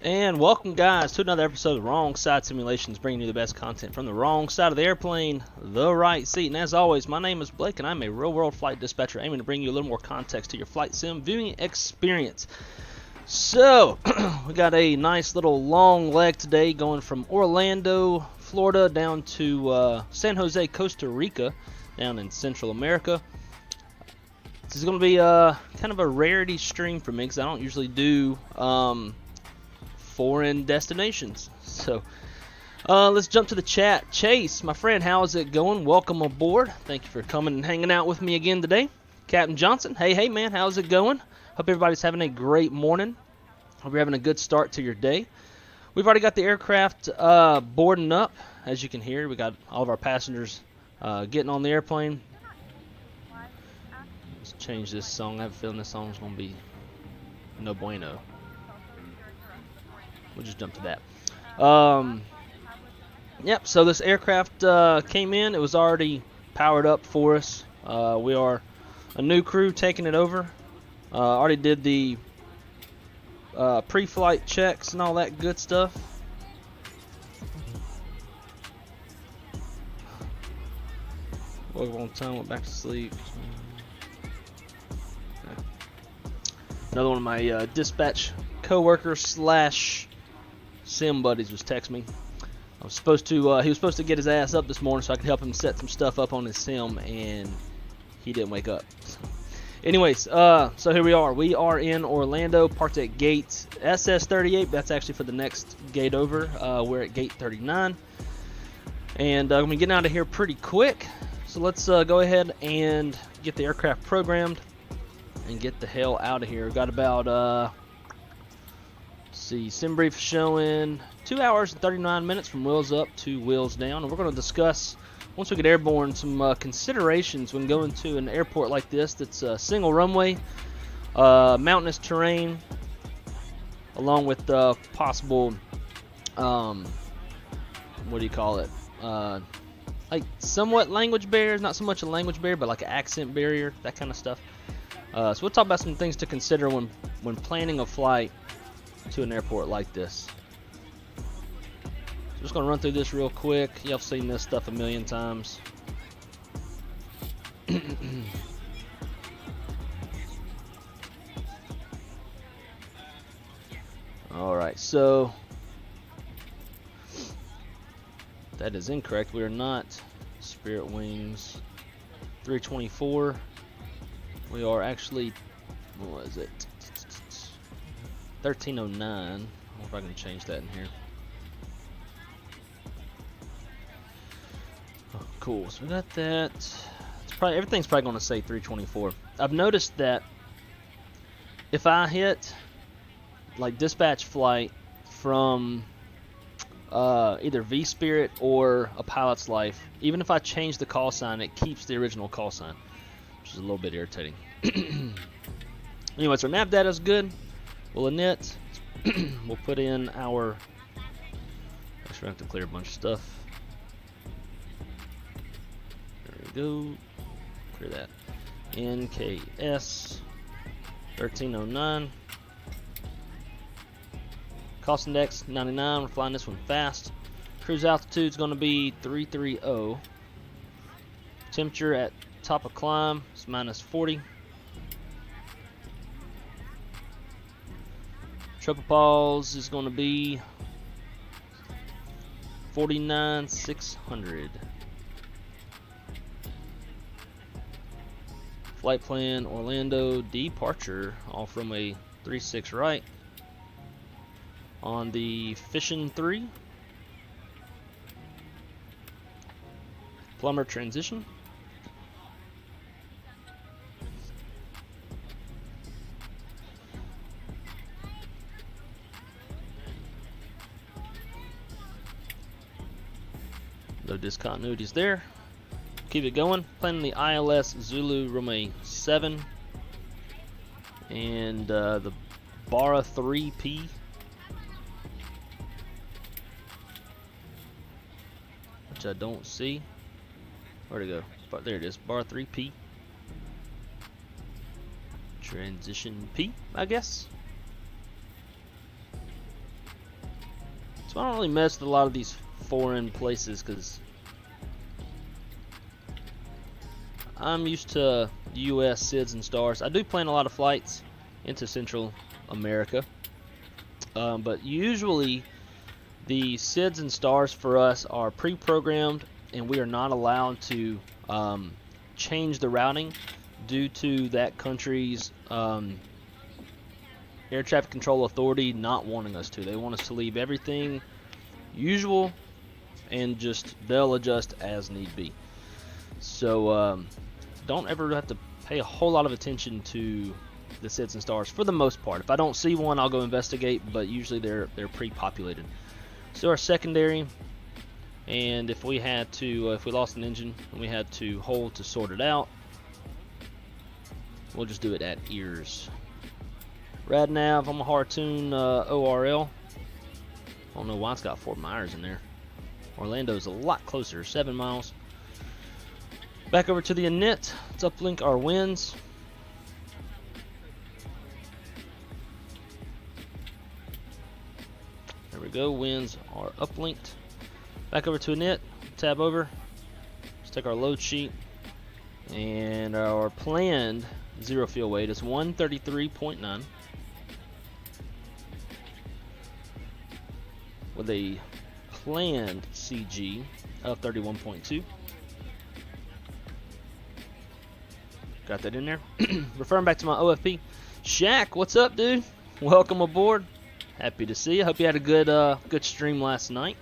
And welcome, guys, to another episode of Wrong Side Simulations, bringing you the best content from the wrong side of the airplane, the right seat. And as always, my name is Blake, and I'm a real-world flight dispatcher aiming to bring you a little more context to your flight sim viewing experience. So, we got a nice little long leg today, going from Orlando, Florida, down to San Jose, Costa Rica, down in Central America. This is going to be kind of a rarity stream for me, because I don't usually do foreign destinations. So let's jump to the chat. Chase, my friend, how is it going? Welcome aboard. Thank you for coming and hanging out with me again today. Captain Johnson, hey man, how's it going? Hope everybody's having a great morning. Hope you're having a good start to your day. We've already got the aircraft boarding up. As you can hear, we got all of our passengers getting on the airplane. Let's change this song. I have a feeling this song is going to be no bueno. We'll just jump to that. Yep, so this aircraft came in. It was already powered up for us. We are a new crew taking it over. Already did the pre-flight checks and all that good stuff. Woke up on time, went back to sleep. Okay. Another one of my dispatch co-workers slash sim buddies was texting me. I was supposed to he was supposed to get his ass up this morning so I could help him set some stuff up on his sim, and he didn't wake up. So Anyways, so here we are. We are in Orlando, parked at gate SS38. That's actually for the next gate over. We're at gate 39. And I'm going to be getting out of here pretty quick. So let's go ahead and get the aircraft programmed and get the hell out of here. We've got about, let's see, sim brief showing 2 hours and 39 minutes from wheels up to wheels down. And we're going to discuss, once we get airborne, some considerations when going to an airport like this that's a single runway, mountainous terrain, along with possible, what do you call it, like somewhat language barriers, not so much a language barrier, but like an accent barrier, that kind of stuff. So we'll talk about some things to consider when planning a flight to an airport like this. Just gonna run through this real quick. Y'all have seen this stuff a million times. Alright, so that is incorrect. We are not Spirit Wings 324. We are actually, what was it? 1309. I wonder if I can change that in here. Oh, cool. So we got that. It's probably, everything's probably going to say 324. I've noticed that if I hit like dispatch flight from either Vspirit or a pilot's life, even if I change the call sign, it keeps the original call sign, which is a little bit irritating. Anyway, so our nav data is good. We'll init. We'll put in our, actually I have to clear a bunch of stuff. There we go. Clear that. NKS 1309. Cost index 99. We're flying this one fast. Cruise altitude is going to be 330. Temperature at top of climb is -40. Tropopause is going to be 49,600. Flight plan Orlando departure, all from a 36 right on the Fission 3. Plumber transition. No discontinuities there. Keep it going. Planning the ILS Zulu Romeo 7 and the Barra 3P. Which I don't see. Where'd it go? There it is. Barra 3P. Transition P, I guess. So I don't really mess with a lot of these foreign places because I'm used to US SIDS and stars. I do plan a lot of flights into Central America, but usually the SIDS and stars for us are pre-programmed and we are not allowed to change the routing due to that country's air traffic control authority not wanting us to. They want us to leave everything usual and just they'll adjust as need be. So don't ever have to pay a whole lot of attention to the SIDS and stars for the most part. If I don't see one, I'll go investigate, but usually they're pre-populated. So our secondary, and if we had to, if we lost an engine and we had to hold to sort it out, we'll just do it at ears. Rad nav, I'm a Hartoon ORL. I don't know why it's got Fort Myers in there. Orlando's a lot closer, 7 miles. Back over to the init. Let's uplink our winds. There we go, winds are uplinked. Back over to init, tab over. Let's take our load sheet. And our planned zero fuel weight is 133.9. With a planned CG of 31.2. Got that in there. Referring back to my OFP. Shaq, what's up, dude? Welcome aboard. Happy to see you. Hope you had a good stream last night.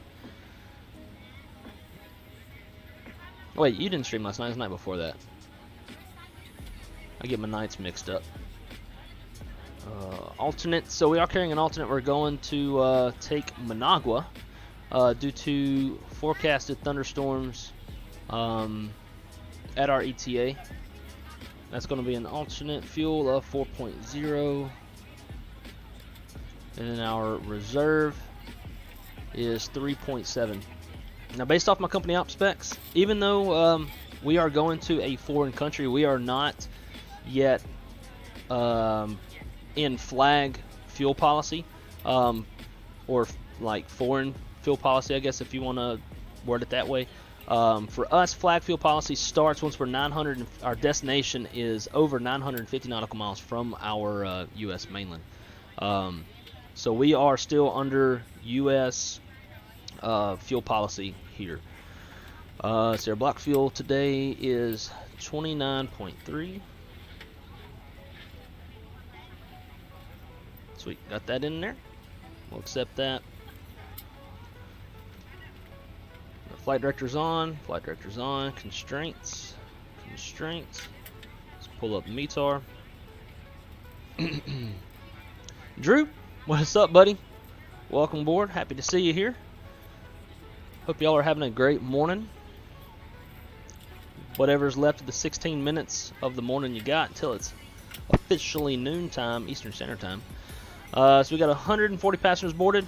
Wait, you didn't stream last night. It was the night before that. I get my nights mixed up. Alternate. So we are carrying an alternate. We're going to take Managua due to forecasted thunderstorms at our ETA. That's going to be an alternate fuel of 4.0. And then our reserve is 3.7. Now, based off my company op specs, even though we are going to a foreign country, we are not yet in flag fuel policy, or like foreign fuel policy, I guess, if you want to word it that way. For us, flag fuel policy starts once we're 900. Our destination is over 950 nautical miles from our U.S. mainland. So we are still under U.S. Fuel policy here. So our block fuel today is 29.3. Sweet, got that in there. We'll accept that. The flight director's on. Flight director's on. Constraints. Constraints. Let's pull up METAR. Drew, what's up, buddy? Welcome aboard. Happy to see you here. Hope y'all are having a great morning. Whatever's left of the 16 minutes of the morning you got until it's officially noontime, Eastern Standard Time. So we got 140 passengers boarded,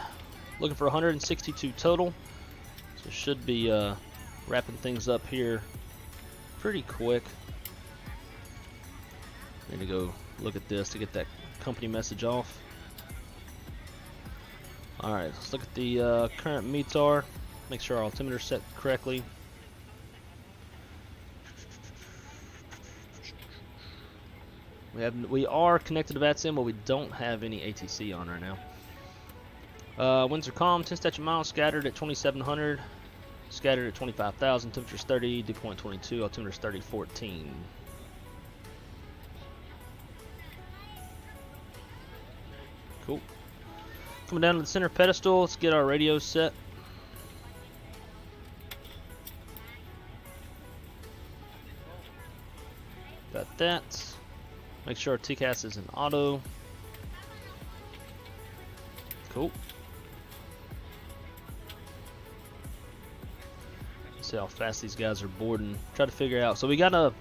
looking for 162 total. So should be wrapping things up here pretty quick. Need to go look at this to get that company message off. Alright, let's look at the current METAR. Make sure our altimeter is set correctly. We are connected to Vatsim, but we don't have any ATC on right now. Winds are calm, 10 statute miles, scattered at 2,700, scattered at 25,000, temperature is 30, dew point 22, altimeter is 3014. Cool. Coming down to the center pedestal, let's get our radio set. Got that. Make sure our TCAS is in auto. Cool. Let's see how fast these guys are boarding. Try to figure out. So we gotta,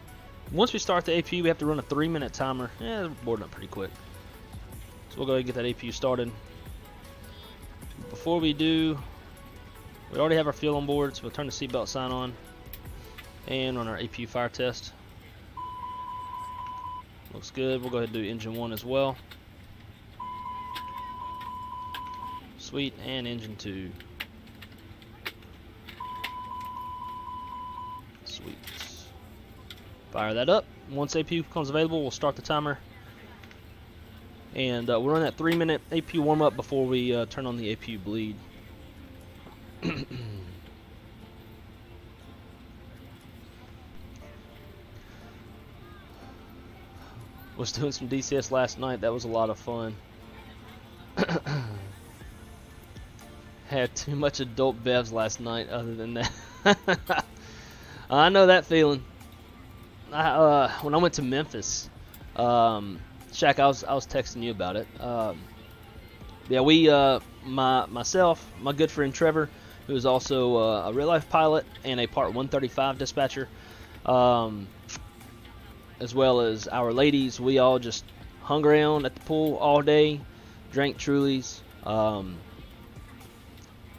once we start the APU, we have to run a 3-minute timer. Yeah, they're boarding up pretty quick. So we'll go ahead and get that APU started. Before we do, we already have our fuel on board, so we'll turn the seatbelt sign on and run our APU fire test. Looks good. We'll go ahead and do engine 1 as well. Sweet, and engine 2. Sweet. Fire that up. Once APU becomes available, we'll start the timer. And we'll run that 3-minute APU warm-up before we turn on the APU bleed. Was doing some DCS last night. That was a lot of fun. Had too much adult bevs last night. Other than that, I know that feeling. When I went to Memphis, Shaq, I was texting you about it. Yeah, we, myself, my good friend Trevor, who is also a real life pilot and a Part 135 dispatcher, as well as our ladies, we all just hung around at the pool all day, drank Trulies.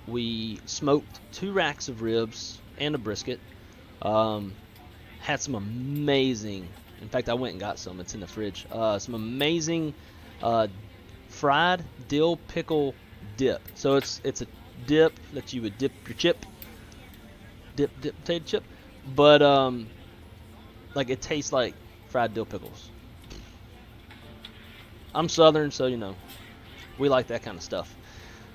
We smoked 2 racks of ribs and a brisket. Had some amazing, in fact I went and got some, it's in the fridge, some amazing fried dill pickle dip. So it's a dip that you would dip your chip, dip potato chip, but like it tastes like fried dill pickles. I'm Southern, so you know we like that kind of stuff.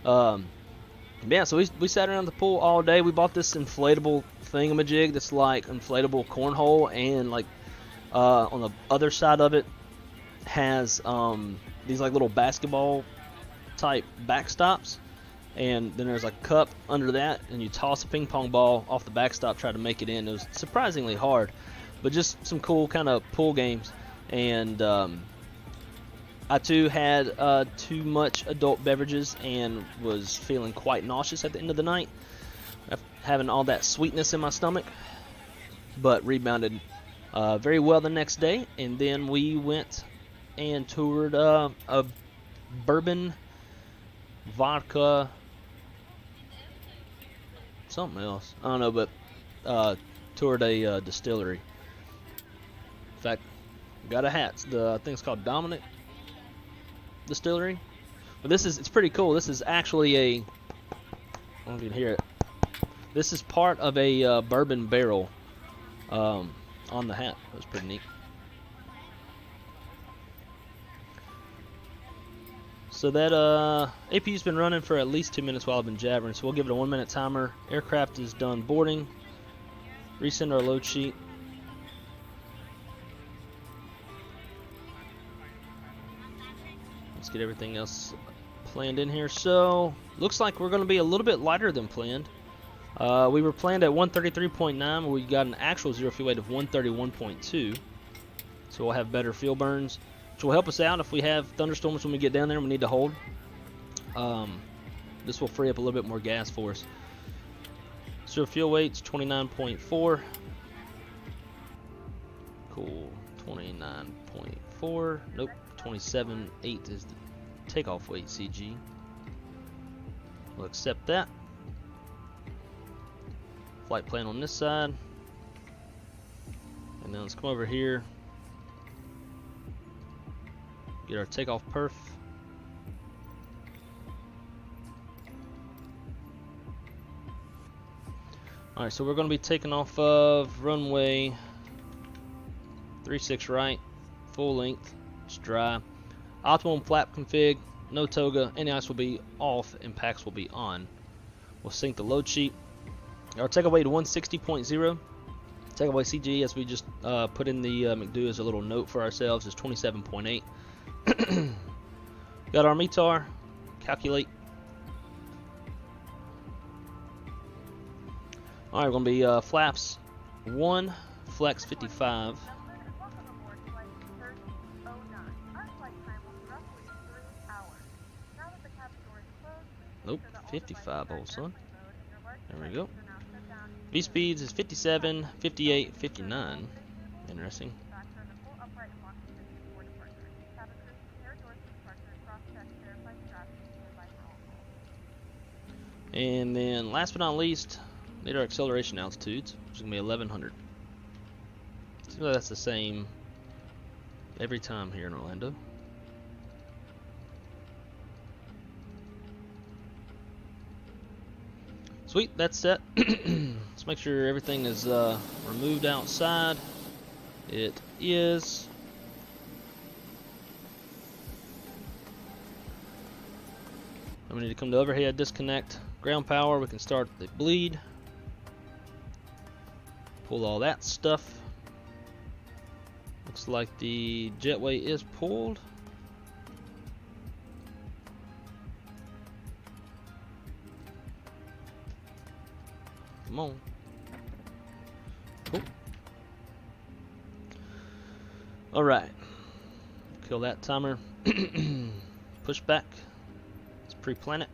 Yeah, so we sat around the pool all day. We bought this inflatable thingamajig that's like inflatable cornhole, and like On the other side of it has these like little basketball type backstops, and then there's like a cup under that, and you toss a ping pong ball off the backstop, try to make it in. It was surprisingly hard, but just some cool kind of pool games. And I too had too much adult beverages and was feeling quite nauseous at the end of the night, having all that sweetness in my stomach, but rebounded very well the next day. And then we went and toured a bourbon, vodka, something else, I don't know, but toured a distillery. In fact, got a hat. I think it's called Dominic Distillery. But it's pretty cool. This is actually I don't know if you can hear it. This is part of a bourbon barrel on the hat. That was pretty neat. So that APU's been running for at least 2 minutes while I've been jabbering, so we'll give it a 1 minute timer. Aircraft is done boarding. Resend our load sheet. Let's get everything else planned in here. So looks like we're going to be a little bit lighter than planned. We were planned at 133.9, we got an actual zero fuel weight of 131.2. So we'll have better fuel burns, which will help us out if we have thunderstorms when we get down there and we need to hold. This will free up a little bit more gas for us. So fuel weight's 29.4. Cool. 29.4. Nope. 27.8 is the takeoff weight CG. We'll accept that. Flight plan on this side. And then let's come over here. Get our takeoff perf. Alright, so we're going to be taking off of runway 36 right, full length, it's dry. Optimum flap config, no toga, any ice will be off, and packs will be on. We'll sync the load sheet. Our takeoff weight to 160.0. Takeoff weight CG, as we just put in the McDo as a little note for ourselves, is 27.8. Got our METAR, calculate. Alright, we're going to be flaps 1, flex 55. Nope, 55, old son. There we go. V speeds is 57, 58, 59. Interesting. And then last but not least, need our acceleration altitudes, which is going to be 1100. Seems like that's the same every time here in Orlando. Sweet, that's set. Let's make sure everything is removed outside. It is. And we need to come to overhead, disconnect ground power. We can start the bleed. Pull all that stuff. Looks like the jetway is pulled. Come on. Cool. Alright. Kill that timer. Push back. Let's pre-plan it.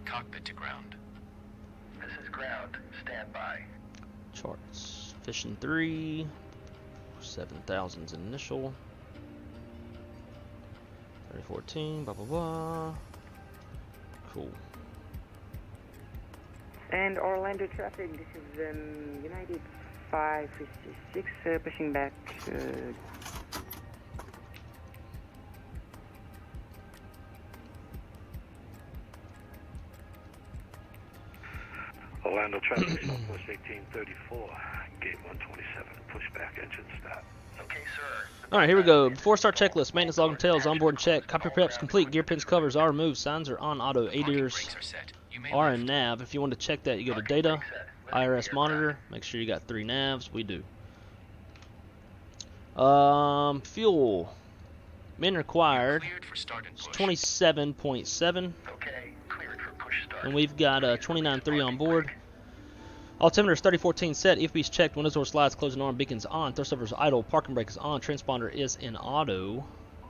Cockpit to ground. This is ground. Stand by. Charts. Fishing 3. 7,000's initial. 3014. Blah blah blah. Cool. And Orlando traffic. This is United 556 pushing back. Orlando traffic, Southwest 1834, gate 127, pushback, engine stop. Okay, sir. Alright, here we go. Before start checklist, maintenance log and tails, onboard check, copy preps complete, gear pins covers are removed, signs are on auto, ADIRs are in nav. If you want to check that, you go to data, IRS monitor, make sure you got 3 navs, we do. Fuel. Min required is 27.7, Okay, cleared for push start. and we've got 29.3 on board. Altimeter is 3014 set, EFB's checked, windows door slides, closing arm, beacons on, thrust lever is idle, parking brake is on, transponder is in auto.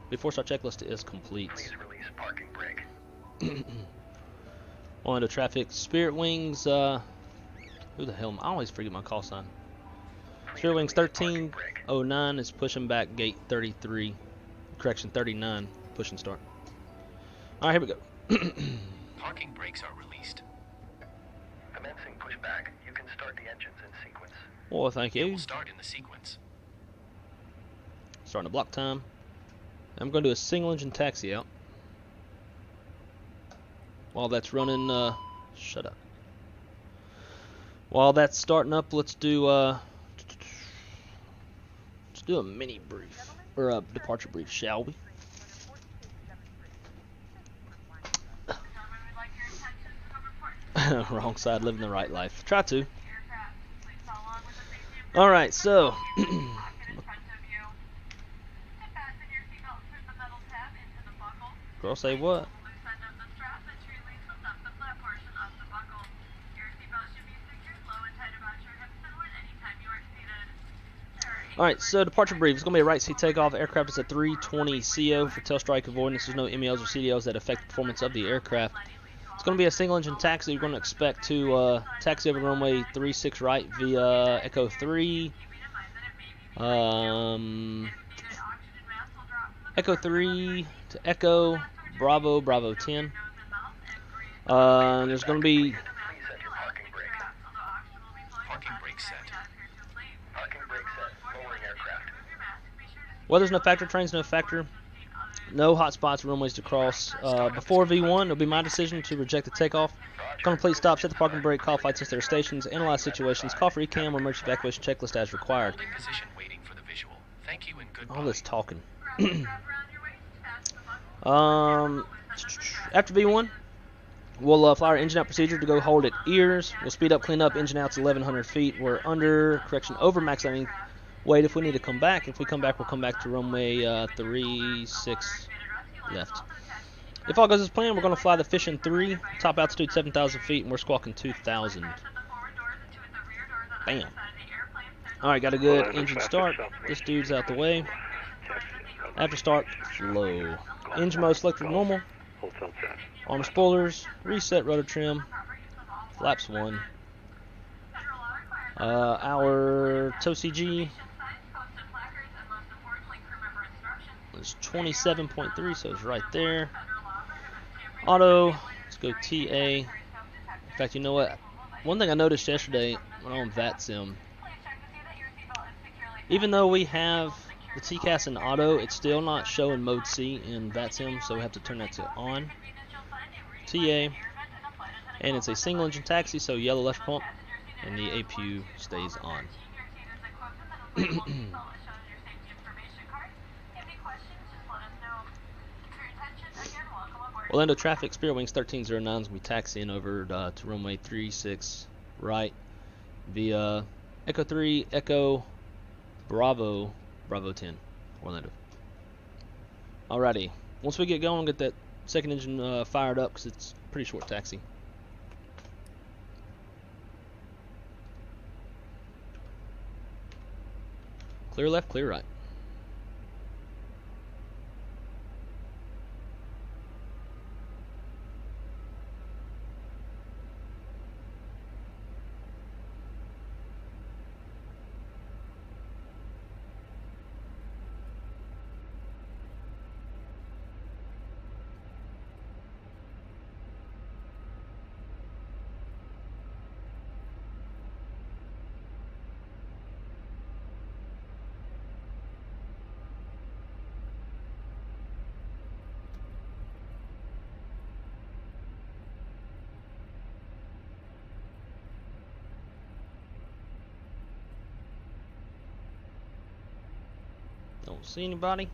Before start checklist is complete. Please release parking brake. On to traffic, Spirit Wings, who the hell, I always forget my call sign. Spirit Wings 1309 is pushing back gate 33, correction 39, push and start. Alright, here we go. Parking brakes are released. Commencing pushback. You can start the engines in sequence. Well, thank It you. will start in the sequence. Starting the block time. I'm going to do a single engine taxi out. While that's running, shut up. While that's starting up, let's do a mini brief, or a departure brief, shall we? Wrong side, living the right life. Try to. Alright, so girl say what? Alright, so departure brief. It's going to be a right seat takeoff. Aircraft is a 320 CO for tail strike avoidance. There's no MELs or CDLs that affect the performance of the aircraft. It's going to be a single engine taxi. You're going to expect to taxi over runway 36 right via Echo 3. Echo 3 to Echo Bravo, Bravo 10. There's going to be Please set your parking brake. Parking brake set. Parking brake set. Lowering aircraft. weather's no factor, train's no factor. No hot spots, runways to cross. Before V1, it'll be my decision to reject the takeoff. Complete stop, set the parking brake, call flights to their stations, analyze situations, call for ECAM or emergency evacuation checklist as required. Holding position waiting for the visual. Thank you and goodbye. All this talking. After V1, we'll fly our engine out procedure to go hold at ears. We'll speed up, clean up, engine out to 1100 feet. We're under, correction, over max landing weight if we need to come back. If we come back, we'll come back to runway 36 left. If all goes as planned, we're going to fly the Fishin' 3, top altitude 7,000 feet, and we're squawking 2,000. Bam. Alright, got a good engine start. This dude's out the way. After start, flow. Engine mode selected normal. Arm spoilers, reset rotor trim, flaps 1. Our tow CG is 27.3, so it's right there. Auto, let's go TA. In fact, you know what? One thing I noticed yesterday when I was on Vatsim, even though we have the TCAS in auto, it's still not showing mode C in Vatsim, so we have to turn that to on. TA, and it's a single engine taxi, so yellow left pump, and the APU stays on. Orlando traffic, Spirit Wings 1309 is going to be taxiing over to runway 36 right via Echo 3, Echo Bravo, Bravo 10, Orlando. Alrighty, once we get going, we'll get that second engine fired up because it's a pretty short taxi. Clear left, clear right. Don't see anybody.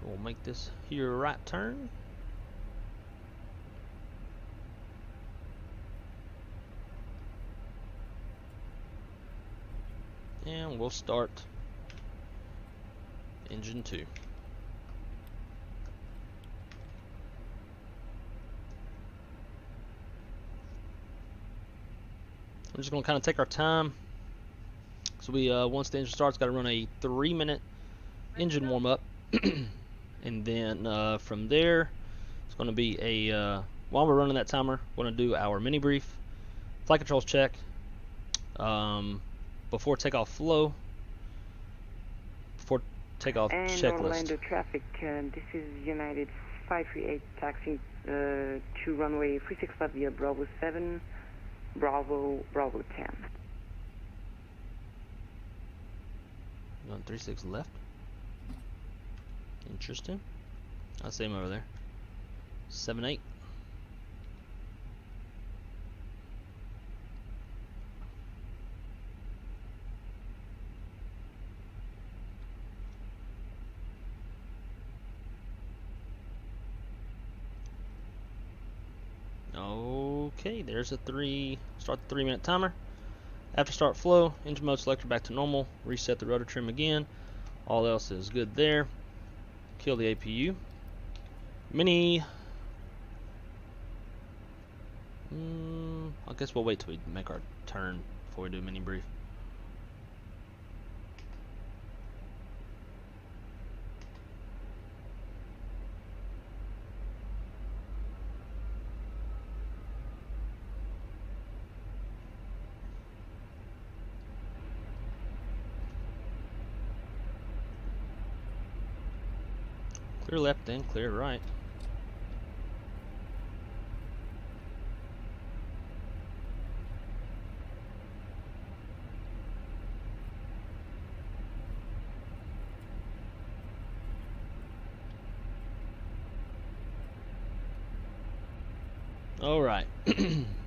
So we'll make this here a right turn. And we'll start engine 2. We're just going to kind of take our time. So we, once the engine starts, got to run a 3-minute engine warm-up. And then from there, it's going to be a, while we're running that timer, we're going to do our mini brief, flight controls check, before takeoff flow, before takeoff and checklist. Orlando traffic, this is United 538 taxiing to runway 365 via Bravo 7, Bravo 10. 136 left. Interesting. I see him over there. 78. Okay, there's a start the 3-minute timer. After start flow, engine mode selector back to normal, reset the rotor trim again. All else is good there. Kill the APU. Mini. I guess we'll wait till we make our turn before we do mini brief. Clear left and clear right. Alright.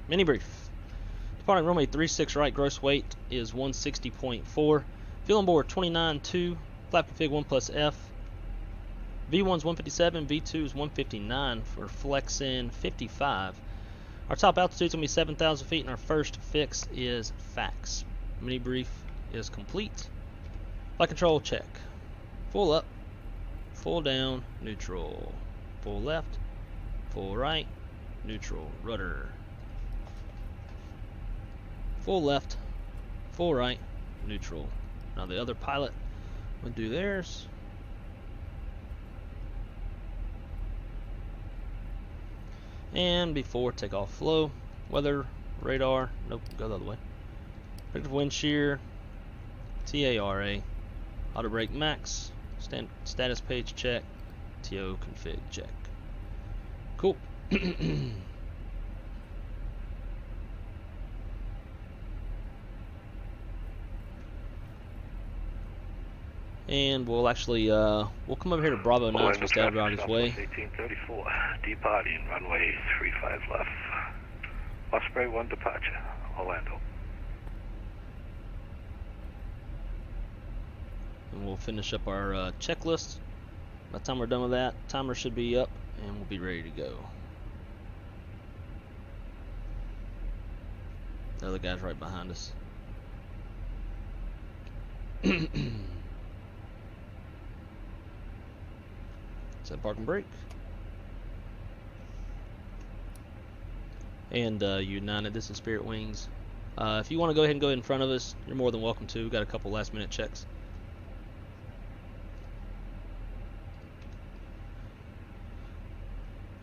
Mini brief. Departing runway 36 right, gross weight is 160.4. Fuel on board 29.2. Flap config 1 plus F. V1's 157, V2 is 159 for flex in 55. Our top altitude is going to be 7,000 feet, and our first fix is fax. Mini brief is complete. Flight control check. Full up, full down, neutral. Full left, full right, neutral, rudder. Full left, full right, neutral. Now the other pilot will do theirs. And before takeoff flow, weather, radar, nope, go the other way. Predictive wind shear, TARA, auto brake max, status page check, TO config check. Cool. And we'll actually, we'll come over here to Bravo 9 so we stay out of his way. 1834, departing runway 35 left. Osprey 1 departure, Orlando. And we'll finish up our checklist. By the time we're done with that, timer should be up and we'll be ready to go. The other guy's right behind us. Set park and brake. And United, this is Spirit Wings. If you want to go ahead in front of us, you're more than welcome to. We've got a couple last minute checks.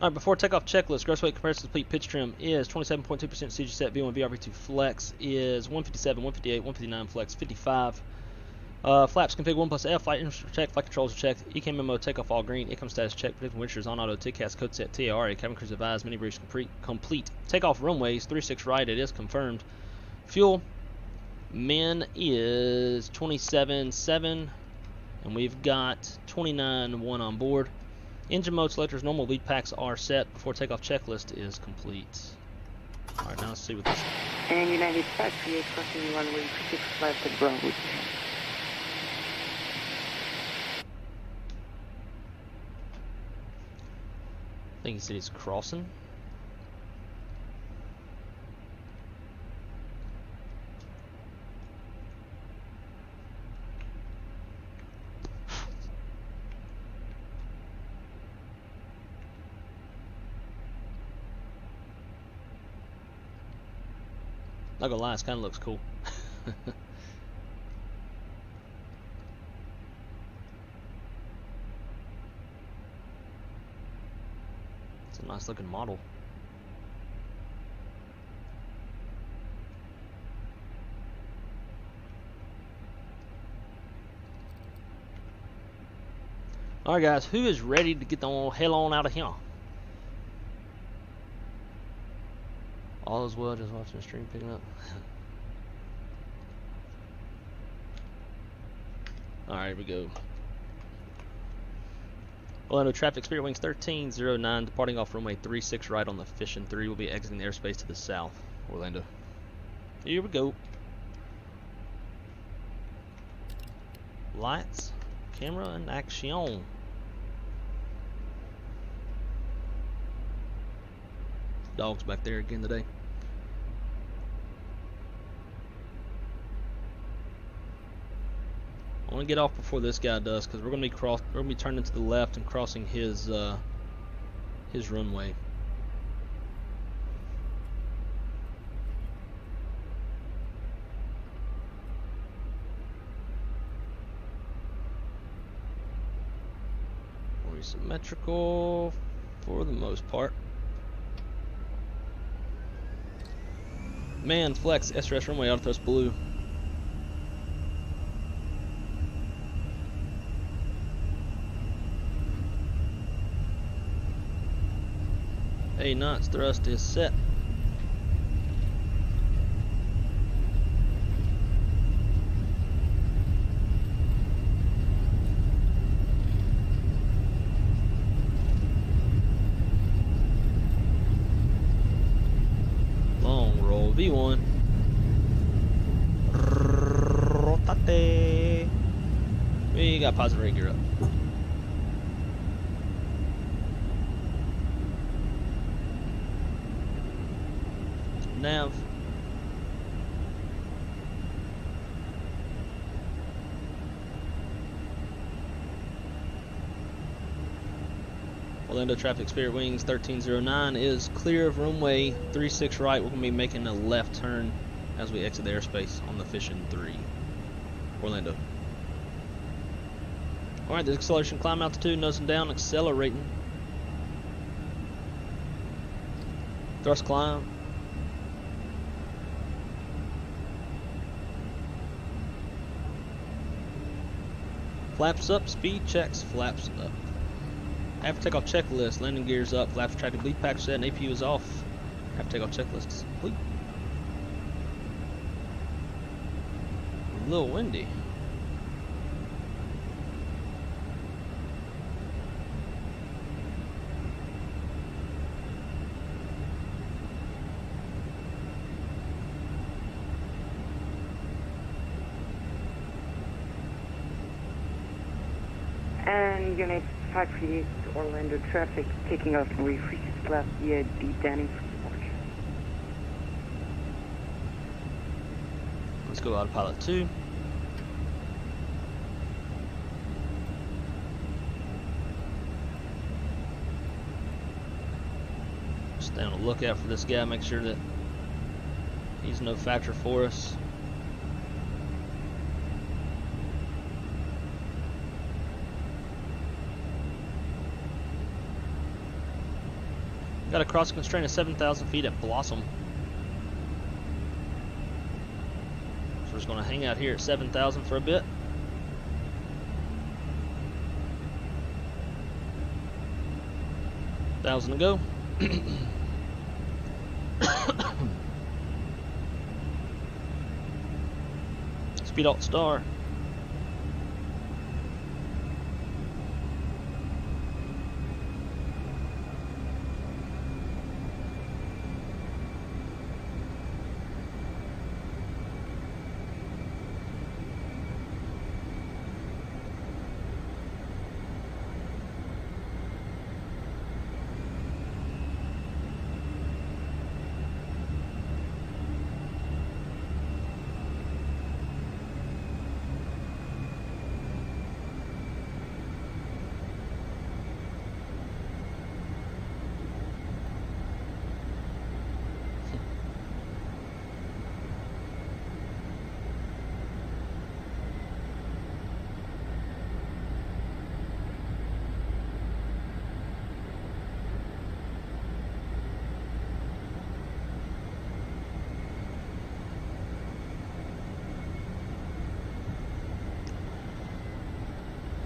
Alright, before takeoff checklist, gross weight comparison to complete pitch trim is 27.2% CG set, V1 VRV2 flex is 157, 158, 159 flex, 55. Flaps config 1 plus F, flight infrastructure check, flight controls are checked, ECAM memo, takeoff all green, ECAM status check, predictive wind shears on auto, TCAS code set, TARA, cabin crews advised, mini briefs complete. Takeoff runways 36 right, it is confirmed. Fuel, min is 27.7, and we've got 29.1 on board. Engine mode selectors, normal lead packs are set before takeoff checklist is complete. Alright, now let's see what this is. And United 538 crossing runway 36 left at Bravo 10. think he said he's crossing. Not gonna lie, this kind of looks cool. It's a nice looking model. Alright guys, who is ready to get the hell on out of here? All is well, just watching the stream picking up. Alright, here we go. Orlando traffic, Spirit Wings 1309, departing off runway 36 right on the Fission 3. We'll be exiting the airspace to the south. Orlando. Here we go. Lights, camera, and action. Dog's back there again today. I want to get off before this guy does, because we're gonna be turning to the left and crossing his runway. We're symmetrical for the most part. Man, flex, SRS runway, auto thrust blue. A knots thrust is set. Long roll V1. Rotate. We got positive rate gear up. Nav. Orlando traffic, Spirit Wings 1309 is clear of runway 36 right. We're going to be making a left turn as we exit the airspace on the Fission 3. Orlando. Alright, the acceleration, climb altitude, nosing down, accelerating. Thrust climb. Flaps up, speed checks, flaps up. After takeoff checklist, landing gears up, flaps tracking, bleed pack set, and APU is off. After takeoff checklist is complete. A little windy. And Unit 538 Orlando traffic taking off runway 36 left via descending for departure. Let's go autopilot 2. Stay on the lookout for this guy, make sure that he's no factor for us. Got a cross constraint of 7,000 feet at Blossom. So we're just going to hang out here at 7,000 for a bit. $1,000 to go. Speed alt star.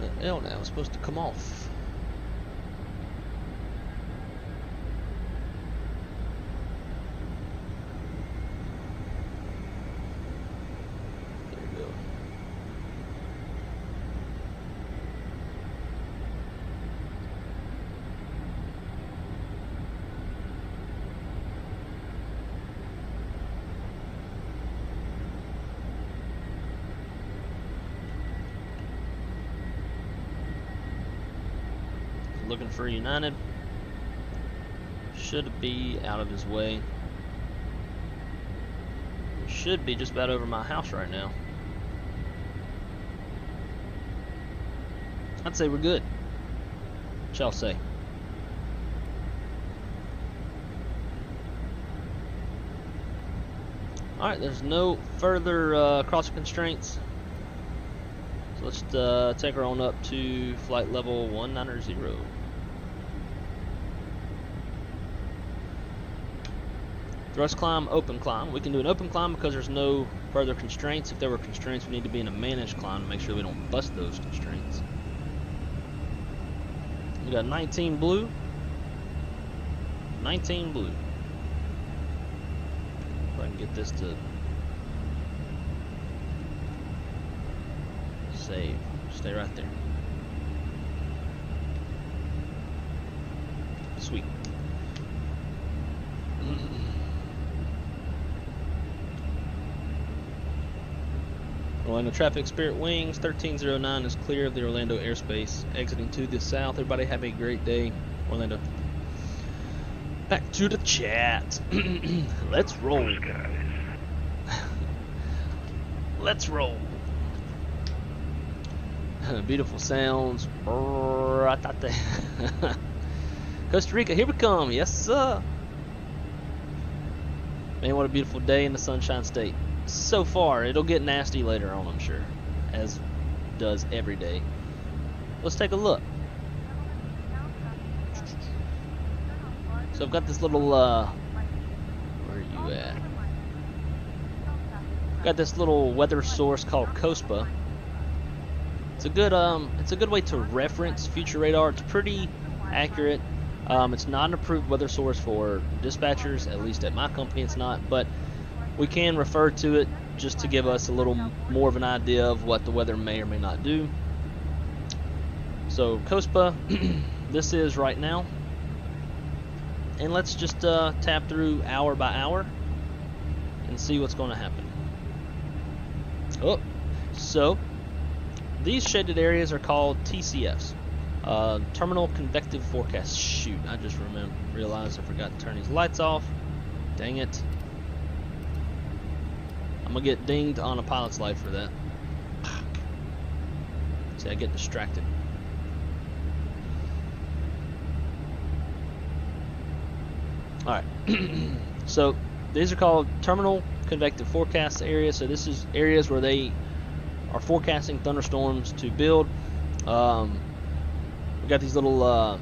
The L now is supposed to come off. There you go. Looking for United. Should be out of his way. Should be just about over my house right now. I'd say we're good. What y'all say? Alright, there's no further crossing constraints. So let's take her on up to flight level 190. Thrust climb, open climb. We can do an open climb because there's no further constraints. If there were constraints, we need to be in a managed climb to make sure we don't bust those constraints. We got 19 blue. 19 blue. If I can get this to save. Stay right there. Sweet. Orlando traffic, Spirit Wings, 1309 is clear of the Orlando airspace. Exiting to the south. Everybody have a great day. Orlando. Back to the chat. Let's roll. Those guys. Let's roll. Beautiful sounds. Costa Rica, here we come. Yes, sir. Man, what a beautiful day in the Sunshine State. So far, it'll get nasty later on, I'm sure, as does every day. Let's take a look. So I've got this little where are you at? Got this little weather source called COSPA. It's a good way to reference future radar. It's pretty accurate. It's not an approved weather source for dispatchers, at least at my company it's not, but we can refer to it just to give us a little more of an idea of what the weather may or may not do. So COSPA, this is right now. And let's just tap through hour by hour and see what's going to happen. Oh, so these shaded areas are called TCFs. Terminal Convective Forecast. Shoot, I just realized I forgot to turn these lights off. Dang it. I'm gonna get dinged on a pilot's life for that. See, I get distracted. Alright. So these are called Terminal Convective Forecast areas. So this is areas where they are forecasting thunderstorms to build. We got these little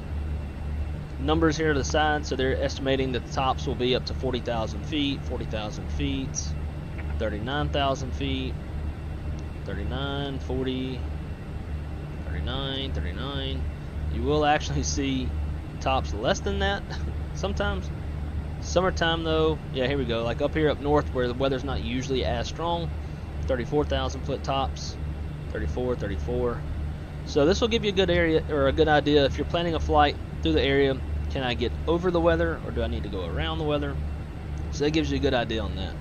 numbers here to the side, so they're estimating that the tops will be up to 40,000 feet, 40,000 feet, 39,000 feet, 39, 40, 39, 39. You will actually see tops less than that sometimes. Summertime though, yeah, here we go. Like up here up north where the weather's not usually as strong, 34,000 foot tops, 34, 34. So this will give you a good area or a good idea if you're planning a flight through the area. Can I get over the weather or do I need to go around the weather? So that gives you a good idea on that.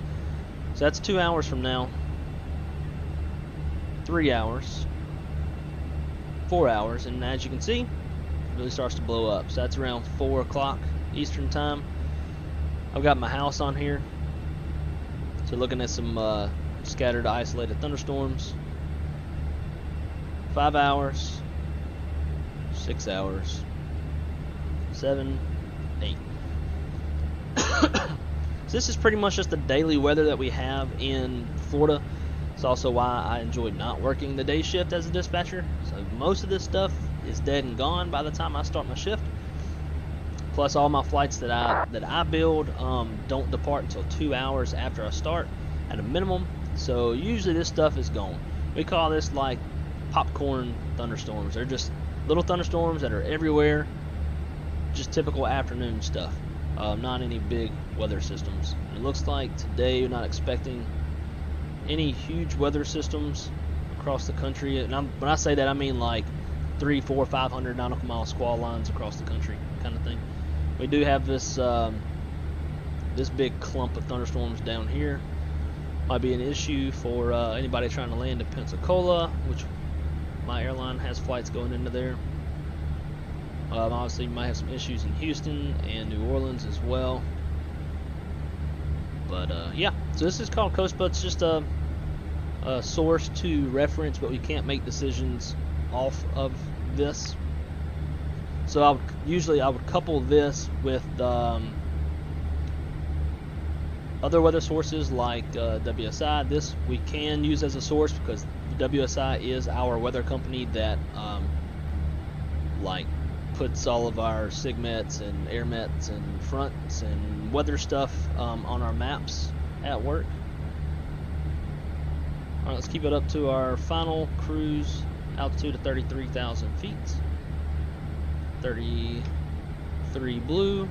So that's 2 hours from now, 3 hours, 4 hours, and as you can see, it really starts to blow up. So that's around 4 o'clock Eastern time. I've got my house on here, so looking at some scattered isolated thunderstorms. 5 hours, 6 hours, 7, 8. So this is pretty much just the daily weather that we have in Florida. It's also why I enjoy not working the day shift as a dispatcher. So most of this stuff is dead and gone by the time I start my shift. Plus all my flights that I build don't depart until 2 hours after I start at a minimum. So usually this stuff is gone. We call this like popcorn thunderstorms. They're just little thunderstorms that are everywhere, just typical afternoon stuff, not any big weather systems. It looks like today you're not expecting any huge weather systems across the country. And when I say that, I mean like 300, 400, 500 nautical mile squall lines across the country kind of thing. We do have this this big clump of thunderstorms down here. Might be an issue for anybody trying to land in Pensacola, which my airline has flights going into there. Obviously, you might have some issues in Houston and New Orleans as well. But yeah, so this is called Coast, but it's just a source to reference, but we can't make decisions off of this. So I would couple this with other weather sources like WSI. This we can use as a source because WSI is our weather company that like puts all of our SIGMETs and AirMets and fronts and weather stuff on our maps at work. Alright, let's keep it up to our final cruise altitude of 33,000 feet. 33 blue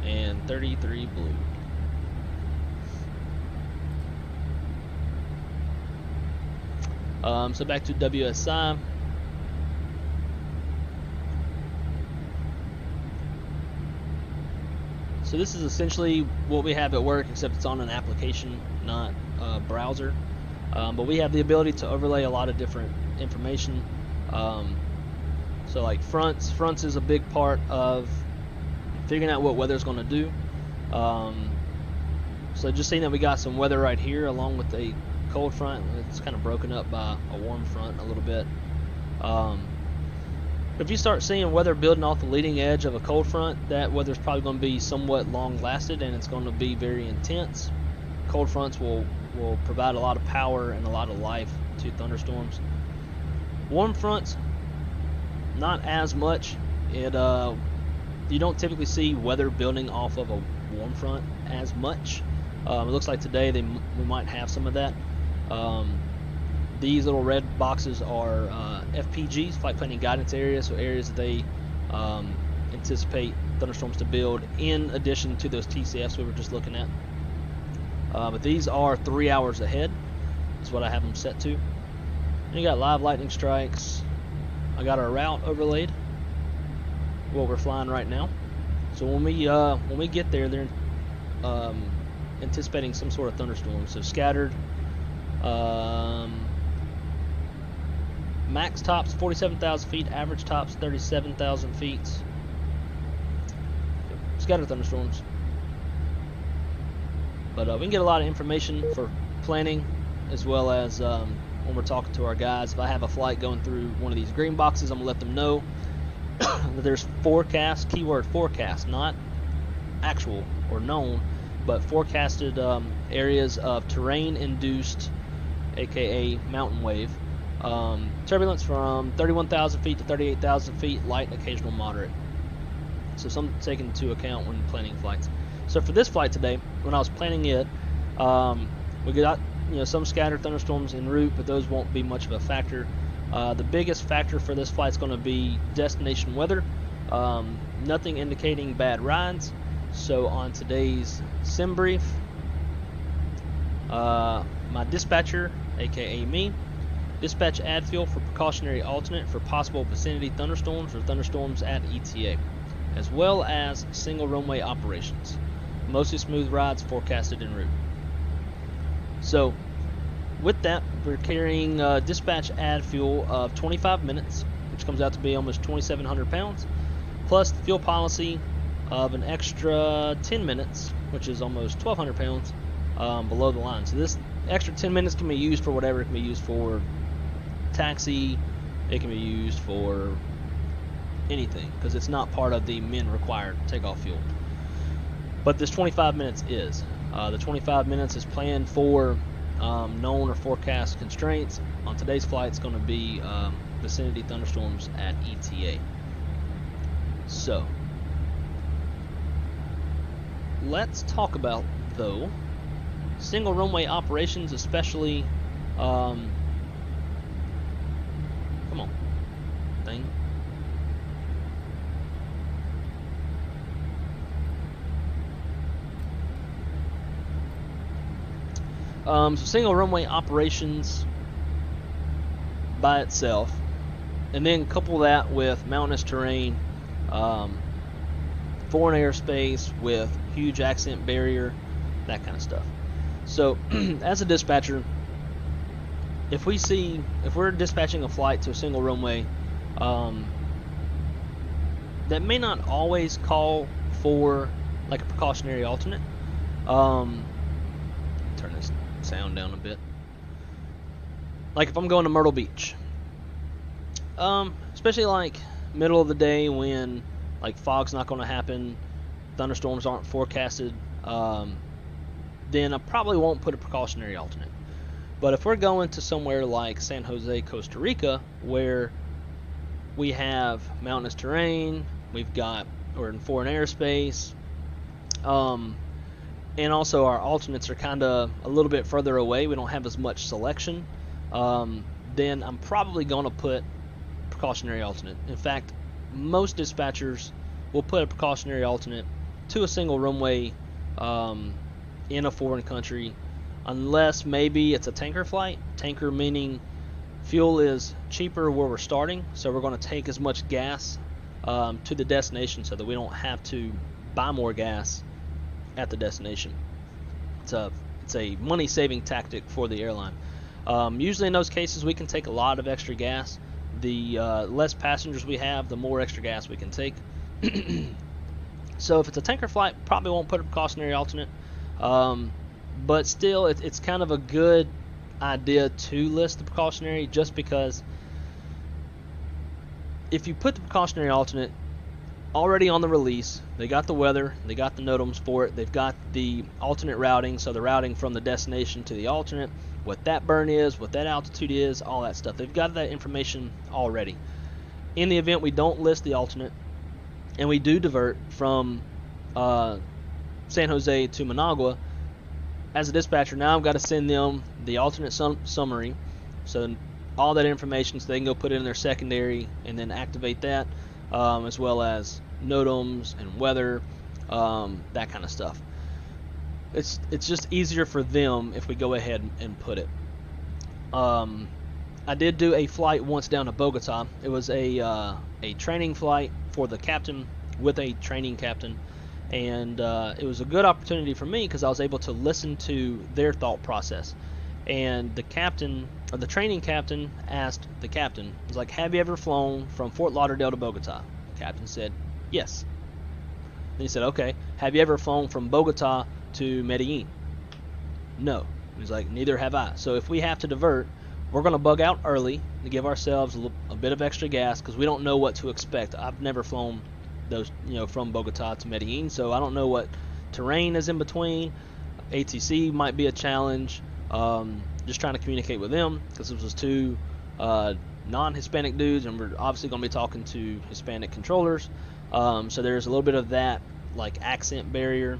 and 33 blue. So back to WSI. So this is essentially what we have at work, except it's on an application, not a browser. But we have the ability to overlay a lot of different information. So like fronts is a big part of figuring out what weather's going to do. So just seeing that we got some weather right here along with a cold front. It's kind of broken up by a warm front a little bit. If you start seeing weather building off the leading edge of a cold front, that weather's probably going to be somewhat long lasted and it's going to be very intense. Cold fronts will provide a lot of power and a lot of life to thunderstorms. Warm fronts, not as much. You don't typically see weather building off of a warm front as much. It looks like today we might have some of that. These little red boxes are FPGs, flight planning guidance areas, so areas that they anticipate thunderstorms to build in addition to those TCFs we were just looking at. But these are 3 hours ahead, is what I have them set to. And you got live lightning strikes. I got our route overlaid, what we're flying right now. So when we get there, they're anticipating some sort of thunderstorm. So scattered. Max tops 47,000 feet, average tops 37,000 feet. Scattered thunderstorms. But we can get a lot of information for planning, as well as when we're talking to our guys. If I have a flight going through one of these green boxes, I'm going to let them know that there's forecast, keyword forecast, not actual or known, but forecasted areas of terrain-induced, aka mountain wave. Turbulence from 31,000 feet to 38,000 feet, light, occasional, moderate. So something taken into account when planning flights. So for this flight today, when I was planning it, we got some scattered thunderstorms en route, but those won't be much of a factor. The biggest factor for this flight is going to be destination weather. Nothing indicating bad rides. So on today's sim brief, my dispatcher, aka me, dispatch add fuel for precautionary alternate for possible vicinity thunderstorms or thunderstorms at ETA, as well as single runway operations. Mostly smooth rides forecasted en route. So with that, we're carrying dispatch add fuel of 25 minutes, which comes out to be almost 2,700 pounds, plus the fuel policy of an extra 10 minutes, which is almost 1,200 pounds below the line. So this extra 10 minutes can be used for whatever. It can be used for taxi, it can be used for anything, because it's not part of the min required takeoff fuel. But this 25 minutes is. The 25 minutes is planned for known or forecast constraints. On today's flight, it's going to be vicinity thunderstorms at ETA. So, let's talk about, though, single runway operations, especially So single runway operations by itself, and then couple that with mountainous terrain, foreign airspace with huge accent barrier, that kind of stuff. So as a dispatcher, if we're dispatching a flight to a single runway, that may not always call for like a precautionary alternate. Turn this sound down a bit. Like if I'm going to Myrtle Beach, especially like middle of the day when like fog's not going to happen, thunderstorms aren't forecasted, then I probably won't put a precautionary alternate. But if we're going to somewhere like San Jose, Costa Rica, where we have mountainous terrain, we're in foreign airspace, and also our alternates are kind of a little bit further away, we don't have as much selection, then I'm probably going to put precautionary alternate. In fact, most dispatchers will put a precautionary alternate to a single runway in a foreign country, unless maybe it's a tanker flight. Tanker meaning fuel is cheaper where we're starting, so we're going to take as much gas to the destination so that we don't have to buy more gas at the destination. It's a money-saving tactic for the airline. Usually in those cases we can take a lot of extra gas. The less passengers we have, the more extra gas we can take. So if it's a tanker flight, probably won't put a precautionary alternate. But still, it's kind of a good idea to list the precautionary, just because if you put the precautionary alternate already on the release, they got the weather, they got the NOTAMs for it, they've got the alternate routing, so the routing from the destination to the alternate, what that burn is, what that altitude is, all that stuff. They've got that information already. In the event we don't list the alternate, and we do divert from San Jose to Managua, as a dispatcher, now I've got to send them the alternate summary, so all that information, so they can go put it in their secondary and then activate that, as well as NOTAMs and weather, that kind of stuff. It's just easier for them if we go ahead and put it. I did do a flight once down to Bogota. It was a training flight for the captain with a training captain, and it was a good opportunity for me because I was able to listen to their thought process. And the captain, or the training captain, asked the captain, was like, "Have you ever flown from Fort Lauderdale to Bogota?" The captain said, "Yes." Then he said, "Okay, have you ever flown from Bogota to Medellin?" "No." He's like, "Neither have I." So if we have to divert, we're going to bug out early to give ourselves a bit of extra gas, because we don't know what to expect. I've never flown those, from Bogota to Medellin, so I don't know what terrain is in between. ATC might be a challenge. Just trying to communicate with them, because this was two non-Hispanic dudes, and we're obviously going to be talking to Hispanic controllers. So there's a little bit of that, like accent barrier,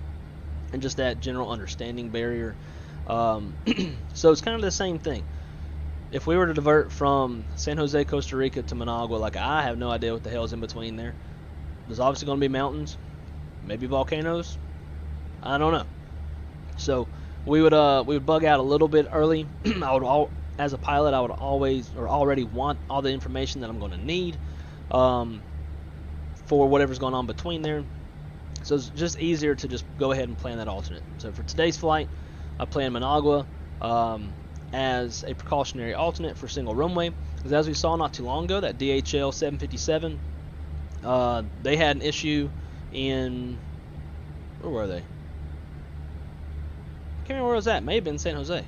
and just that general understanding barrier. So it's kind of the same thing. If we were to divert from San Jose, Costa Rica to Managua, like, I have no idea what the hell's in between there. There's obviously going to be mountains, maybe volcanoes. I don't know. So we would bug out a little bit early. As a pilot, I would already want all the information that I'm going to need for whatever's going on between there. So it's just easier to just go ahead and plan that alternate. So for today's flight, I planned Managua as a precautionary alternate for single runway, because as we saw not too long ago, that DHL 757, they had an issue in, where were they? I can't remember where it was at. May have been San Jose.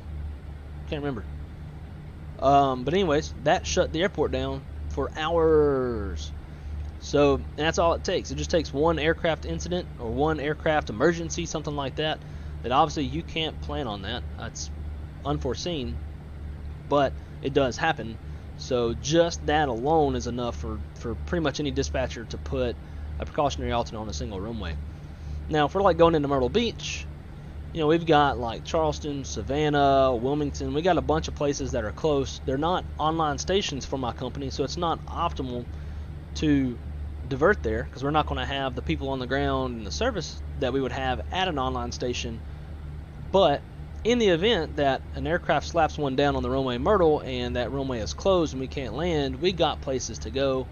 Can't remember. But anyways, that shut the airport down for hours. So, and that's all it takes. It just takes one aircraft incident or one aircraft emergency, something like that. That obviously you can't plan on that. That's unforeseen, but it does happen. So just that alone is enough for pretty much any dispatcher to put a precautionary alternate on a single runway. Now, if we're like going into Myrtle Beach, we've got like Charleston, Savannah, Wilmington. We got a bunch of places that are close. They're not online stations for my company, so it's not optimal to divert there, because we're not going to have the people on the ground and the service that we would have at an online station. But in the event that an aircraft slaps one down on the runway Myrtle and that runway is closed and we can't land, we got places to go.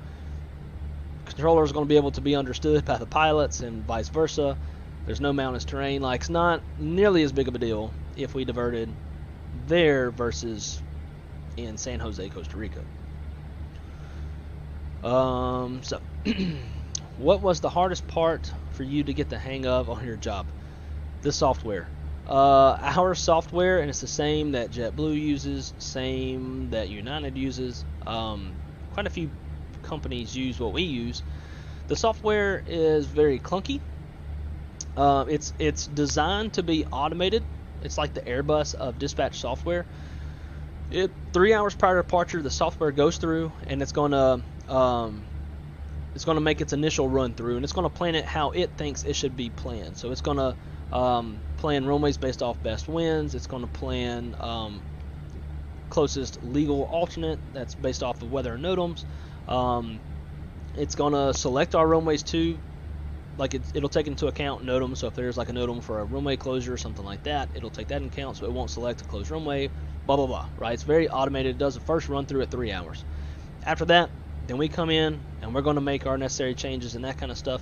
Controllers are going to be able to be understood by the pilots and vice versa. There's no mountainous terrain. Like, it's not nearly as big of a deal if we diverted there versus in San Jose, Costa Rica. So what was the hardest part for you to get the hang of on your job? The software. Our software, and it's the same that JetBlue uses, same that United uses. Quite a few companies use what we use. The software is very clunky. It's designed to be automated. It's like the Airbus of dispatch software. 3 hours prior to departure, the software goes through and it's gonna make its initial run through, and it's gonna plan it how it thinks it should be planned. So it's gonna plan runways based off best winds. It's gonna plan closest legal alternate that's based off of weather and NOTAMs. It's gonna select our runways too. Like, it'll take into account NOTAM. So if there's like a NOTAM for a runway closure or something like that, it'll take that into account. So it won't select a closed runway. Blah blah blah. Right? It's very automated. It does the first run through at 3 hours. After that, then we come in and we're going to make our necessary changes and that kind of stuff.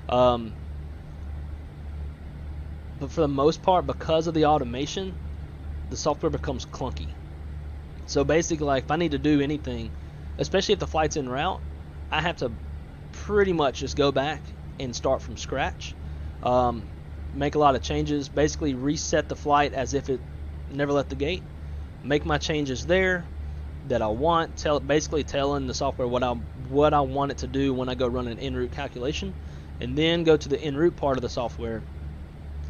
But for the most part, because of the automation, the software becomes clunky. So basically, like, if I need to do anything, especially if the flight's en route, I have to pretty much just go back and start from scratch. Make a lot of changes, basically reset the flight as if it never left the gate. Make my changes there that I want, basically telling the software what I want it to do when I go run an en route calculation, and then go to the en route part of the software,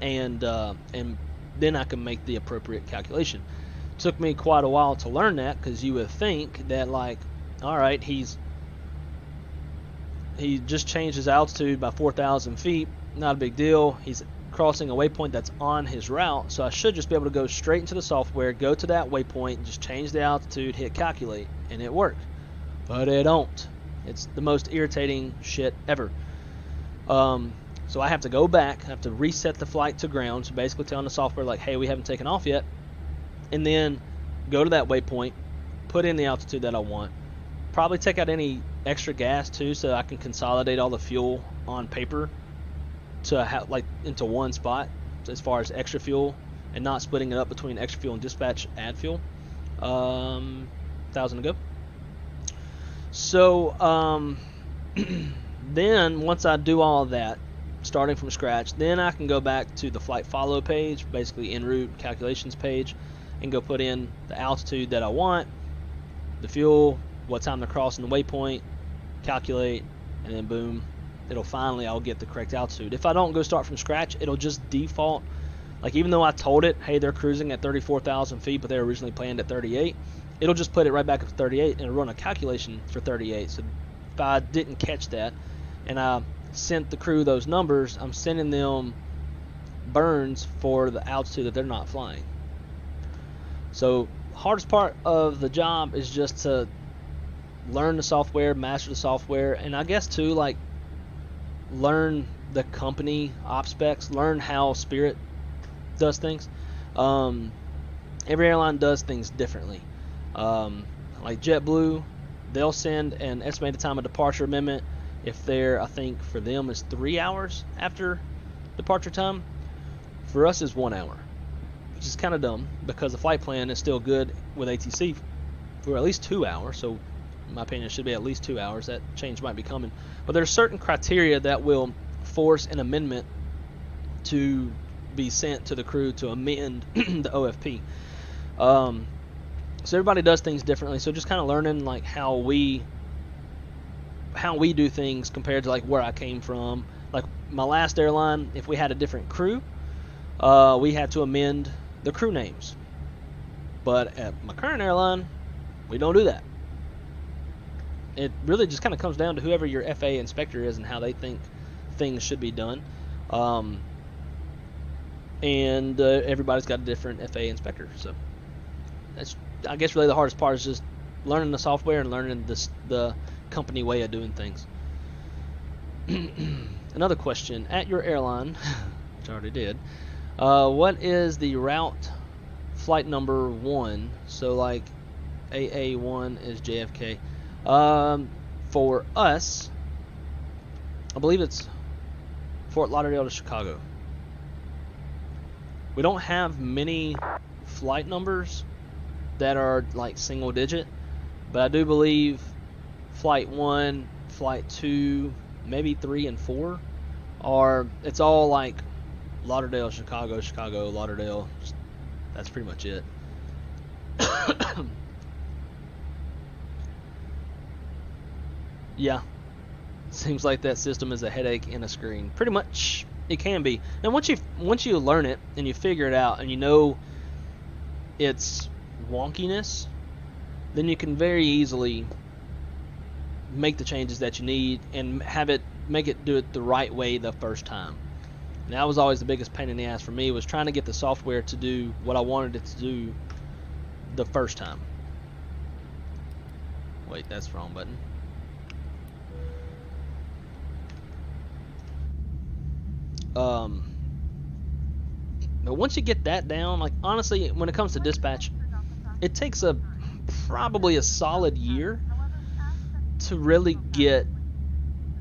and then I can make the appropriate calculation. Took me quite a while to learn that, because you would think that, like, all right, he just changed his altitude by 4,000 feet, not a big deal. He's crossing a waypoint that's on his route, so I should just be able to go straight into the software, go to that waypoint, just change the altitude, hit calculate, and it worked. But it don't. It's the most irritating shit ever. So I have to go back, I have to reset the flight to ground, so basically telling the software, like, hey, we haven't taken off yet, and then go to that waypoint, put in the altitude that I want, probably take out any extra gas too, so I can consolidate all the fuel on paper to into one spot, as far as extra fuel, and not splitting it up between extra fuel and dispatch add fuel. 1,000 to go. So then once I do all of that, starting from scratch, then I can go back to the flight follow page, basically en route calculations page, and go put in the altitude that I want, the fuel, what time they're crossing the waypoint, calculate, and then boom, I'll get the correct altitude. If I don't go start from scratch, it'll just default, like, even though I told it, hey, they're cruising at 34,000 feet, but they were originally planned at 38, it'll just put it right back up to 38 and it'll run a calculation for 38. So if I didn't catch that and I sent the crew those numbers, I'm sending them burns for the altitude that they're not flying. So hardest part of the job is just to learn the software, master the software, and I guess too, like, learn the company op specs, learn how Spirit does things. Every airline does things differently. Like JetBlue, they'll send an estimated time of departure amendment if they're, I think for them is 3 hours after departure time. For us is 1 hour, which is kind of dumb because the flight plan is still good with ATC for at least 2 hours. So in my opinion, it should be at least 2 hours. That change might be coming. But there's certain criteria that will force an amendment to be sent to the crew to amend the OFP. So everybody does things differently. So just kind of learning, like, how we do things compared to, like, where I came from. Like my last airline, if we had a different crew, we had to amend the crew names. But at my current airline, we don't do that. It really just kind of comes down to whoever your FAA inspector is and how they think things should be done. And everybody's got a different FAA inspector. So that's, I guess, really the hardest part is just learning the software and learning the company way of doing things. Another question. At your airline, which I already did, what is the route flight number 1, so like AA1 is JFK. For us, I believe it's Fort Lauderdale to Chicago. We don't have many flight numbers that are like single digit, but I do believe flight 1, flight 2, maybe 3 and 4 are, it's all like Lauderdale, Chicago, Chicago, Lauderdale. That's pretty much it. Yeah, seems like that system is a headache in a screen. Pretty much, it can be. And once you learn it and you figure it out and you know its wonkiness, then you can very easily make the changes that you need and make it do it the right way the first time. And that was always the biggest pain in the ass for me, was trying to get the software to do what I wanted it to do the first time. Wait, that's the wrong button. But once you get that down, like honestly, when it comes to dispatch, it takes probably a solid year to really get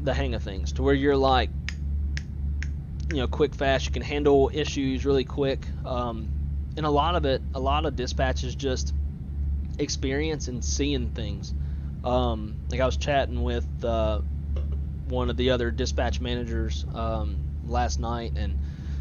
the hang of things, to where you're like, quick, fast, you can handle issues really quick. And a lot of dispatch is just experience and seeing things. Like I was chatting with one of the other dispatch managers last night, and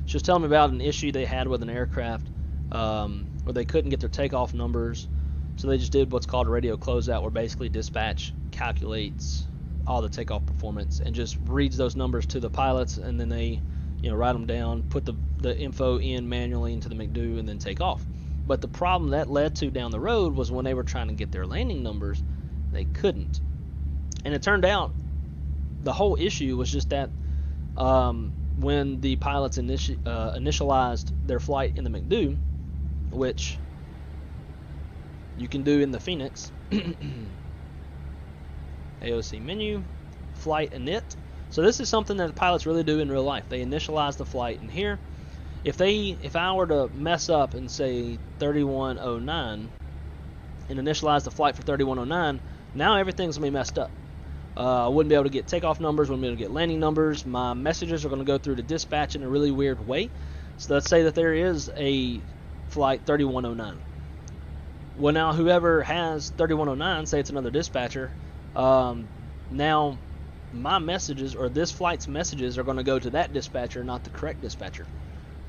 she was telling me about an issue they had with an aircraft where they couldn't get their takeoff numbers, so they just did what's called a radio closeout, where basically dispatch calculates all the takeoff performance and just reads those numbers to the pilots, and then they write them down, put the info in manually into the McDo, and then take off. But the problem that led to down the road was when they were trying to get their landing numbers, they couldn't. And it turned out the whole issue was just that when the pilots initialized their flight in the McDo, which you can do in the Fenix, AOC menu, flight init. So this is something that the pilots really do in real life. They initialize the flight in here. If I were to mess up and say 3109 and initialize the flight for 3109, now everything's gonna be messed up. I wouldn't be able to get takeoff numbers, wouldn't be able to get landing numbers. My messages are going to go through the dispatch in a really weird way. So let's say that there is a flight 3109. Well, now whoever has 3109, say it's another dispatcher, now my messages, or this flight's messages, are going to go to that dispatcher, not the correct dispatcher.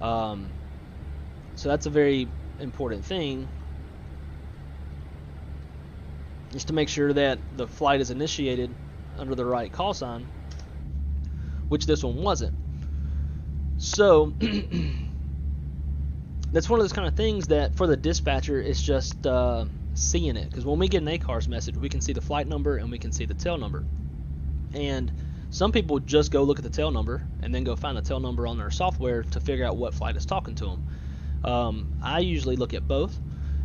So that's a very important thing, just to make sure that the flight is initiated under the right call sign, which this one wasn't. So that's one of those kind of things that for the dispatcher, it's just seeing it, because when we get an ACARS message, we can see the flight number and we can see the tail number. And some people just go look at the tail number and then go find the tail number on their software to figure out what flight is talking to them. I usually look at both,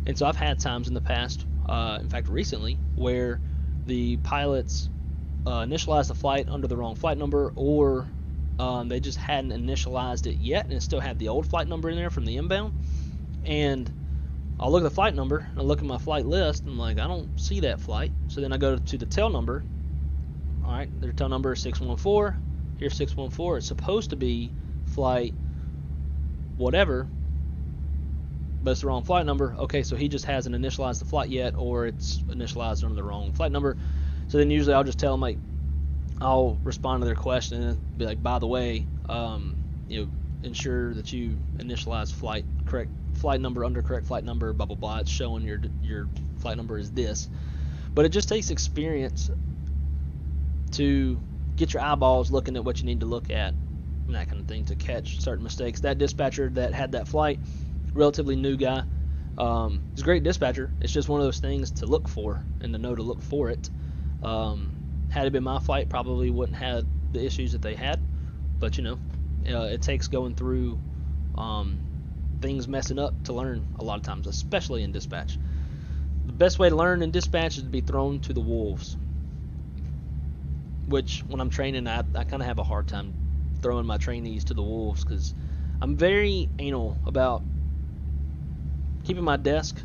and so I've had times in the past, in fact recently, where the pilots initialized the flight under the wrong flight number, or they just hadn't initialized it yet and it still had the old flight number in there from the inbound. And I'll look at the flight number and I look at my flight list and I'm like, I don't see that flight. So then I go to the tail number. Alright, their tail number is 614. Here's 614. It's supposed to be flight whatever, but it's the wrong flight number. Okay, so he just hasn't initialized the flight yet, or it's initialized under the wrong flight number. So then usually I'll just tell them, like, I'll respond to their question and be like, by the way, ensure that you initialize correct flight number under correct flight number, blah blah blah. It's showing your flight number is this. But it just takes experience to get your eyeballs looking at what you need to look at and that kind of thing, to catch certain mistakes. That dispatcher that had that flight, relatively new guy, he's a great dispatcher. It's just one of those things to look for and to know to look for it. Had it been my flight, probably wouldn't have the issues that they had, but it takes going through things messing up to learn a lot of times, especially in dispatch. The best way to learn in dispatch is to be thrown to the wolves, which when I'm training, I kind of have a hard time throwing my trainees to the wolves, because I'm very anal about keeping my desk,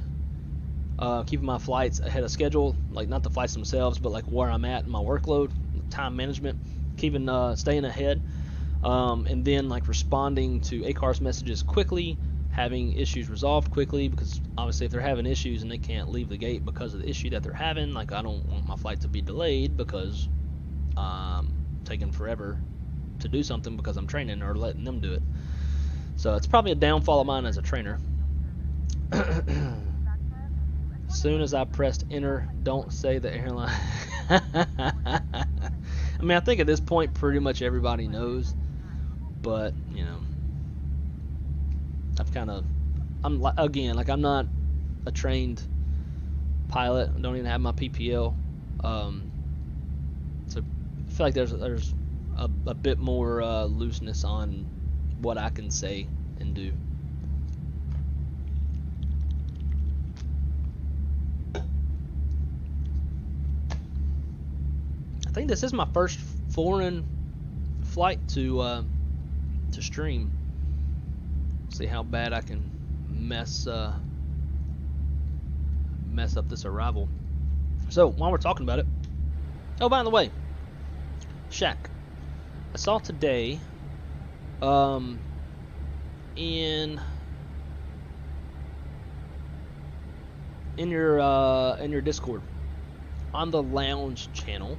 keeping my flights ahead of schedule, like not the flights themselves, but like where I'm at in my workload, time management, keeping staying ahead, and then like responding to ACARS messages quickly, having issues resolved quickly, because obviously if they're having issues and they can't leave the gate because of the issue that they're having, like I don't want my flight to be delayed because taking forever to do something because I'm training or letting them do it. So it's probably a downfall of mine as a trainer. As soon as I pressed enter, don't say the airline. I mean, I think at this point pretty much everybody knows, but you know, I'm not a trained pilot. I don't even have my PPL. So I feel like there's a bit more looseness on what I can say and do. I think this is my first foreign flight to stream. See how bad I can mess up this arrival. So while we're talking about it, oh, by the way, Shaq, I saw today in your Discord on the lounge channel,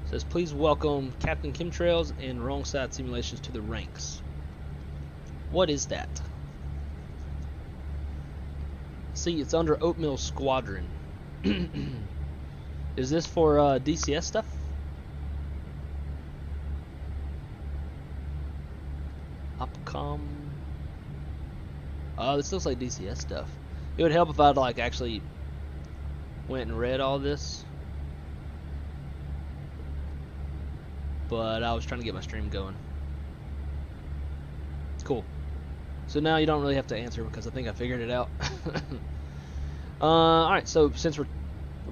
it says please welcome Captain Chemtrails and Wrong Side Simulations to the ranks. What is that? See, it's under Oatmeal Squadron. Is this for DCS stuff? Opcom. Oh, this looks like DCS stuff. It would help if I'd like actually went and read all this, but I was trying to get my stream going. Cool. So now you don't really have to answer because I think I figured it out. Alright, so since we're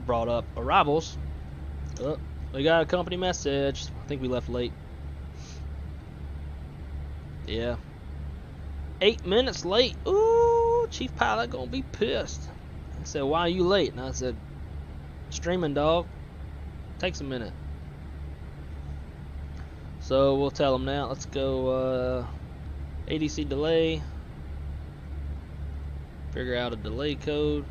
brought up arrivals, we got a company message. I think we left late. Yeah. 8 minutes late. Ooh, Chief Pilot gonna be pissed. He said, why are you late? And I said, streaming, dog. Takes a minute. So we'll tell him now. Let's go ADC delay. Figure out a delay code.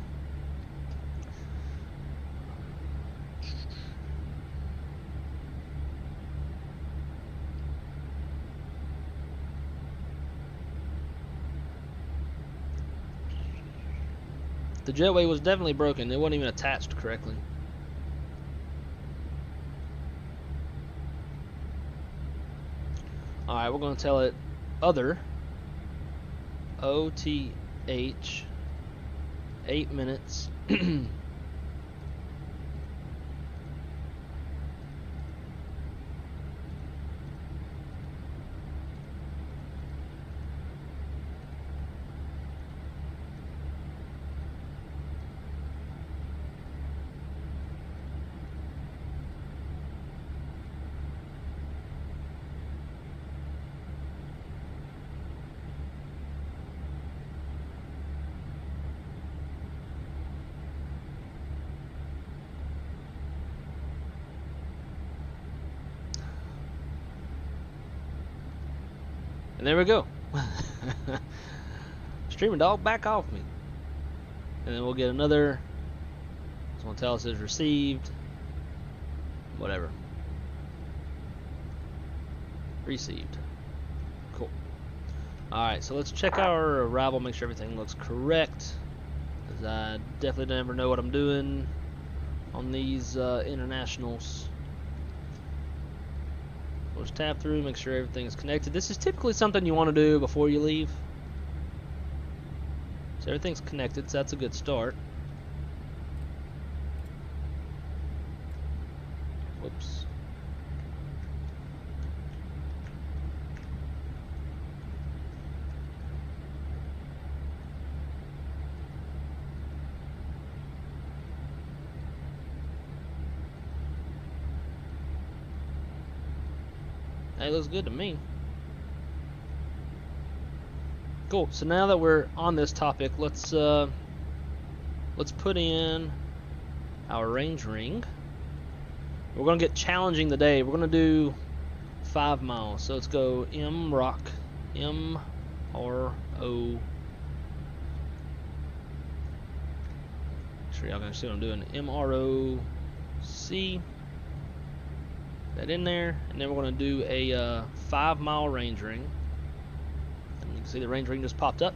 The jetway was definitely broken. It wasn't even attached correctly. Alright, we're going to tell it other OTH 8 minutes. And there we go. Streaming, dog, back off me. And then we'll get another. It's going to tell us it's received. Whatever. Received. Cool. Alright, so let's check our arrival, make sure everything looks correct. Because I definitely never know what I'm doing on these internationals. We'll just tap through, make sure everything is connected. This is typically something you want to do before you leave. So everything's connected, so that's a good start. Whoops. Hey, looks good to me. Cool. So now that we're on this topic, let's put in our range ring. We're gonna get challenging today. We're gonna do 5 miles. So let's go MRO. Sure y'all gonna see what I'm doing. MROC. That in there, and then we're gonna do a 5-mile range ring. And you can see the range ring just popped up.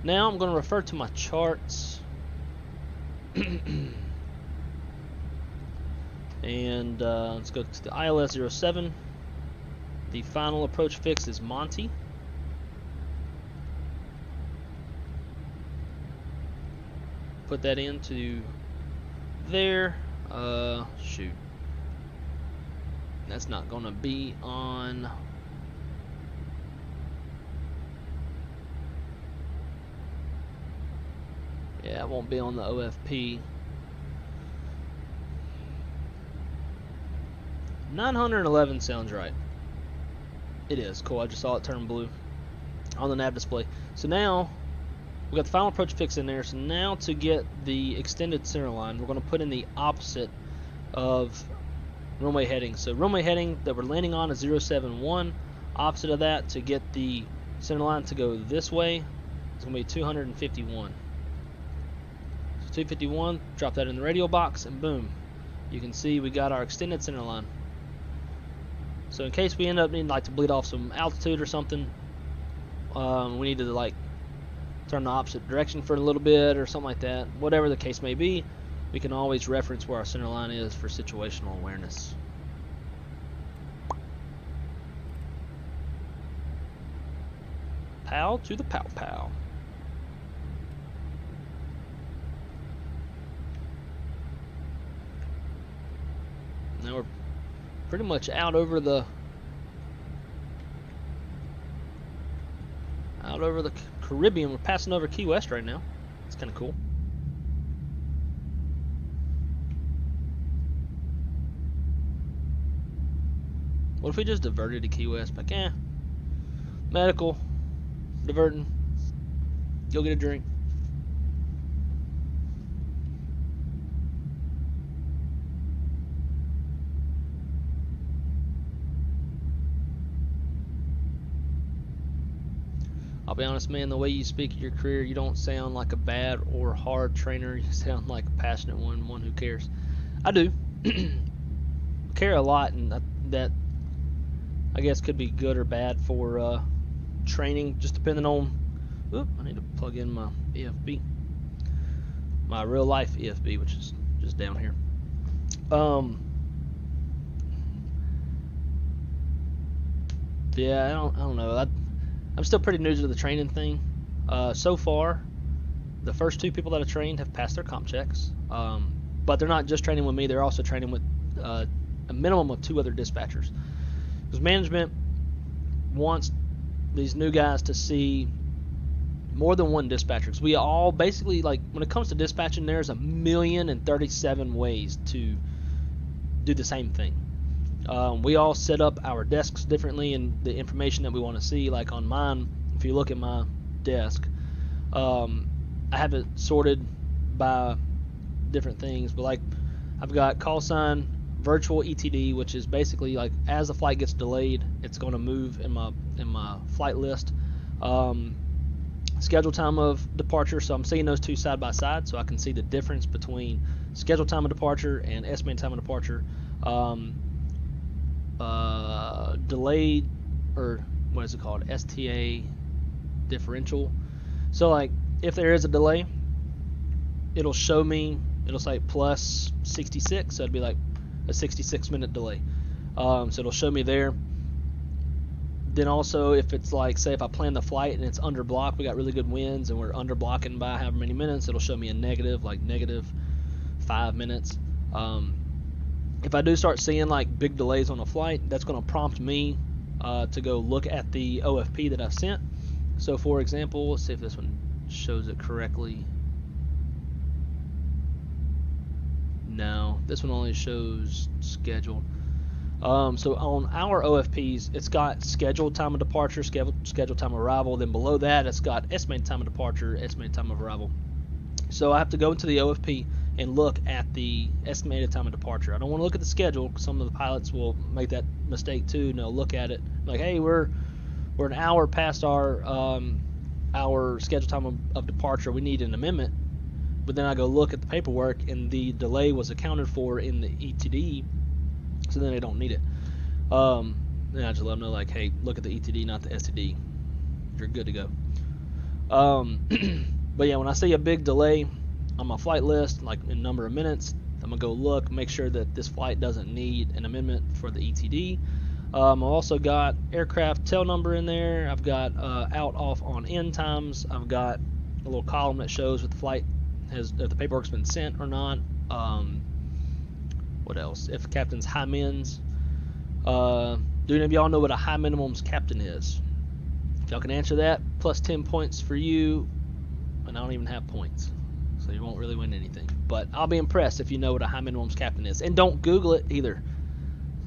Now I'm gonna refer to my charts. And let's go to the ILS 07. The final approach fix is Monty. Put that into there. Shoot. That's not gonna be on. Yeah, it won't be on the OFP. 911 sounds right. It is. Cool, I just saw it turn blue on the nav display. So now, we got the final approach fix in there. So now to get the extended center line, we're going to put in the opposite of runway heading. So runway heading that we're landing on is 071. Opposite of that, to get the center line to go this way, it's going to be 251. So 251, drop that in the radial box, and boom. You can see we got our extended center line. So in case we end up needing to bleed off some altitude or something, we need to turn the opposite direction for a little bit or something like that. Whatever the case may be, we can always reference where our center line is for situational awareness. Pow to the pow pow. Now we're pretty much out over the Caribbean. We're passing over Key West right now. It's kind of cool. What if we just diverted to Key West? Like, medical, diverting, go get a drink. I'll be honest, man, the way you speak of your career, you don't sound like a bad or hard trainer. You sound like a passionate one who cares. I do. Care a lot, and that I guess could be good or bad for training, just depending on. Oop, I need to plug in my EFB, my real life EFB, which is just down here. Yeah, I don't know. I'm still pretty new to the training thing. So far, the first 2 people that I trained have passed their comp checks. But they're not just training with me, they're also training with a minimum of 2 other dispatchers. Because management wants these new guys to see more than one dispatcher. Because we all basically, when it comes to dispatching, there's 1,037 ways to do the same thing. We all set up our desks differently, and the information that we want to see, like on mine, if you look at my desk, I have it sorted by different things, but I've got call sign, virtual ETD, which is basically as the flight gets delayed, it's going to move in my flight list. Schedule time of departure, so I'm seeing those 2 side by side, so I can see the difference between schedule time of departure and estimated time of departure. Delayed, or what is it called, STA differential. So if there is a delay, it'll show me, it'll say plus 66, so it'd be a 66-minute delay. So it'll show me there. Then also, if it's say if I plan the flight and it's under block, we got really good winds and we're under blocking by however many minutes, it'll show me a negative, negative 5 minutes. If I do start seeing big delays on a flight, that's going to prompt me to go look at the OFP that I've sent. So for example, let's see if this one shows it correctly. No, this one only shows scheduled. So on our OFPs, it's got scheduled time of departure, scheduled time of arrival. Then below that, it's got estimated time of departure, estimated time of arrival. So I have to go into the OFP and look at the estimated time of departure. I don't want to look at the schedule, because some of the pilots will make that mistake too, and they'll look at it like, hey, we're an hour past our scheduled time of departure. We need an amendment. But then I go look at the paperwork, and the delay was accounted for in the ETD, so then they don't need it. Then I just let them know, like, hey, look at the ETD, not the STD. You're good to go. But yeah, when I see a big delay on my flight list, like in number of minutes, I'm gonna go look, make sure that this flight doesn't need an amendment for the ETD. I've also got aircraft tail number in there. I've got out, off, on, in times. I've got a little column that shows if the flight if the paperwork's been sent or not. What else? If captain's high mins. Do any of y'all know what a high minimums captain is? If y'all can answer that, plus 10 points for you. And I don't even have points, so you won't really win anything. But I'll be impressed if you know what a high minimums captain is. And don't Google it either.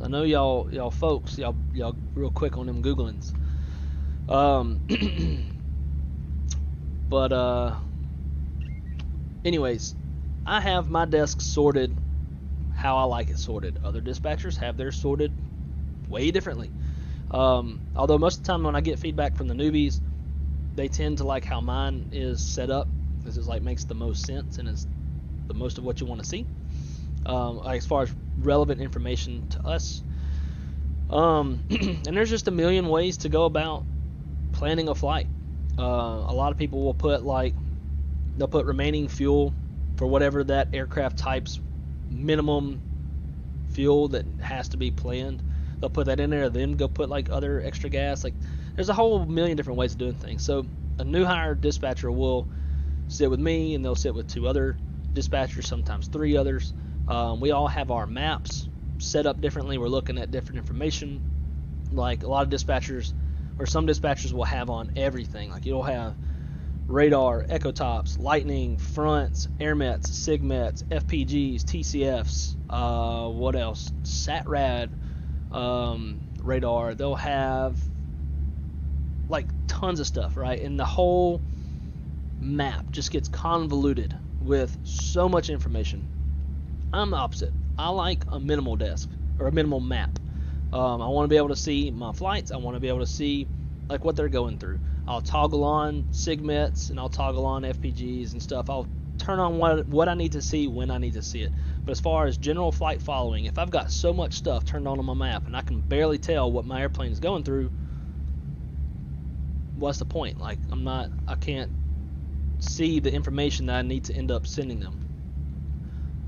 I know y'all folks, y'all real quick on them Googlings. But anyways, I have my desk sorted how I like it sorted. Other dispatchers have theirs sorted way differently. Although most of the time when I get feedback from the newbies, they tend to like how mine is set up, because it's like makes the most sense and it's the most of what you want to see. As far as relevant information to us. And there's just a million ways to go about planning a flight. A lot of people will put they'll put remaining fuel for whatever that aircraft type's minimum fuel that has to be planned. They'll put that in there, then go put like other extra gas. Like, there's a whole million different ways of doing things. So a new hire dispatcher will sit with me, and they'll sit with 2 other dispatchers, sometimes 3 others. We all have our maps set up differently. We're looking at different information. Like a lot of dispatchers, or some dispatchers will have on everything. Like you'll have radar, echo tops, lightning, fronts, airmets, sigmets, FPGs, TCFs, what else? SATRAD, radar. They'll have like tons of stuff, right? And the whole map just gets convoluted with so much information. I'm the opposite. I like a minimal desk, or a minimal map. I want to be able to see my flights. I want to be able to see like what they're going through. I'll toggle on sigmets and I'll toggle on FPGs and stuff. I'll turn on what I need to see when I need to see it. But as far as general flight following, if I've got so much stuff turned on my map and I can barely tell what my airplane is going through, what's the point? Like I can't see the information that I need to end up sending them.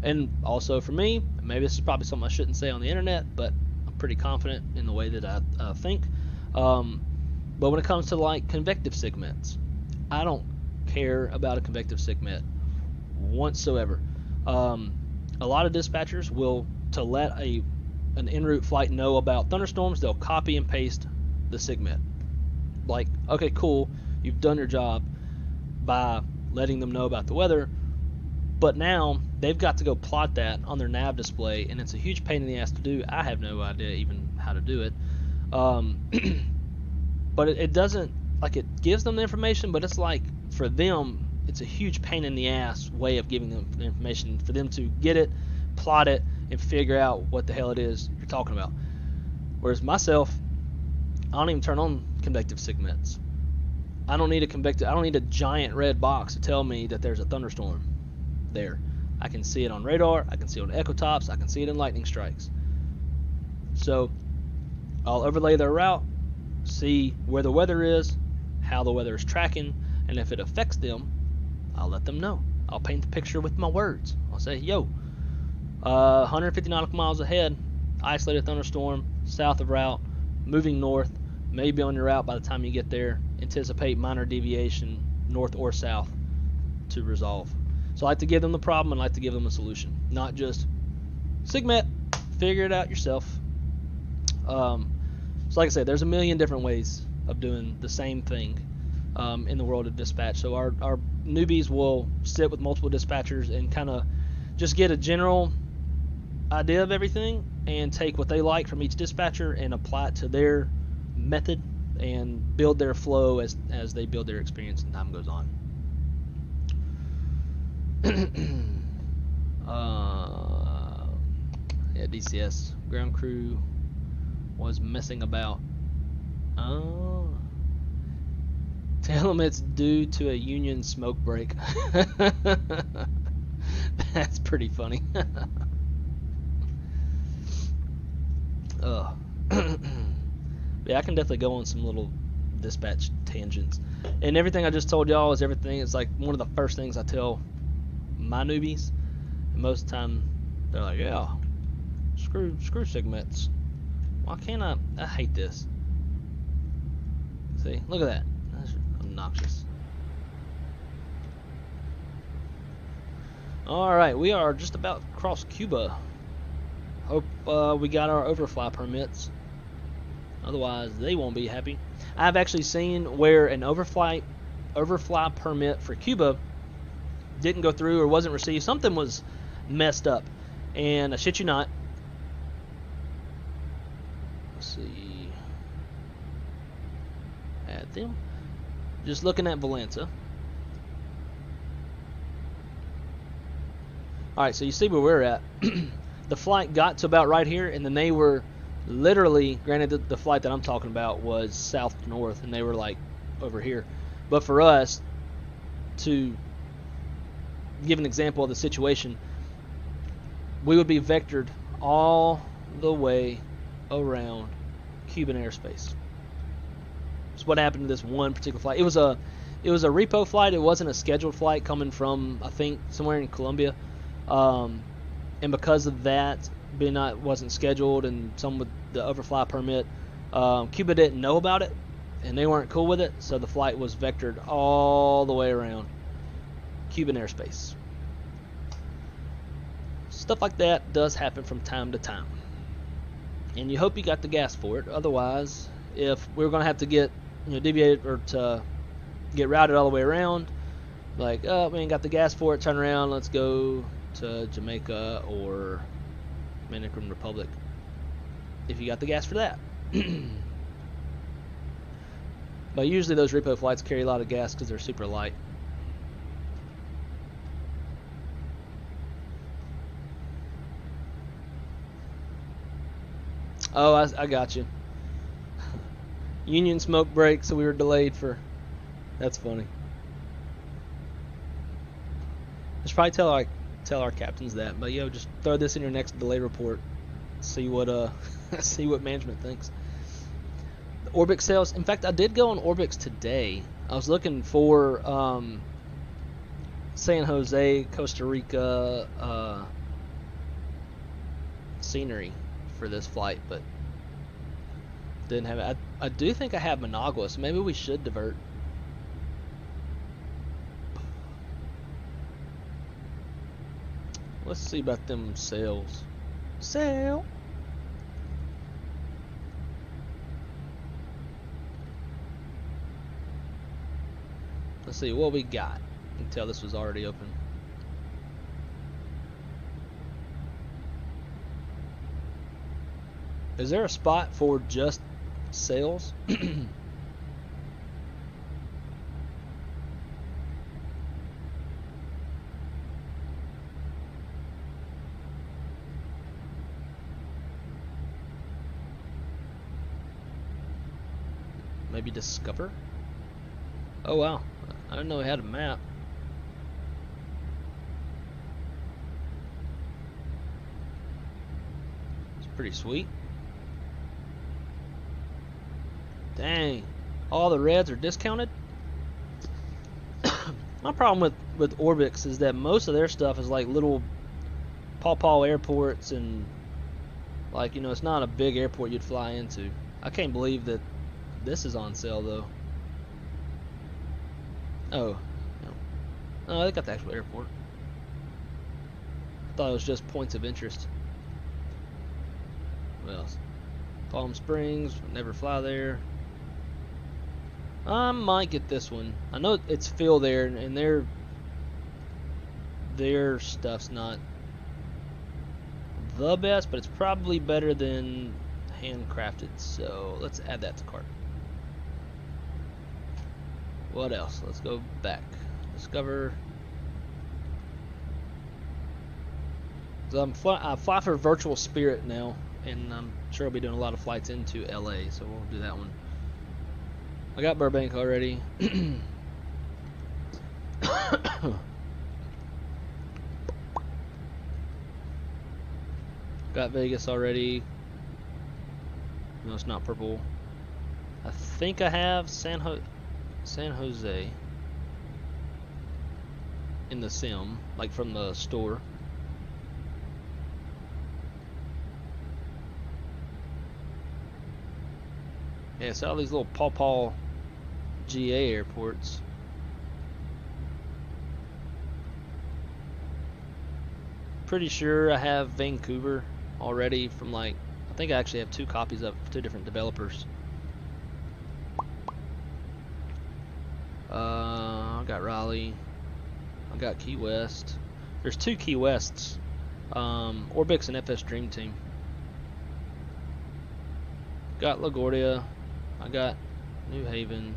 And also for me, maybe this is probably something I shouldn't say on the internet, but I'm pretty confident in the way that I think. But when it comes to like convective sigmets, I don't care about a convective sigmet whatsoever. A lot of dispatchers will, to let an en route flight know about thunderstorms, they'll copy and paste the sigmet. Like, okay, cool, you've done your job by letting them know about the weather, but now they've got to go plot that on their nav display, and it's a huge pain in the ass to do. I have no idea even how to do it. But it doesn't, like, it gives them the information, but it's like, for them, it's a huge pain in the ass way of giving them the information for them to get it, plot it, and figure out what the hell it is you're talking about. Whereas myself, I don't even turn on convective sigmets. I don't need a giant red box to tell me that there's a thunderstorm there. I can see it on radar, I can see it on echo tops, I can see it in lightning strikes. So I'll overlay their route, see where the weather is, how the weather is tracking, and if it affects them, I'll let them know. I'll paint the picture with my words. I'll say, yo, 150 nautical miles ahead, isolated thunderstorm, south of route, moving north, maybe on your route by the time you get there. Anticipate minor deviation, north or south, to resolve. So I like to give them the problem and I like to give them a solution, not just sigmet, figure it out yourself. So like I said, there's a million different ways of doing the same thing in the world of dispatch. So our newbies will sit with multiple dispatchers and kind of just get a general idea of everything and take what they like from each dispatcher and apply it to their method and build their flow as they build their experience and time goes on. Yeah, DCS ground crew was messing about. Oh, tell them it's due to a union smoke break. That's pretty funny. Yeah, I can definitely go on some little dispatch tangents, and everything I just told y'all is everything. It's like one of the first things I tell my newbies, and most of the time they're like, yeah, screw segments. Why can't I hate this. See, look at that. That's obnoxious. Alright, we are just about to cross Cuba. Hope we got our overfly permits. Otherwise, they won't be happy. I've actually seen where an overfly permit for Cuba didn't go through or wasn't received. Something was messed up. And I shit you not. Let's see. Add them. Just looking at Valenta. Alright, so you see where we're at. The flight got to about right here, and then they were literally, granted the flight that I'm talking about was south to north, and they were like over here. But for us, to give an example of the situation, we would be vectored all the way around Cuban airspace. That's what happened to this one particular flight. It was a repo flight. It wasn't a scheduled flight coming from, I think, somewhere in Colombia. And because of that, being not wasn't scheduled, and some with the overfly permit, Cuba didn't know about it, and they weren't cool with it, so the flight was vectored all the way around Cuban airspace. Stuff like that does happen from time to time, and you hope you got the gas for it. Otherwise, if we're going to have to get deviated or to get routed all the way around, like, oh, we ain't got the gas for it, turn around, let's go to Jamaica or Dominican Republic, if you got the gas for that. But usually those repo flights carry a lot of gas because they're super light. Oh, I got you. Union smoke break, so we were delayed for... That's funny. I should probably tell our captains that, but just throw this in your next delay report. See what see what management thinks. The Orbix sales. In fact, I did go on Orbix today. I was looking for San Jose, Costa Rica scenery for this flight, but didn't have it. I do think I have Managua, so maybe we should divert. Let's see about them sales. Sale. Let's see what we got. You can tell this was already open. Is there a spot for just sales? Maybe discover? Oh wow, I didn't know we had a map. It's pretty sweet. Dang, all the reds are discounted? My problem with Orbix is that most of their stuff is like little paw airports, and like, it's not a big airport you'd fly into. I can't believe that this is on sale though. Oh, no. Oh, they got the actual airport. I thought it was just points of interest. What else? Palm Springs, never fly there. I might get this one. I know it's Phil there, and their stuff's not the best, but it's probably better than handcrafted. So let's add that to cart. What else? Let's go back. Discover. So I fly for Virtual Spirit now, and I'm sure I'll be doing a lot of flights into LA, so we'll do that one. I got Burbank already. Got Vegas already. No, it's not purple. I think I have San Jose in the sim, like from the store. Yeah, it's all these little pawpaw GA airports. Pretty sure I have Vancouver already from, like, I think I actually have 2 copies of 2 different developers. I got Raleigh. I got Key West. There's 2 Key Wests. Orbix and FS Dream Team. Got LaGuardia. I got New Haven.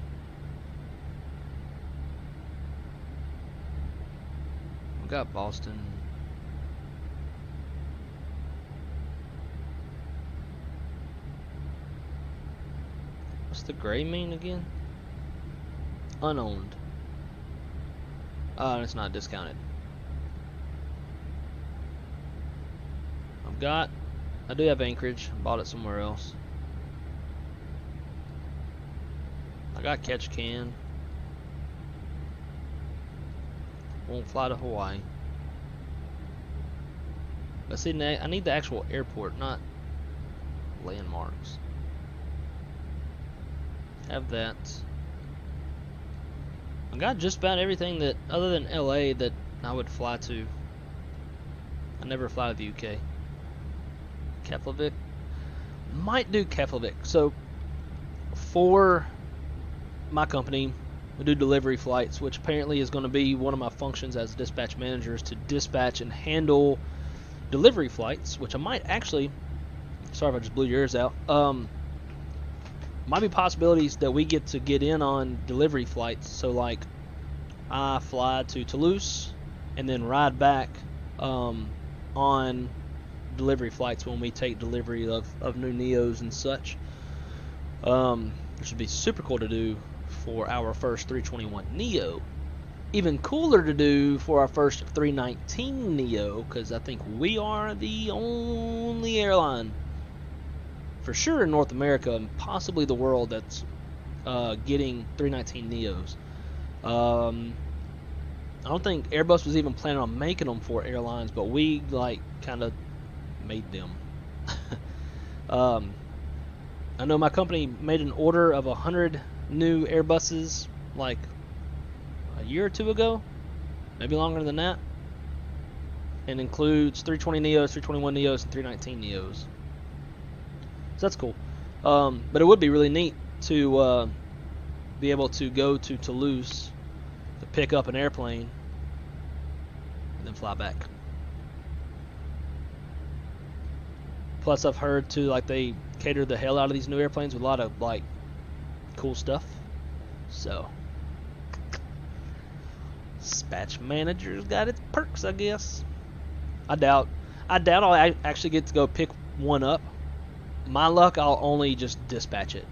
I got Boston. What's the gray mean again? Unowned. It's not discounted. I do have Anchorage. I bought it somewhere else. I got Ketchikan. Won't fly to Hawaii. But see, I need the actual airport, not landmarks. Have that. I got just about everything that, other than LA, that I would fly to. I never fly to the UK. Keflavik. Might do Keflavik. So, for my company, we do delivery flights, which apparently is going to be one of my functions as dispatch manager, is to dispatch and handle delivery flights, which I might actually, sorry if I just blew your ears out, might be possibilities that we get in on delivery flights. So like I fly to Toulouse and then ride back on delivery flights when we take delivery of new Neos and such, which would be super cool to do for our first 321 Neo. Even cooler to do for our first 319 Neo, because I think we are the only airline for sure in North America and possibly the world that's getting 319 Neos. I don't think Airbus was even planning on making them for airlines, but we like kind of made them. I know my company made an order of 100 new Airbuses like a year or 2 ago, maybe longer than that, and includes 320 Neos, 321 Neos, and 319 Neos. So that's cool. But it would be really neat to be able to go to Toulouse to pick up an airplane and then fly back. Plus, I've heard too, like, they cater the hell out of these new airplanes with a lot of like cool stuff. So, dispatch manager's got its perks, I guess. I doubt I'll actually get to go pick one up. My luck, I'll only just dispatch it,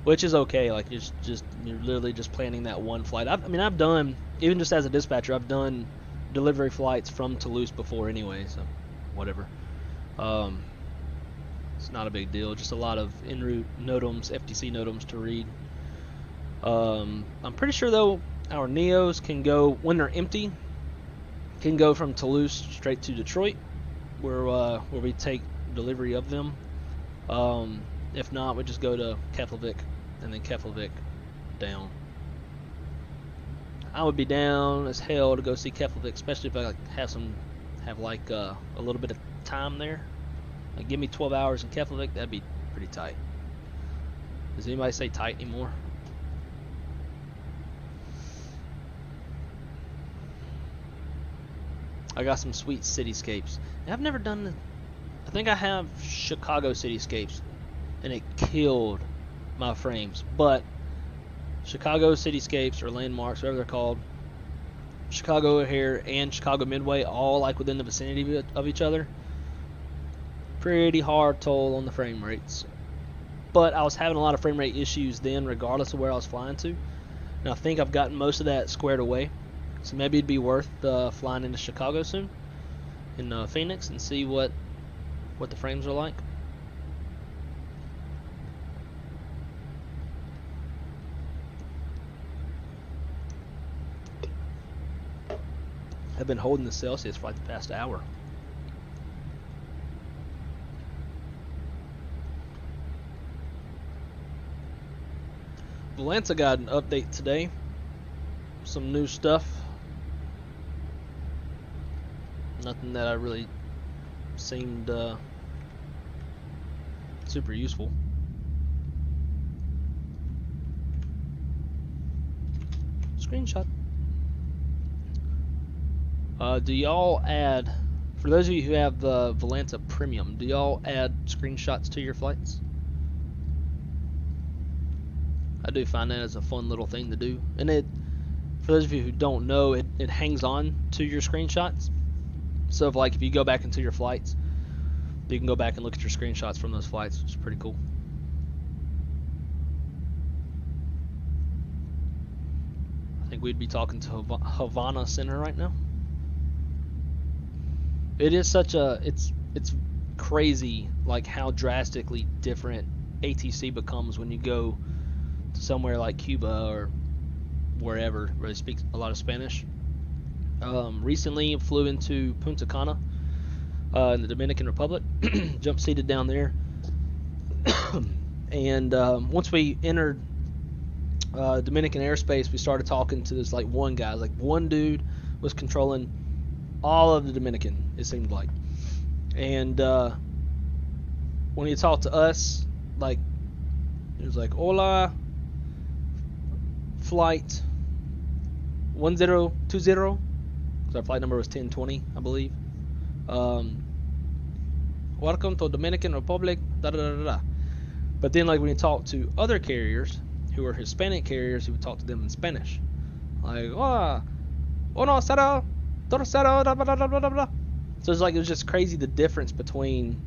which is okay. Like, just you're literally just planning that one flight. I've done, even just as a dispatcher, I've done delivery flights from Toulouse before anyway, so whatever. It's not a big deal. Just a lot of en route NOTAMs, FTC NOTAMs to read. I'm pretty sure though our Neos can go, when they're empty, can go from Toulouse straight to Detroit, where we take delivery of them. If not, we just go to Keflavik and then Keflavik down. I would be down as hell to go see Keflavik, especially if I have a little bit of time there. Like, give me 12 hours in Keflavik, that'd be pretty tight. Does anybody say tight anymore? I got some sweet cityscapes. I've never done. I think I have Chicago cityscapes, and it killed my frames. But Chicago cityscapes or landmarks, whatever they're called, Chicago O'Hare and Chicago Midway, all like within the vicinity of each other. Pretty hard toll on the frame rates. But I was having a lot of frame rate issues then, regardless of where I was flying to. And I think I've gotten most of that squared away. So maybe it'd be worth flying into Chicago soon, in Phoenix, and see what the frames are like. I've been holding the Celsius for like the past hour. Volanta got an update today. Some new stuff. Nothing that I really seemed super useful. Screenshot. Do y'all add, for those of you who have the Volanta Premium, do y'all add screenshots to your flights? I do find that as a fun little thing to do. And it, for those of you who don't know, it hangs on to your screenshots. So if you go back into your flights, you can go back and look at your screenshots from those flights, which is pretty cool. I think we'd be talking to Havana Center right now. It is such a, it's crazy like how drastically different ATC becomes when you go to somewhere like Cuba or wherever where they speak a lot of Spanish. Recently flew into Punta Cana in the Dominican Republic, jump seated down there, and once we entered Dominican airspace, we started talking to this like one guy. Like one dude was controlling all of the Dominican, it seemed like. And when he talked to us, like he was like, "Hola, flight 1020," because our flight number was 1020, I believe. "Welcome to Dominican Republic, da da da da." But then, like when you talk to other carriers who are Hispanic carriers, he would talk to them in Spanish, like, "Oh, no, cero, torcero, da da da da da." So it's like it was just crazy the difference between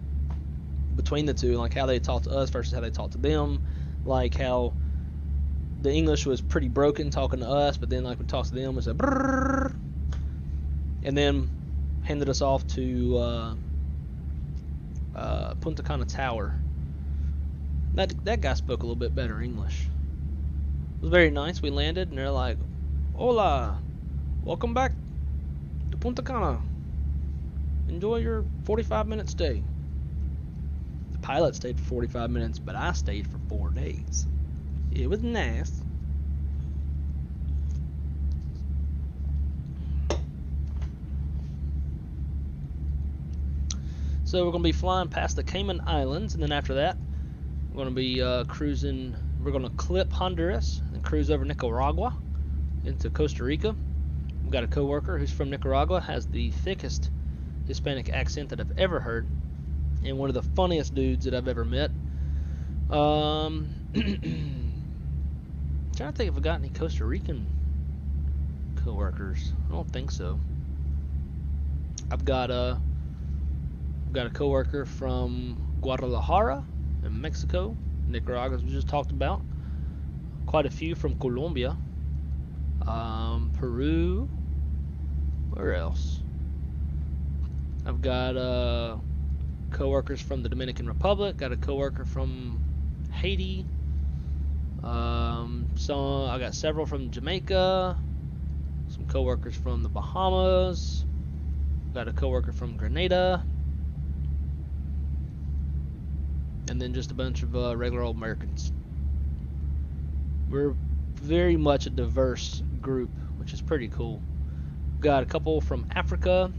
the two, like how they talk to us versus how they talk to them, like how the English was pretty broken talking to us, but then like when we talked to them it was a brrrr, and then handed us off to Punta Cana Tower. That guy spoke a little bit better English. It was very nice. We landed and they're like, "Hola, welcome back to Punta Cana. Enjoy your 45-minute stay." The pilot stayed for 45 minutes, but I stayed for 4 days. It was nice. So we're going to be flying past the Cayman Islands, and then after that, we're going to be cruising. We're going to clip Honduras and cruise over Nicaragua into Costa Rica. We've got a coworker who's from Nicaragua, has the thickest Hispanic accent that I've ever heard, and one of the funniest dudes that I've ever met. Trying to think if I got any Costa Rican coworkers. I don't think so. I've got a coworker from Guadalajara in Mexico, Nicaragua, as we just talked about. Quite a few from Colombia, Peru. Where else? I've got coworkers from the Dominican Republic. Got a coworker from Haiti. So I got several from Jamaica. Some coworkers from the Bahamas. Got a coworker from Grenada. And then just a bunch of regular old Americans. We're very much a diverse group, which is pretty cool. Got a couple from Africa.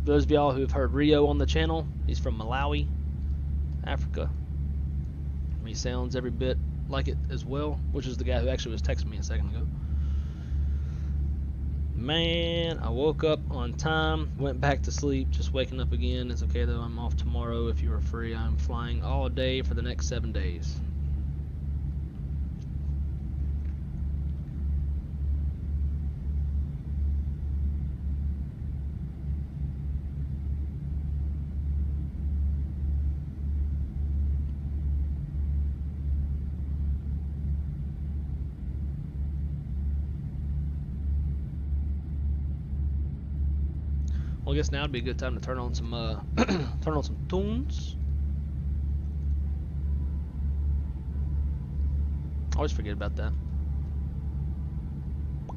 Those of y'all who have heard Rio on the channel, he's from Malawi, Africa. He sounds every bit like it as well, which is the guy who actually was texting me a second ago. Man, I woke up on time, went back to sleep, just waking up again. It's okay though, I'm off tomorrow. If you are free, I'm flying all day for the next 7 days. Well, I guess now would be a good time to turn on some turn on some tunes. I always forget about that. I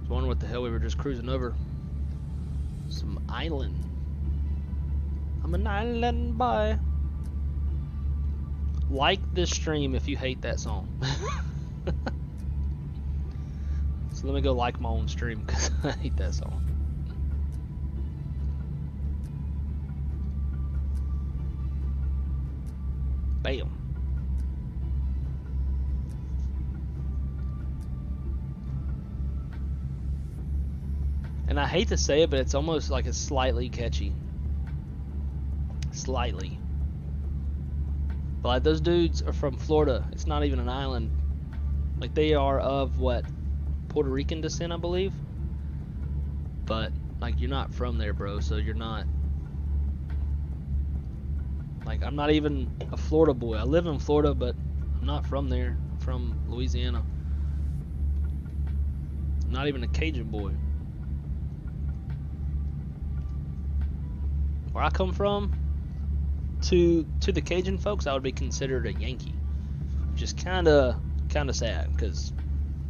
was wondering what the hell we were just cruising over. Some island. I'm an island boy. Like this stream if you hate that song. So let me go like my own stream because I hate that song. Bam. And I hate to say it, but it's almost like it's slightly catchy. Slightly. But like those dudes are from Florida. It's not even an island. Like they are of what? Puerto Rican descent, I believe. But like you're not from there, bro, so you're not. Like I'm not even a Florida boy. I live in Florida, but I'm not from there. I'm from Louisiana. I'm not even a Cajun boy. Where I come from, to the Cajun folks, I would be considered a Yankee, which is kind of sad because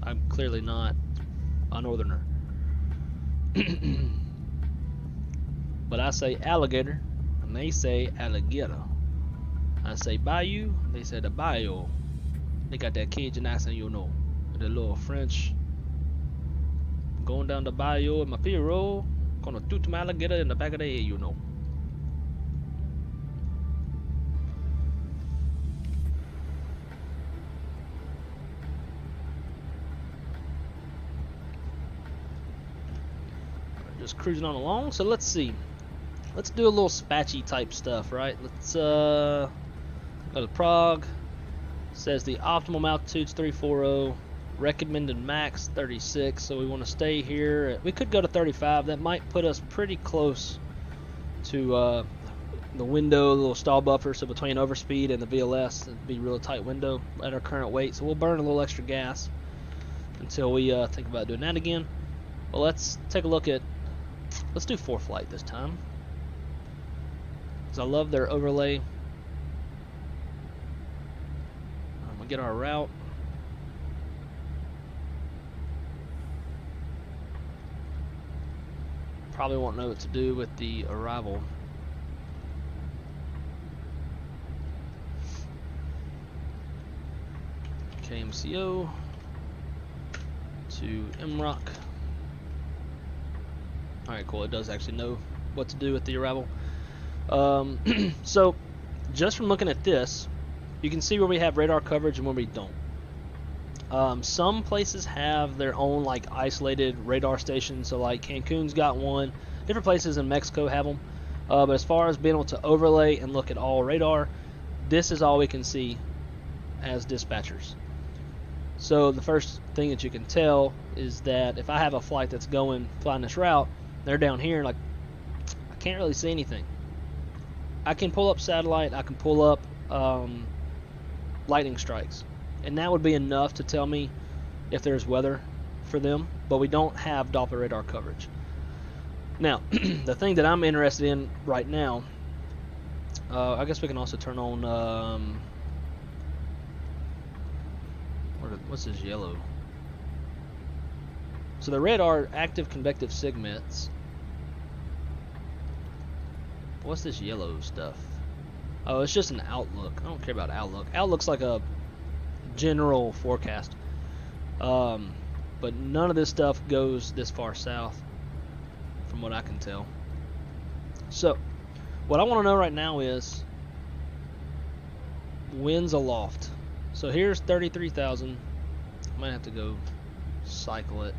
I'm clearly not a northerner. But I say alligator, and they say alligator. I say bayou, they say the bayou. They got that Cajun accent, you know, with a little French. Going down the bayou in my Piro, gonna toot my alligator in the back of the head, you know. Just cruising on along. So let's see. Let's do a little spatchy type stuff, right? Let's go to Prague. Says the optimal altitude's 340. Recommended max 36. So we want to stay here. We could go to 35. That might put us pretty close to the window, a little stall buffer. So between overspeed and the VLS, it'd be a real tight window at our current weight. So we'll burn a little extra gas until we think about doing that again. Well, let's take a look at. Let's do 4-flight this time, because I love their overlay. I'm gonna get our route. Probably won't know what to do with the arrival. KMCO to MROC. Alright, cool. It does actually know what to do with the arrival. So, just from looking at this, you can see where we have radar coverage and where we don't. Some places have their own like isolated radar stations. So like Cancun's got one. Different places in Mexico have them. But as far as being able to overlay and look at all radar, this is all we can see as dispatchers. So the first thing that you can tell is that if I have a flight that's flying this route, they're down here, like, I can't really see anything. I can pull up satellite, I can pull up lightning strikes, and that would be enough to tell me if there's weather for them, but we don't have Doppler radar coverage. Now, the thing that I'm interested in right now, I guess we can also turn on, what's this yellow? So the red are active convective segments. What's this yellow stuff? Oh, it's just an outlook. I don't care about outlook. Outlook's like a general forecast. But none of this stuff goes this far south, from what I can tell. So, what I want to know right now is winds aloft. So here's 33,000. Might have to go cycle it.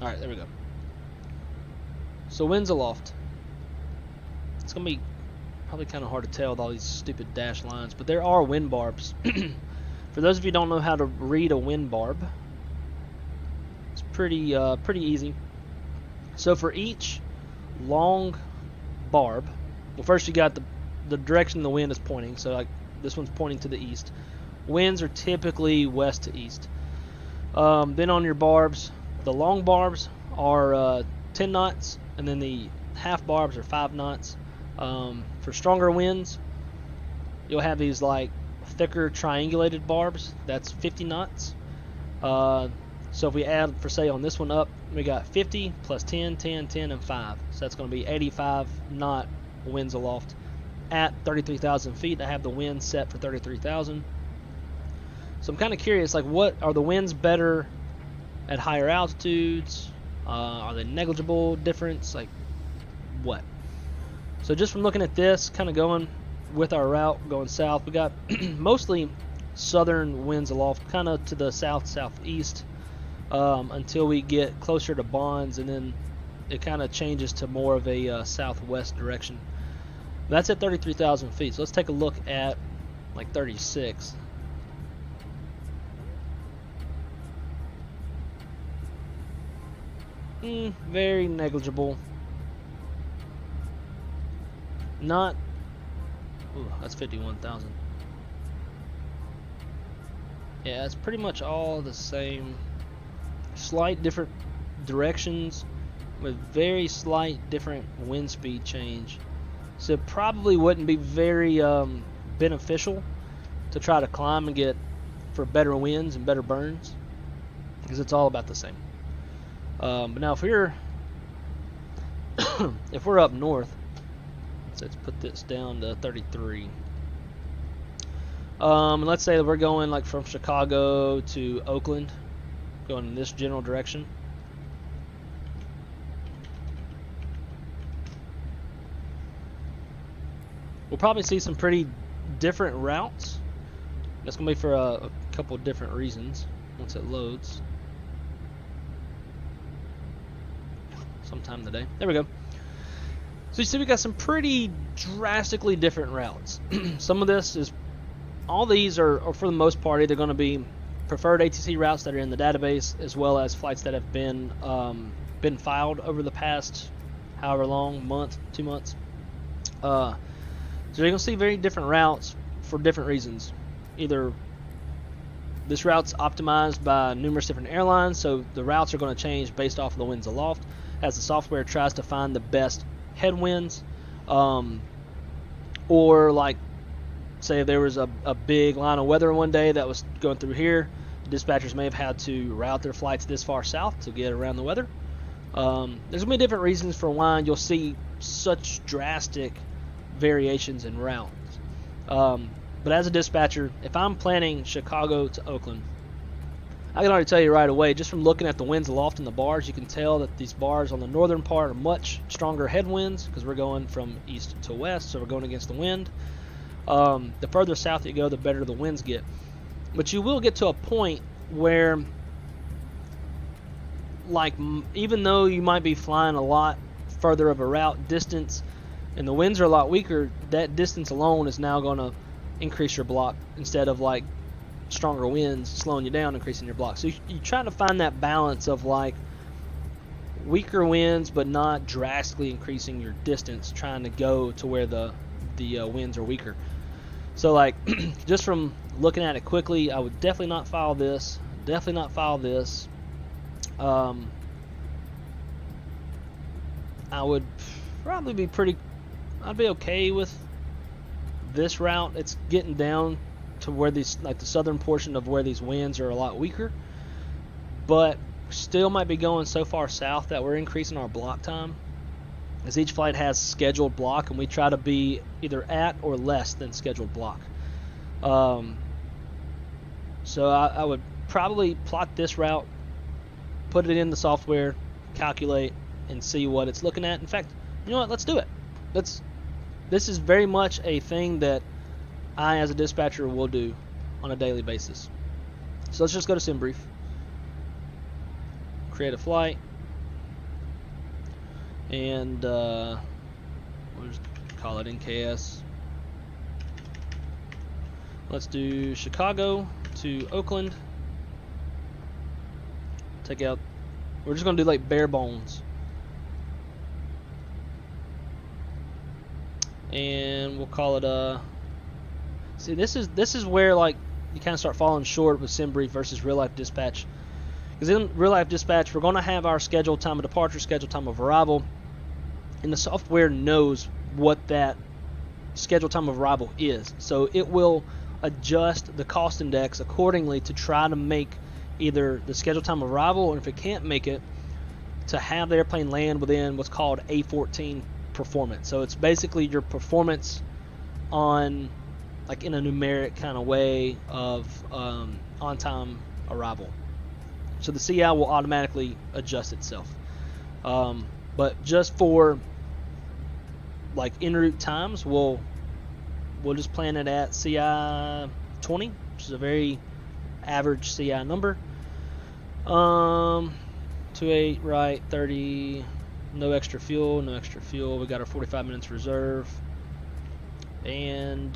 Alright, there we go. So winds aloft. It's going to be probably kind of hard to tell with all these stupid dash lines, but there are wind barbs. For those of you who don't know how to read a wind barb, it's pretty easy. So for each long barb, well, first you got the direction the wind is pointing. So like this one's pointing to the east. Winds are typically west to east. Then on your barbs, the long barbs are 10 knots, and then the half barbs are 5 knots. For stronger winds, you'll have these like thicker triangulated barbs. That's 50 knots. So if we add, for say on this one up, we got 50 plus 10, 10, 10, and 5. So that's going to be 85 knot winds aloft at 33,000 feet. I have the wind set for 33,000. So I'm kind of curious, like, what are the winds better at higher altitudes? Are they negligible difference? Like, what? So just from looking at this, kind of going with our route, going south, we got mostly southern winds aloft, kind of to the south-southeast, until we get closer to Bonds, and then it kind of changes to more of a southwest direction. That's at 33,000 feet. So let's take a look at like 36. Very negligible. Not. Ooh, that's 51,000. Yeah, it's pretty much all the same. Slight different directions with very slight different wind speed change. So it probably wouldn't be very beneficial to try to climb and get for better winds and better burns, because it's all about the same. But now if we're if we're up north, let's put this down to 33. And let's say that we're going like from Chicago to Oakland, going in this general direction. We'll probably see some pretty different routes. That's going to be for a couple of different reasons once it loads. Sometime today. There we go. So you see we got some pretty drastically different routes. Some of this is, all these are for the most part either going to be preferred ATC routes that are in the database, as well as flights that have been filed over the past however long, month, 2 months. So you're going to see very different routes for different reasons. Either this route's optimized by numerous different airlines, so the routes are going to change based off of the winds aloft as the software tries to find the best headwinds. Or like, say if there was a big line of weather one day that was going through here, dispatchers may have had to route their flights this far south to get around the weather. There's going to be different reasons for why you'll see such drastic variations in routes. But as a dispatcher, if I'm planning Chicago to Oakland, I can already tell you right away, just from looking at the winds aloft and the bars, you can tell that these bars on the northern part are much stronger headwinds, because we're going from east to west, so we're going against the wind. The further south you go, the better the winds get. But you will get to a point where, like, even though you might be flying a lot further of a route distance and the winds are a lot weaker, that distance alone is now going to increase your block, instead of like stronger winds slowing you down, increasing your block. So you try to find that balance of like weaker winds but not drastically increasing your distance, trying to go to where the winds are weaker. So like just from looking at it quickly, I would definitely not file this. Definitely not file this. I would probably be I'd be okay with this route. It's getting down to where these, like the southern portion of where these winds are a lot weaker, but still might be going so far south that we're increasing our block time, as each flight has scheduled block, and we try to be either at or less than scheduled block. So I would probably plot this route, put it in the software, calculate, and see what it's looking at. In fact, you know what? Let's do it. This is very much a thing that I, as a dispatcher, will do. on a daily basis. So let's just go to SimBrief, create a flight, and we'll just call it NKS. Let's do Chicago to Oakland. Take out, we're just gonna do like bare bones. And we'll call it see, this is where like you kind of start falling short with SimBrief versus real life dispatch. Because in real life dispatch, we're going to have our scheduled time of departure, scheduled time of arrival, and the software knows what that scheduled time of arrival is. So it will adjust the cost index accordingly to try to make either the scheduled time of arrival, or if it can't make it, to have the airplane land within what's called A14 performance. So it's basically your performance on, like, in a numeric kind of way of on-time arrival. So the CI will automatically adjust itself. But just for like en route times, we'll just plan it at CI 20, which is a very average CI number. 28 right, 30, no extra fuel. We got our 45 minutes reserve. And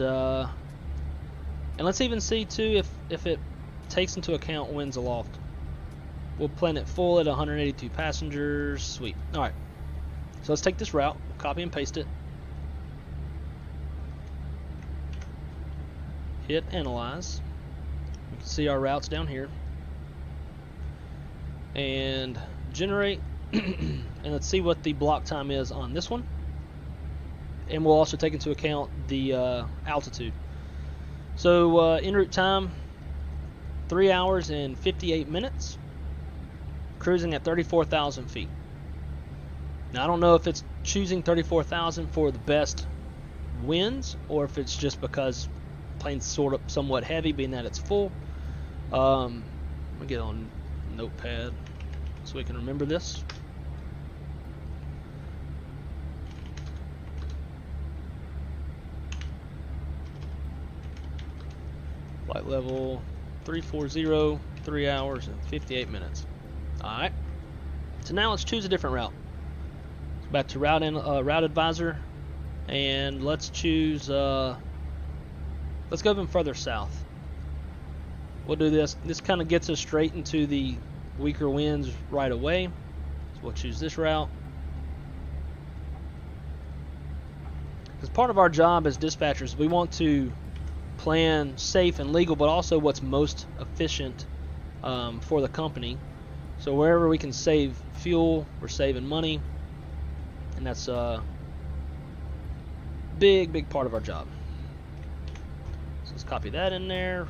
let's even see too if it takes into account winds aloft. We'll plan it full at 182 passengers. Sweet. All right. So let's take this route, copy and paste it. Hit analyze. You can see our routes down here. And generate. And let's see what the block time is on this one. And we'll also take into account the altitude. So en route time, 3 hours and 58 minutes. Cruising at 34,000 feet. Now I don't know if it's choosing 34,000 for the best winds, or if it's just because the plane's somewhat heavy, being that it's full. Let me get on Notepad so we can remember this. Flight level 340, 3 hours and 58 minutes. Alright, so now let's choose a different route. Back to route advisor, and let's choose, let's go even further south. We'll do this. This kind of gets us straight into the weaker winds right away. So we'll choose this route. Because part of our job as dispatchers, we want to plan safe and legal, but also what's most efficient for the company. So wherever we can save fuel, we're saving money, and that's a big part of our job. So let's copy that in there,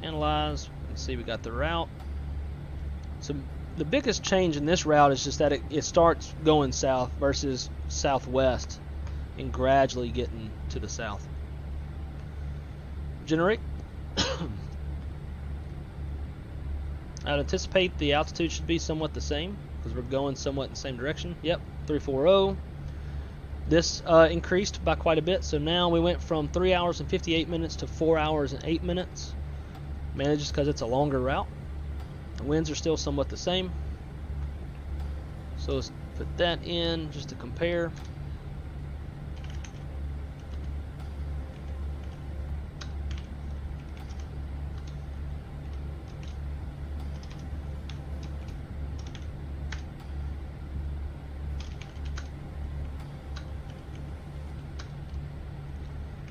analyze. You can see we got the route. So the biggest change in this route is just that it starts going south versus southwest and gradually getting to the south. Generate. I'd anticipate the altitude should be somewhat the same because we're going somewhat in the same direction. Yep, 340. This increased by quite a bit, so now we went from 3 hours and 58 minutes to 4 hours and 8 minutes. Mainly just because it's a longer route. The winds are still somewhat the same. So let's put that in just to compare.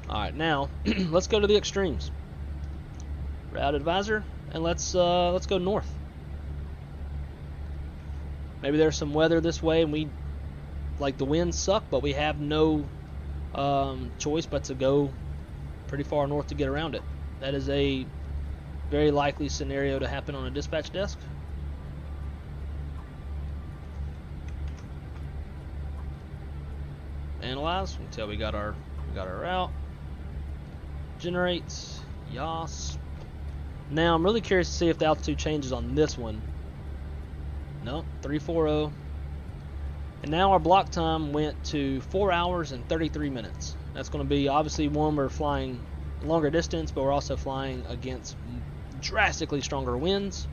Alright, now let's go to the extremes. Route advisor, and let's go north. Maybe there's some weather this way and the winds suck, but we have no choice but to go pretty far north to get around it. That is a very likely scenario to happen on a dispatch desk. Analyze. We can tell we got our route. Generates. Yas. Now I'm really curious to see if the altitude changes on this one. No, 340. And now our block time went to 4 hours and 33 minutes. That's going to be obviously one we're flying longer distance, but we're also flying against drastically stronger winds.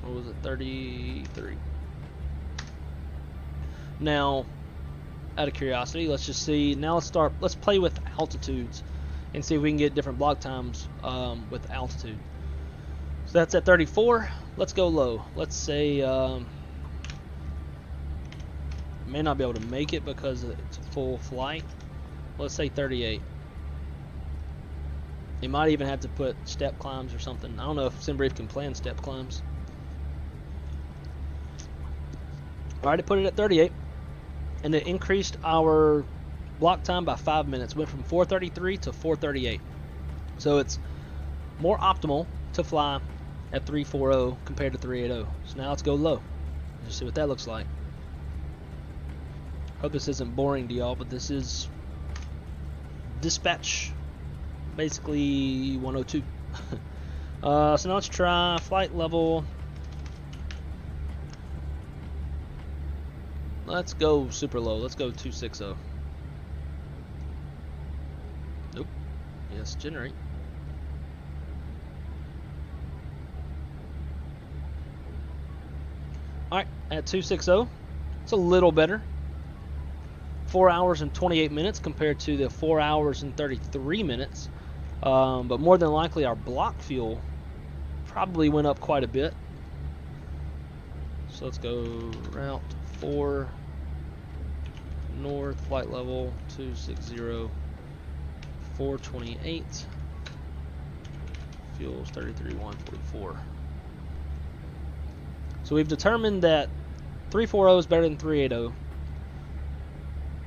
What was it? 33. Now, out of curiosity, let's just see. Now let's play with altitudes and see if we can get different block times with altitude. So that's at 34. Let's go low. Let's say may not be able to make it because it's full flight. Let's say 38. You might even have to put step climbs or something. I don't know if SimBrief can plan step climbs. Alright, I put it at 38, and it increased our block time by 5 minutes. Went from 4:33 to 4:38. So it's more optimal to fly at 340 compared to 380. So now let's go low. Let's see what that looks like. Hope this isn't boring to y'all, but this is dispatch, basically 102. So now let's try flight level. Let's go super low. Let's go 260. Nope. Yes, generate. Alright, at 260, it's a little better. 4 hours and 28 minutes compared to the 4 hours and 33 minutes. But more than likely our block fuel probably went up quite a bit. So let's go route 4 north, flight level 260, 428. Fuel's 33,144. So we've determined that 340 is better than 380.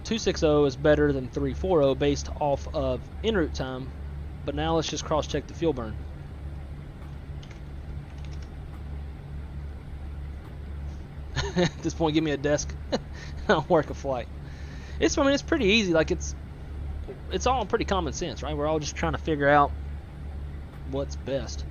260 is better than 340 based off of en route time. But now let's just cross check the fuel burn. At this point, give me a desk and I'll work a flight. I mean, it's pretty easy. Like it's all pretty common sense, right? We're all just trying to figure out what's best.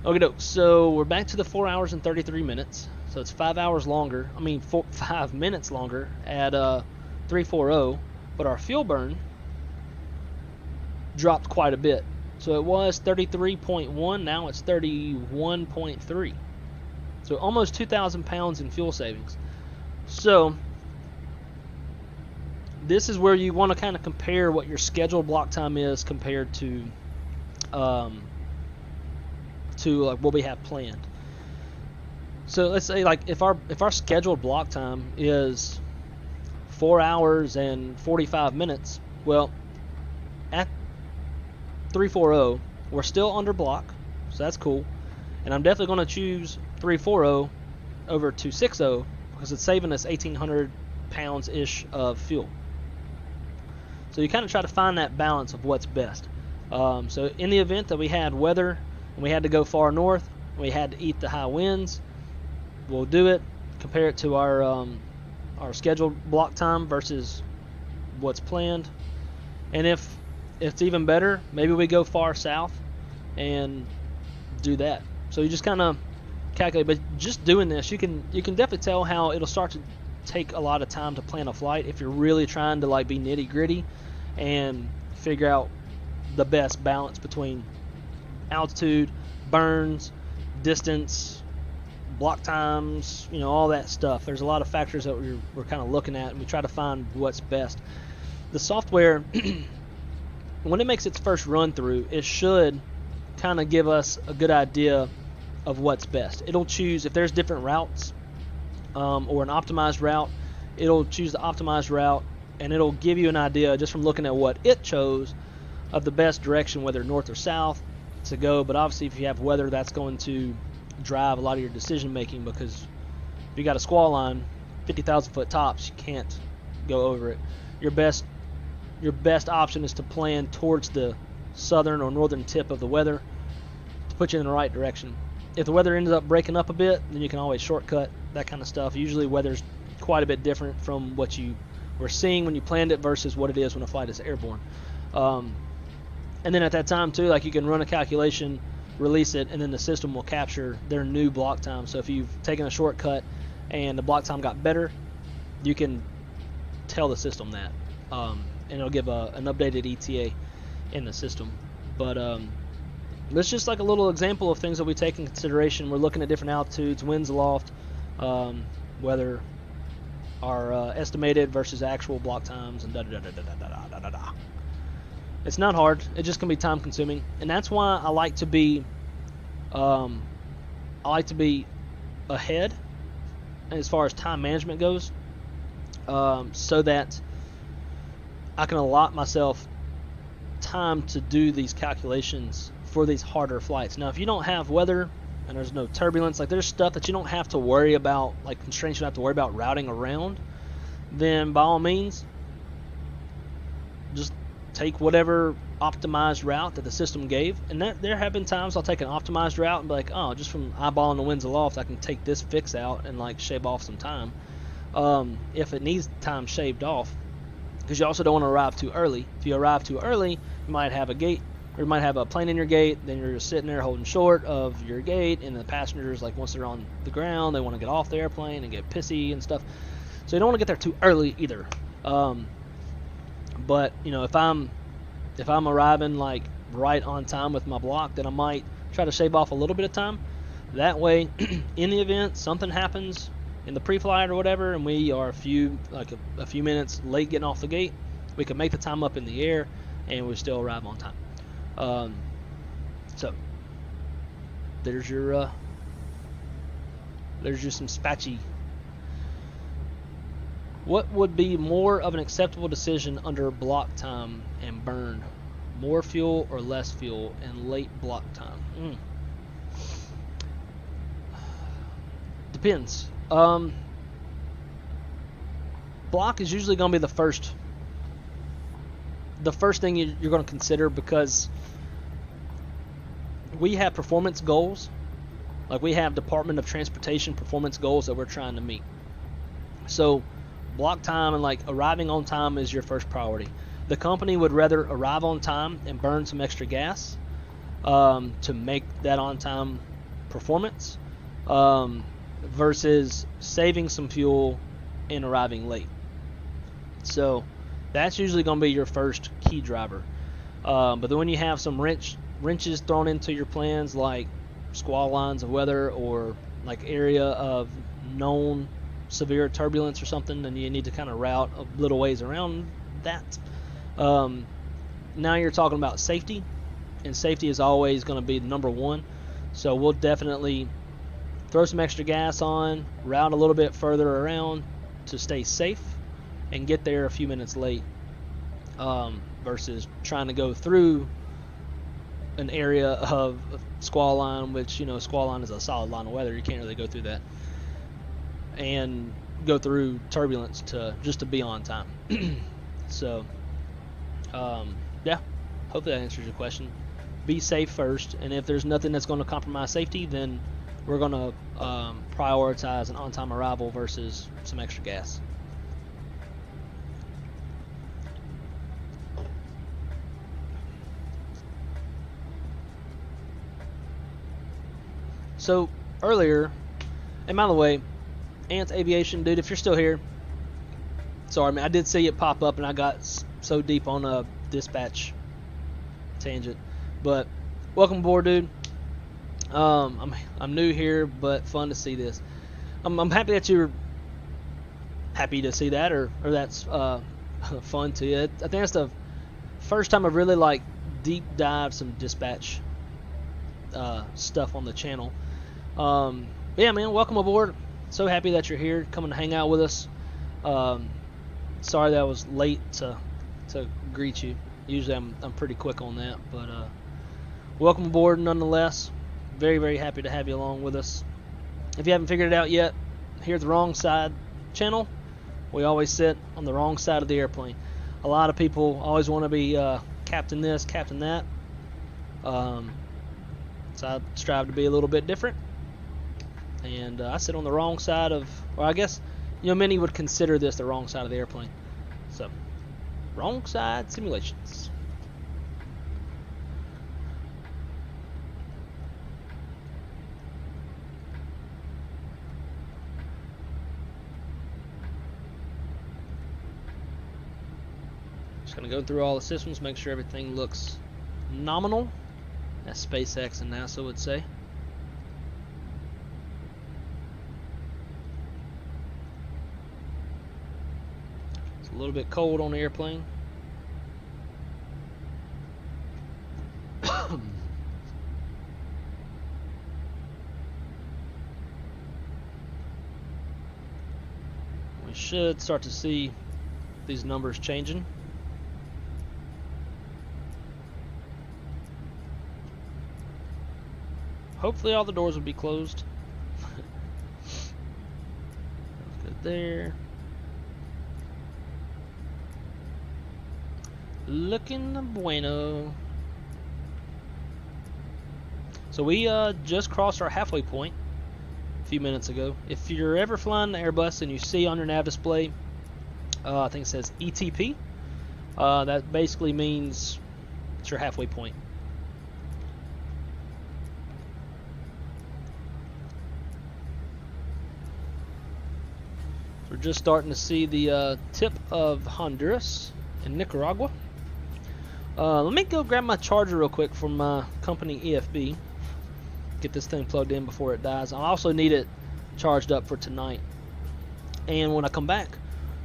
Okay, so we're back to the 4 hours and 33 minutes. So it's 5 hours longer. I mean, 5 minutes longer at 340. But our fuel burn dropped quite a bit. So it was 33.1. Now it's 31.3. So almost 2,000 pounds in fuel savings. So this is where you want to kind of compare what your scheduled block time is compared to like what we have planned. So let's say like if our scheduled block time is 4 hours and 45 minutes, well, at 340 we're still under block, so that's cool. And I'm definitely going to choose 340 over 260 because it's saving us 1,800 pounds ish of fuel. So you kind of try to find that balance of what's best. So in the event that we had weather and we had to go far north, we had to eat the high winds, we'll do it, compare it to our scheduled block time versus what's planned. And if it's even better, maybe we go far south and do that. So you just kind of calculate, but just doing this, you can definitely tell how it'll start to take a lot of time to plan a flight if you're really trying to like be nitty gritty and figure out the best balance between altitude, burns, distance, block times, all that stuff. There's a lot of factors that we're kind of looking at, and we try to find what's best. The software, when it makes its first run through, it should kind of give us a good idea of what's best. It'll choose if there's different routes or an optimized route. It'll choose the optimized route, and it'll give you an idea just from looking at what it chose of the best direction, whether north or south to go. But obviously if you have weather, that's going to drive a lot of your decision making, because if you got a squall line 50,000 foot tops, you can't go over it. Your best option is to plan towards the southern or northern tip of the weather to put you in the right direction. If the weather ends up breaking up a bit, then you can always shortcut, that kind of stuff. Usually weather's quite a bit different from what you were seeing when you planned it versus what it is when a flight is airborne. And then at that time too, like you can run a calculation release it, and then the system will capture their new block time. So if you've taken a shortcut and the block time got better, you can tell the system that, and it'll give an updated ETA in the system. But that's just like a little example of things that we take in consideration. We're looking at different altitudes, winds aloft, weather are estimated versus actual block times, and da-da-da-da-da-da-da-da-da. It's not hard. It just can be time consuming, and that's why I like to be ahead as far as time management goes, so that I can allot myself time to do these calculations for these harder flights. Now, if you don't have weather and there's no turbulence, like there's stuff that you don't have to worry about, like constraints you don't have to worry about routing around, then by all means, just take whatever optimized route that the system gave. And there have been times I'll take an optimized route and be like, oh, just from eyeballing the winds aloft, I can take this fix out and like shave off some time. If it needs time shaved off, because you also don't want to arrive too early. If you arrive too early, you might have a gate, or you might have a plane in your gate, then you're just sitting there holding short of your gate, and the passengers, like once they're on the ground, they want to get off the airplane and get pissy and stuff. So you don't want to get there too early either. But you know, if I'm arriving like right on time with my block, then I might try to shave off a little bit of time. That way, in the event something happens in the pre-flight or whatever, and we are a few minutes late getting off the gate, we can make the time up in the air, and we still arrive on time. So there's your some spatchy. What would be more of an acceptable decision under block time and burn? More fuel or less fuel in late block time? Depends. Block is usually going to be the first thing you're going to consider, because we have performance goals. Like we have Department of Transportation performance goals that we're trying to meet. So block time and like arriving on time is your first priority. The company would rather arrive on time and burn some extra gas to make that on time performance versus saving some fuel and arriving late. So that's usually going to be your first key driver. But then when you have some wrenches thrown into your plans, like squall lines of weather or like area of known severe turbulence or something, then you need to kind of route a little ways around that. Now you're talking about safety, and safety is always going to be number one. So we'll definitely throw some extra gas on, route a little bit further around to stay safe and get there a few minutes late, versus trying to go through an area of squall line, which, you know, squall line is a solid line of weather. You can't really go through that and go through turbulence just to be on time. So yeah, hopefully that answers your question. Be safe first, and if there's nothing that's going to compromise safety, then we're going to prioritize an on-time arrival versus some extra gas. So earlier, and by the way, Ant Aviation, dude, if you're still here, sorry, man, I did see it pop up and I got so deep on a dispatch tangent, but welcome aboard, dude. I'm new here, but fun to see this. I'm happy that you're happy to see that, or that's fun to you. I think that's the first time I've really like deep dived some dispatch stuff on the channel. Yeah, man, welcome aboard. So happy that you're here, coming to hang out with us. Sorry that I was late to greet you. Usually I'm pretty quick on that, but welcome aboard nonetheless. Very, very happy to have you along with us. If you haven't figured it out yet, here at the Wrong Side channel, we always sit on the wrong side of the airplane. A lot of people always want to be captain this, captain that. So I strive to be a little bit different. And I sit on the wrong side of, or I guess, you know, many would consider this the wrong side of the airplane. So, wrong side simulations. Kind of go through all the systems, make sure everything looks nominal, as SpaceX and NASA would say. It's a little bit cold on the airplane. We should start to see these numbers changing. Hopefully all the doors will be closed. That's good there. Looking bueno. So we just crossed our halfway point a few minutes ago. If you're ever flying the Airbus and you see on your nav display, I think it says ETP, that basically means it's your halfway point. We're just starting to see the tip of Honduras and Nicaragua. Let me go grab my charger real quick from my company EFB. Get this thing plugged in before it dies. I also need it charged up for tonight. And when I come back,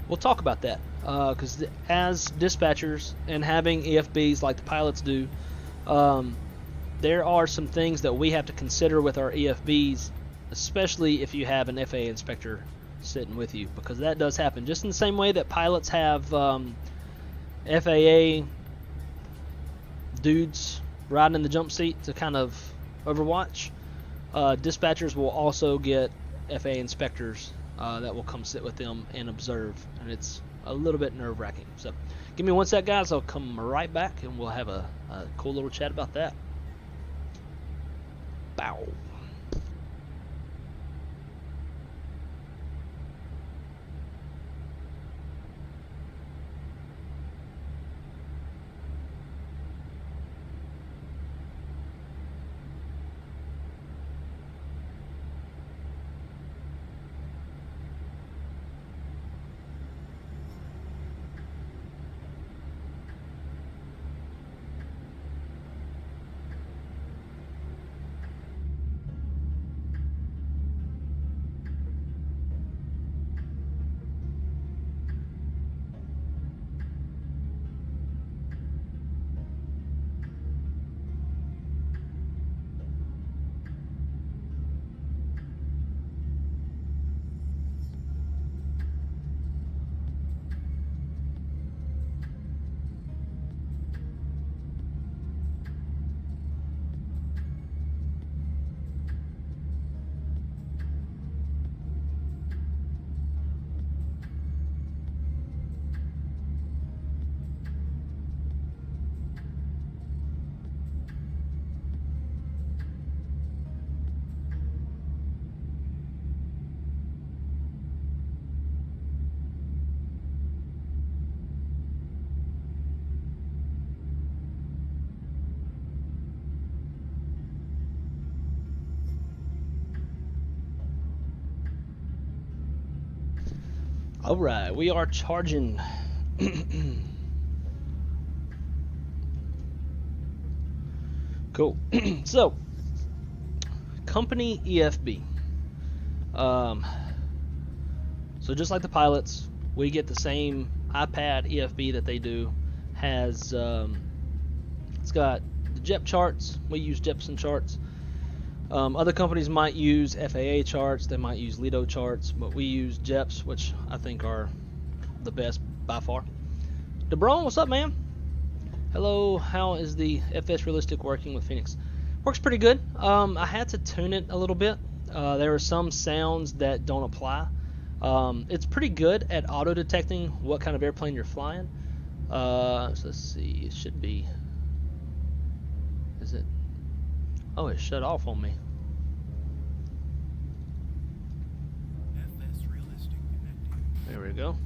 we'll talk about that. Because as dispatchers and having EFBs like the pilots do, there are some things that we have to consider with our EFBs, especially if you have an FAA inspector sitting with you, because that does happen. Just in the same way that pilots have FAA dudes riding in the jump seat to kind of overwatch, dispatchers will also get FAA inspectors that will come sit with them and observe, and it's a little bit nerve-wracking. So give me one sec, guys. I'll come right back and we'll have a cool little chat about that. Bow. Alright, we are charging. Cool. So, company EFB. So just like the pilots, we get the same iPad EFB that they do. Has it's got the JEP charts. We use Jepson charts. Other companies might use FAA charts, they might use Lido charts, but we use JEPs, which I think are the best by far. DeBron, what's up, man? Hello, how is the FS Realistic working with Fenix? Works pretty good. I had to tune it a little bit. There are some sounds that don't apply. It's pretty good at auto-detecting what kind of airplane you're flying. So let's see, it should be... Is it... Oh, it shut off on me. There we go.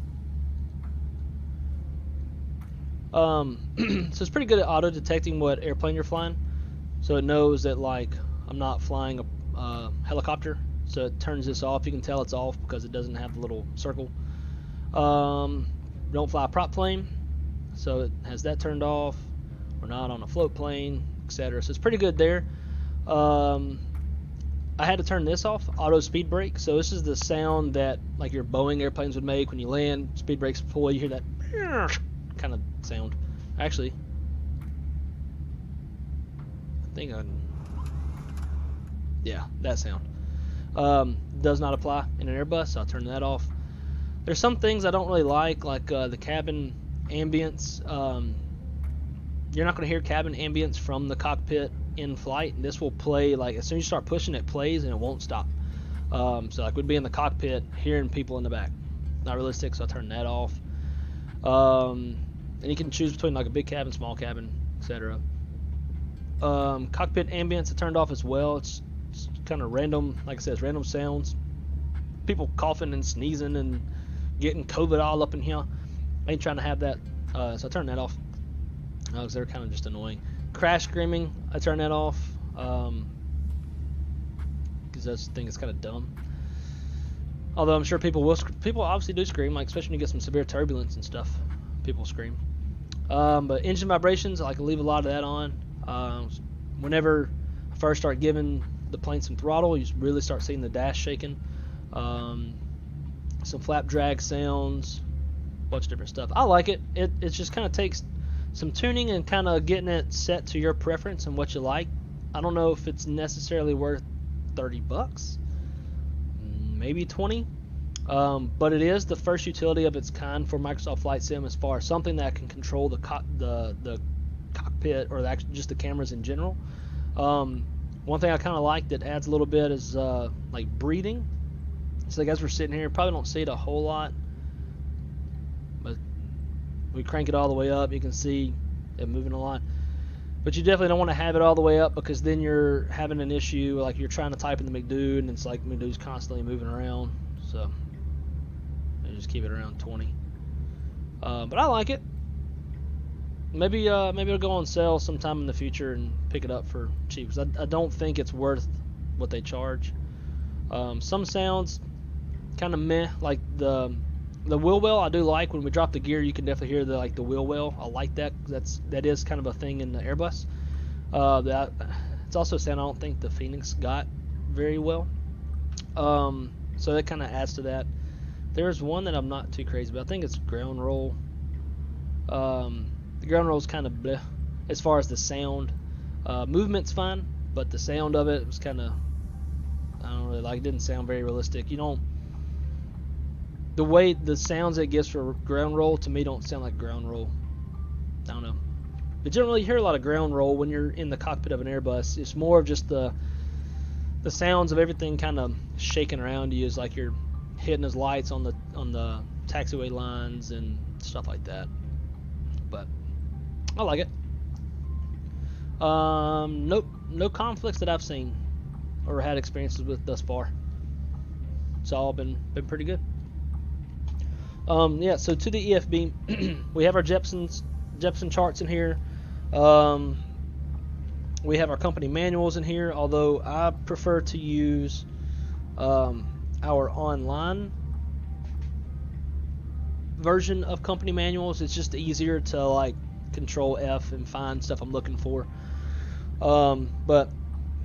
So it's pretty good at auto-detecting what airplane you're flying. So it knows that, like, I'm not flying a helicopter. So it turns this off. You can tell it's off because it doesn't have the little circle. Don't fly a prop plane. so it has that turned off. We're not on a float plane, etc. So it's pretty good there. I had to turn this off, auto speed brake. So this is the sound that like your Boeing airplanes would make when you land. Speed brakes pull, you hear that kind of sound. Actually, I think yeah, that sound. Does not apply in an Airbus, so I'll turn that off. There's some things I don't really like the cabin ambience. You're not going to hear cabin ambience from the cockpit in flight. This will play, like, as soon as you start pushing, it plays and it won't stop. So like we'd be in the cockpit hearing people in the back. Not realistic, so I turn that off. And you can choose between like a big cabin, small cabin, etc. Cockpit ambience I turned off as well. It's kind of random, like I said, it's random sounds. People coughing and sneezing and getting COVID all up in here. I ain't trying to have that, so I turned that off. Because they're kind of just annoying. Crash screaming, I turn that off. Because I think it's kind of dumb. Although I'm sure people obviously do scream, like especially when you get some severe turbulence and stuff. People scream. But engine vibrations, I like to leave a lot of that on. Whenever I first start giving the plane some throttle, you really start seeing the dash shaking. Some flap drag sounds, a bunch of different stuff. I like it. It just kind of takes some tuning and kind of getting it set to your preference and what you like. I don't know if it's necessarily worth $30, maybe 20, but it is the first utility of its kind for Microsoft Flight Sim as far as something that can control the cockpit or just the cameras in general. One thing I kind of like that adds a little bit is like breathing. So like as we're sitting here, probably don't see it a whole lot, but we crank it all the way up, you can see it moving a lot. But you definitely don't want to have it all the way up, because then you're having an issue, like you're trying to type in the McDude and it's like McDude's constantly moving around. So you just keep it around 20. But I like it. Maybe it'll go on sale sometime in the future and pick it up for cheap, because I don't think it's worth what they charge. Some sounds kind of meh, like the wheel well. I do like when we drop the gear, you can definitely hear the wheel well. I like that. That is kind of a thing in the Airbus. It's also a sound I don't think the Fenix got very well. So that kind of adds to that. There's one that I'm not too crazy about. I think it's ground roll. The ground roll is kind of bleh as far as the sound. Movement's fine, but the sound of it was kind of, I don't really like. It didn't sound very realistic. The way the sounds it gives for ground roll to me don't sound like ground roll. I don't know. But you don't really hear a lot of ground roll when you're in the cockpit of an Airbus. It's more of just the sounds of everything kind of shaking around you, is like you're hitting those lights on the taxiway lines and stuff like that. But I like it. Nope, no conflicts that I've seen or had experiences with thus far. It's all been pretty good. Yeah, so to the EFB, we have our Jepson charts in here. We have our company manuals in here, although I prefer to use our online version of company manuals. It's just easier to like control F and find stuff I'm looking for. But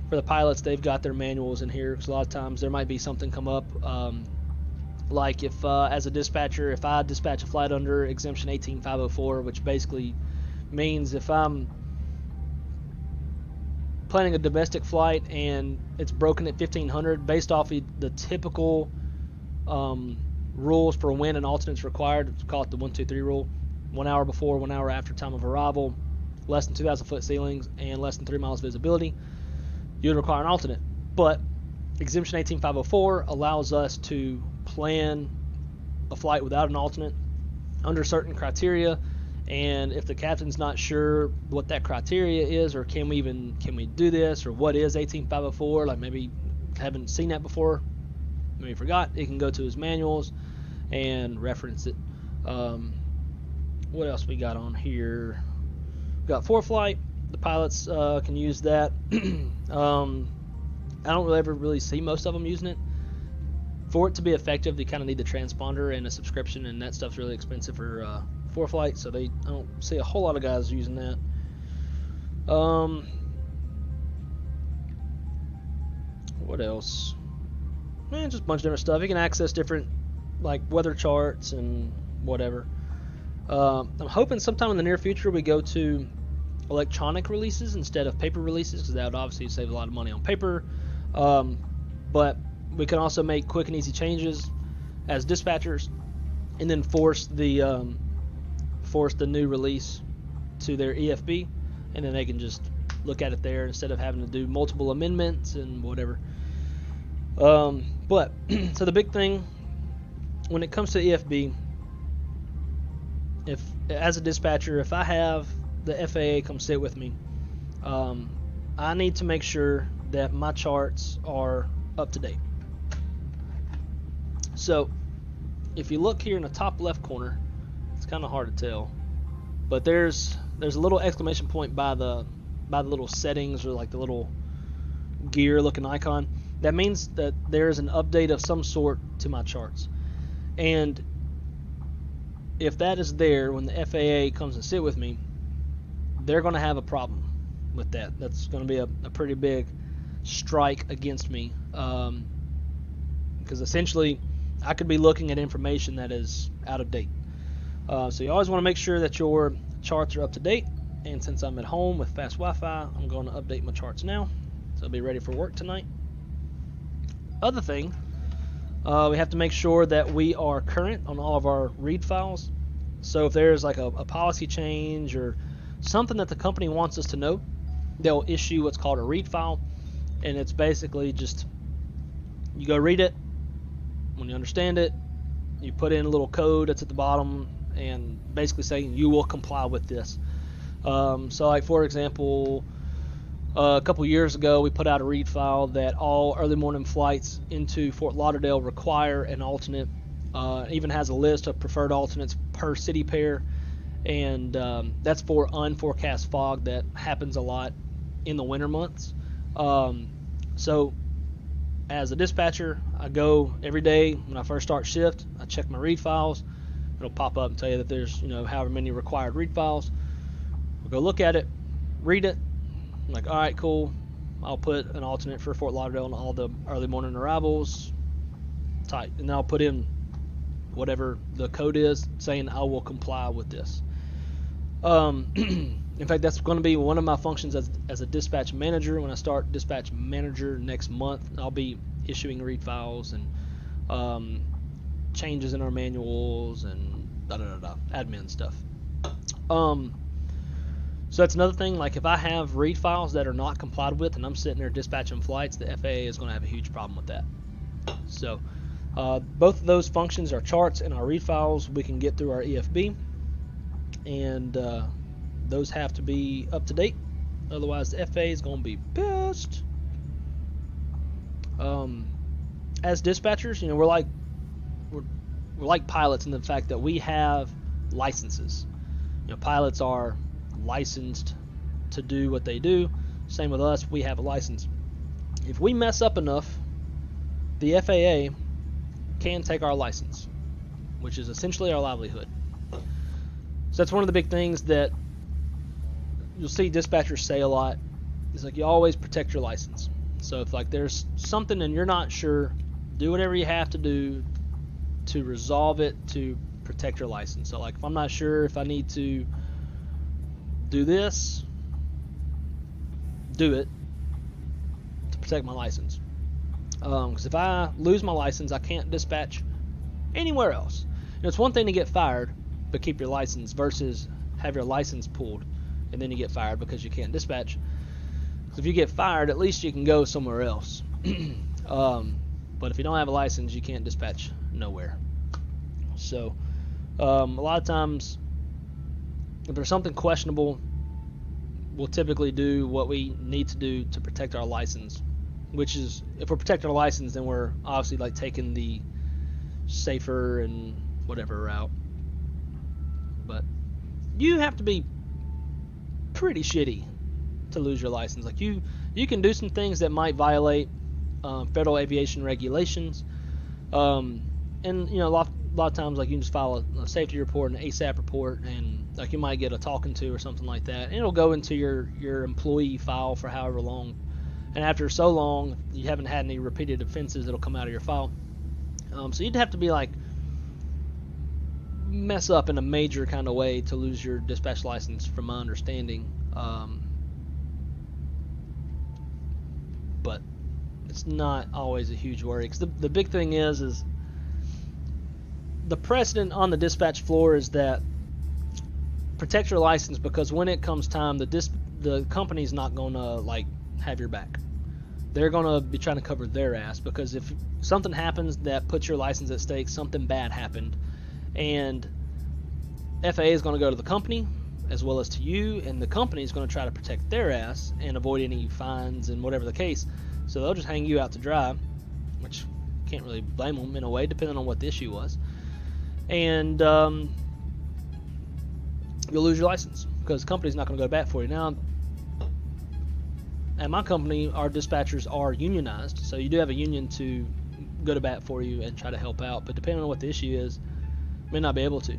for the pilots, they've got their manuals in here, because a lot of times there might be something come up. Like if, as a dispatcher, if I dispatch a flight under exemption 18504, which basically means if I'm planning a domestic flight and it's broken at 1500, based off of the typical rules for when an alternate's required, let's call it the 123 rule, 1 hour before, 1 hour after time of arrival, less than 2,000 foot ceilings, and less than 3 miles visibility, you would require an alternate. But exemption 18504 allows us to plan a flight without an alternate under certain criteria, and if the captain's not sure what that criteria is, or can we do this, or what is 18504, like maybe haven't seen that before, maybe forgot, it can go to his manuals and reference it. What else we got on here? We got ForeFlight. The pilots can use that. I don't ever really see most of them using it. For it to be effective, you kind of need the transponder and a subscription, and that stuff's really expensive for ForeFlight, so I don't see a whole lot of guys using that. What else? Man, just a bunch of different stuff. You can access different like weather charts and whatever. I'm hoping sometime in the near future we go to electronic releases instead of paper releases, because that would obviously save a lot of money on paper. But we can also make quick and easy changes as dispatchers, and then force the new release to their EFB, and then they can just look at it there instead of having to do multiple amendments and whatever. But so the big thing when it comes to EFB, if as a dispatcher, if I have the FAA come sit with me, I need to make sure that my charts are up to date. So if you look here in the top left corner, it's kind of hard to tell, but there's a little exclamation point by the little settings, or like the little gear looking icon. That means that there is an update of some sort to my charts. And if that is there when the FAA comes and sit with me, they're going to have a problem with that. That's going to be a pretty big strike against me, because essentially I could be looking at information that is out of date. So you always want to make sure that your charts are up to date. And since I'm at home with fast Wi-Fi, I'm going to update my charts now, so I'll be ready for work tonight. Other thing, we have to make sure that we are current on all of our read files. So if there's like a policy change or something that the company wants us to know, they'll issue what's called a read file, and it's basically just you go read it. When you understand it, you put in a little code that's at the bottom and basically saying you will comply with this. So like for example, a couple years ago we put out a read file that all early morning flights into Fort Lauderdale require an alternate. Even has a list of preferred alternates per city pair, and that's for unforecast fog that happens a lot in the winter months. So as a dispatcher, I go every day when I first start shift, I check my read files. It'll pop up and tell you that there's however many required read files. I'll go look at it, read it. I'm like, all right, cool. I'll put an alternate for Fort Lauderdale on all the early morning arrivals. Tight. And then I'll put in whatever the code is saying I will comply with this. In fact, that's going to be one of my functions as a dispatch manager. When I start dispatch manager next month, I'll be issuing read files and changes in our manuals and admin stuff. So that's another thing. Like if I have read files that are not complied with and I'm sitting there dispatching flights, the FAA is going to have a huge problem with that. So both of those functions, our charts and our read files, we can get through our EFB, and those have to be up to date. Otherwise, the FAA is going to be pissed. As dispatchers, we're like pilots in the fact that we have licenses. Pilots are licensed to do what they do. Same with us, we have a license. If we mess up enough, the FAA can take our license, which is essentially our livelihood. So that's one of the big things that you'll see dispatchers say a lot. Is like you always protect your license. So if like there's something and you're not sure, do whatever you have to do to resolve it to protect your license. So like if I'm not sure if I need to do this, do it to protect my license. Because if I lose my license, I can't dispatch anywhere else. It's one thing to get fired but keep your license versus have your license pulled and then you get fired because you can't dispatch. Because if you get fired, at least you can go somewhere else. But if you don't have a license, you can't dispatch nowhere. So a lot of times, if there's something questionable, we'll typically do what we need to do to protect our license. Which is, if we're protecting our license, then we're obviously like taking the safer and whatever route. But you have to be pretty shitty to lose your license. Like you can do some things that might violate federal aviation regulations, and a lot a lot of times, like, you can just file a safety report, an ASAP report, and like you might get a talking to or something like that, and it'll go into your employee file for however long. And after so long, you haven't had any repeated offenses, it'll come out of your file. So you'd have to be like mess up in a major kind of way to lose your dispatch license, from my understanding. But it's not always a huge worry, because the big thing is the precedent on the dispatch floor is that protect your license, because when it comes time, the company's not gonna like have your back. They're gonna be trying to cover their ass, because if something happens that puts your license at stake, something bad happened, and FAA is gonna go to the company as well as to you, and the company is gonna try to protect their ass and avoid any fines and whatever the case. So they'll just hang you out to dry, which can't really blame them in a way, depending on what the issue was. And you'll lose your license, because the company's not going to go to bat for you. Now, at my company, our dispatchers are unionized, so you do have a union to go to bat for you and try to help out. But depending on what the issue is, you may not be able to.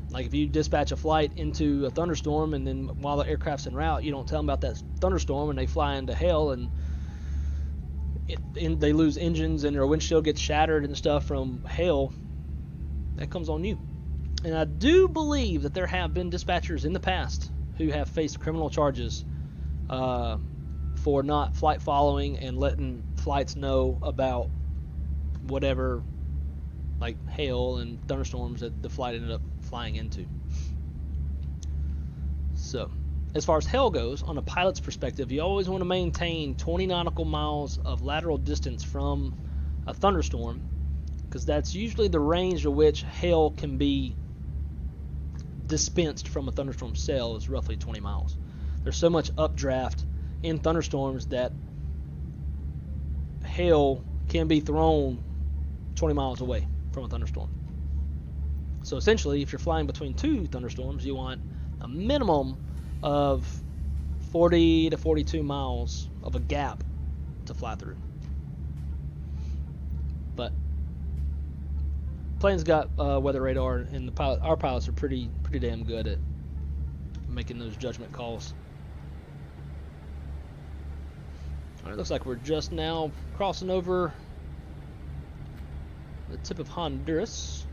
Like if you dispatch a flight into a thunderstorm, and then while the aircraft's en route, you don't tell them about that thunderstorm, and they fly into hell, and they lose engines, and their windshield gets shattered and stuff from hail, that comes on you. And I do believe that there have been dispatchers in the past who have faced criminal charges for not flight following and letting flights know about whatever, like hail and thunderstorms that the flight ended up flying into. So, as far as hail goes, on a pilot's perspective, you always want to maintain 20 nautical miles of lateral distance from a thunderstorm, because that's usually the range at which hail can be dispensed from a thunderstorm cell, is roughly 20 miles. There's so much updraft in thunderstorms that hail can be thrown 20 miles away from a thunderstorm. So essentially, if you're flying between two thunderstorms, you want a minimum of 40 to 42 miles of a gap to fly through. But plane's got weather radar, and our pilots are pretty damn good at making those judgment calls. All right, looks like we're just now crossing over the tip of Honduras.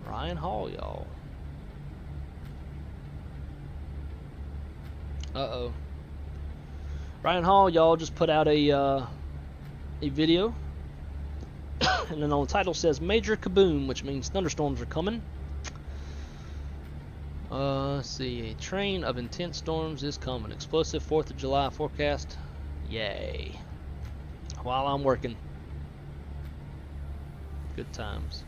Ryan Hall, y'all. Uh-oh. Ryan Hall, y'all, just put out a video, and then on the title says Major Kaboom, which means thunderstorms are coming. Let's see, a train of intense storms is coming. Explosive 4th of July forecast. Yay. While I'm working. Good times.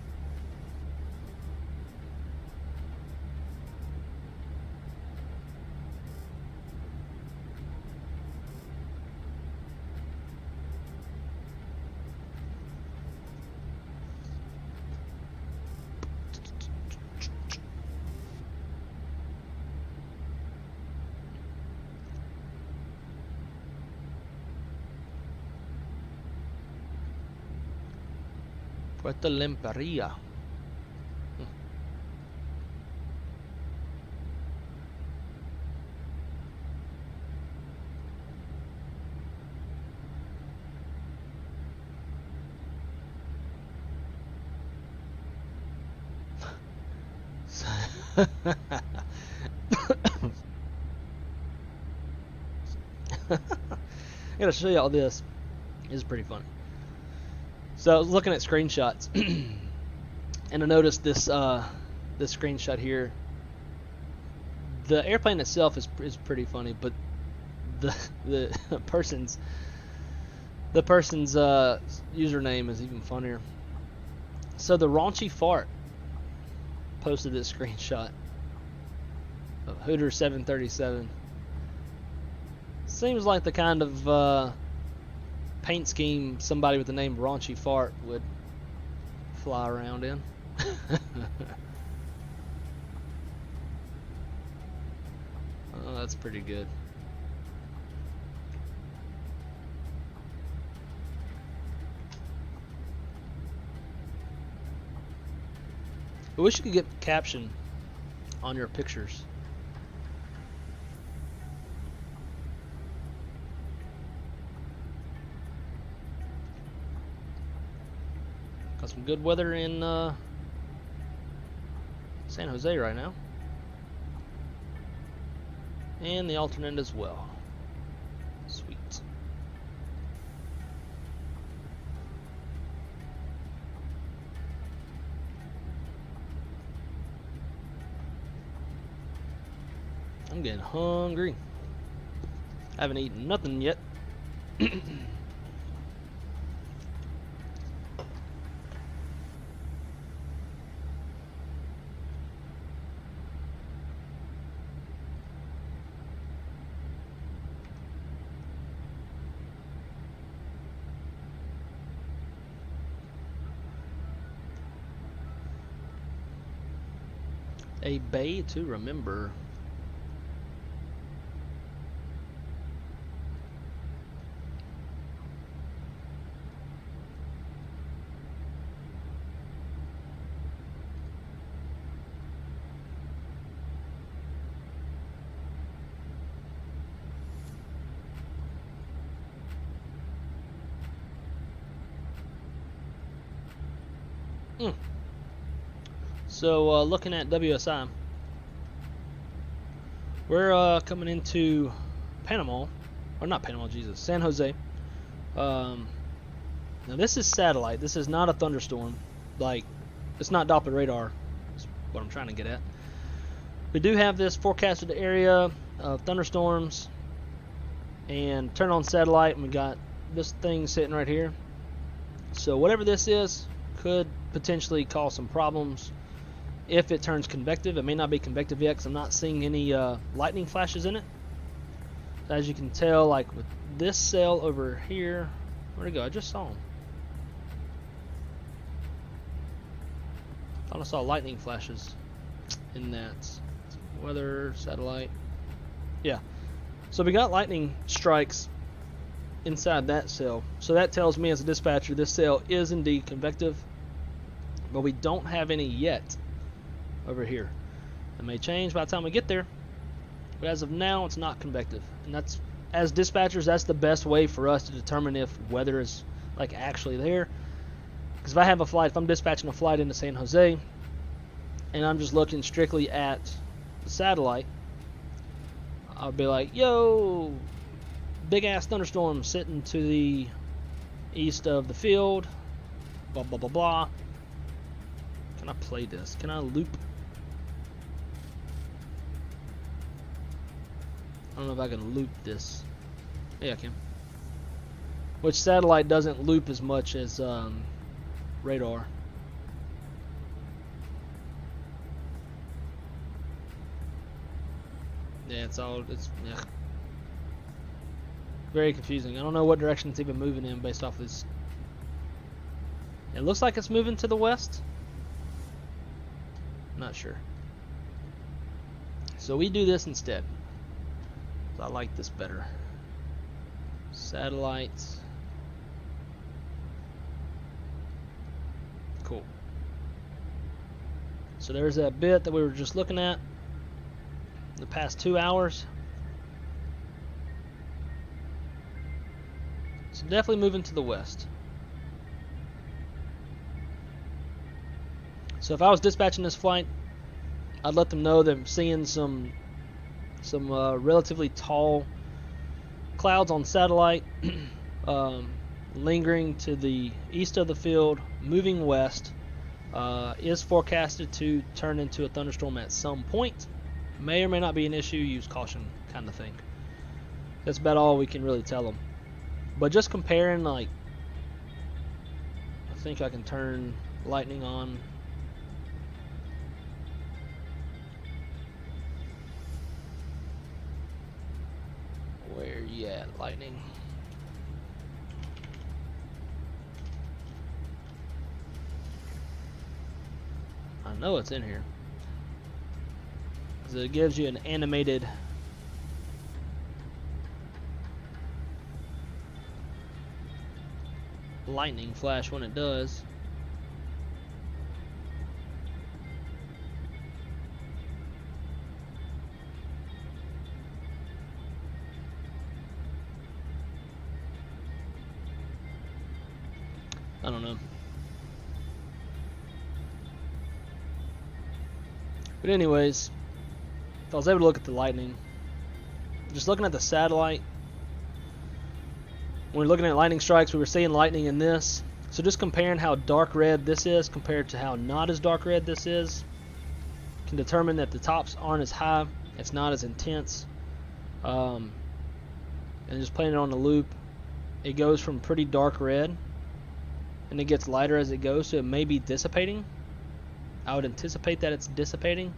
Puerto Lemperia. I gotta show you all this. This is pretty funny. So I was looking at screenshots, and I noticed this this screenshot here. The airplane itself is pretty funny, but the person's username is even funnier. So the raunchy fart posted this screenshot of Hooter 737. Seems like the kind of paint scheme somebody with the name Raunchy Fart would fly around in. Oh, that's pretty good. I wish you could get caption on your pictures. Got some good weather in San Jose right now. And the alternate as well. Sweet. I'm getting hungry. I haven't eaten nothing yet. A bay to remember. So looking at WSI, we're coming into Panama, or not Panama, Jesus, San Jose. Now this is satellite. This is not a thunderstorm. Like, it's not Doppler radar. That's what I'm trying to get at. We do have this forecasted area of thunderstorms, and turn on satellite, and we got this thing sitting right here. So whatever this is could potentially cause some problems. If it turns convective, it may not be convective yet because I'm not seeing any lightning flashes in it. As you can tell, like with this cell over here, where'd it go? I just saw him. Thought I saw lightning flashes in that. Weather, satellite. Yeah. So we got lightning strikes inside that cell. So that tells me as a dispatcher this cell is indeed convective, but we don't have any yet. Over here. It may change by the time we get there, but as of now it's not convective, and that's, as dispatchers, that's the best way for us to determine if weather is like actually there. Because if I have a flight, if I'm dispatching a flight into San Jose and I'm just looking strictly at the satellite, I'll be like, yo, big ass thunderstorm sitting to the east of the field, blah blah blah blah. Can I play this? Can I loop? I don't know if I can loop this. Yeah, I can. Which satellite doesn't loop as much as radar. Yeah, it's yeah. Very confusing. I don't know what direction it's even moving in based off this. It looks like it's moving to the west. Not sure. So we do this instead. I like this better. Satellites. Cool. So there's that bit that we were just looking at the past 2 hours. So definitely moving to the west. So if I was dispatching this flight, I'd let them know that I'm seeing some relatively tall clouds on satellite, lingering to the east of the field, moving west, is forecasted to turn into a thunderstorm at some point. May or may not be an issue, use caution kind of thing. That's about all we can really tell them. But just comparing, like, I think I can turn lightning on. Where you at, lightning? I know it's in here. 'Cause it gives you an animated lightning flash when it does. I don't know. But anyways, if I was able to look at the lightning, just looking at the satellite, when we were looking at lightning strikes, we were seeing lightning in this. So just comparing how dark red this is compared to how not as dark red this is, can determine that the tops aren't as high, it's not as intense. And just playing it on the loop, it goes from pretty dark red, and it gets lighter as it goes, so it may be dissipating. I would anticipate that it's dissipating,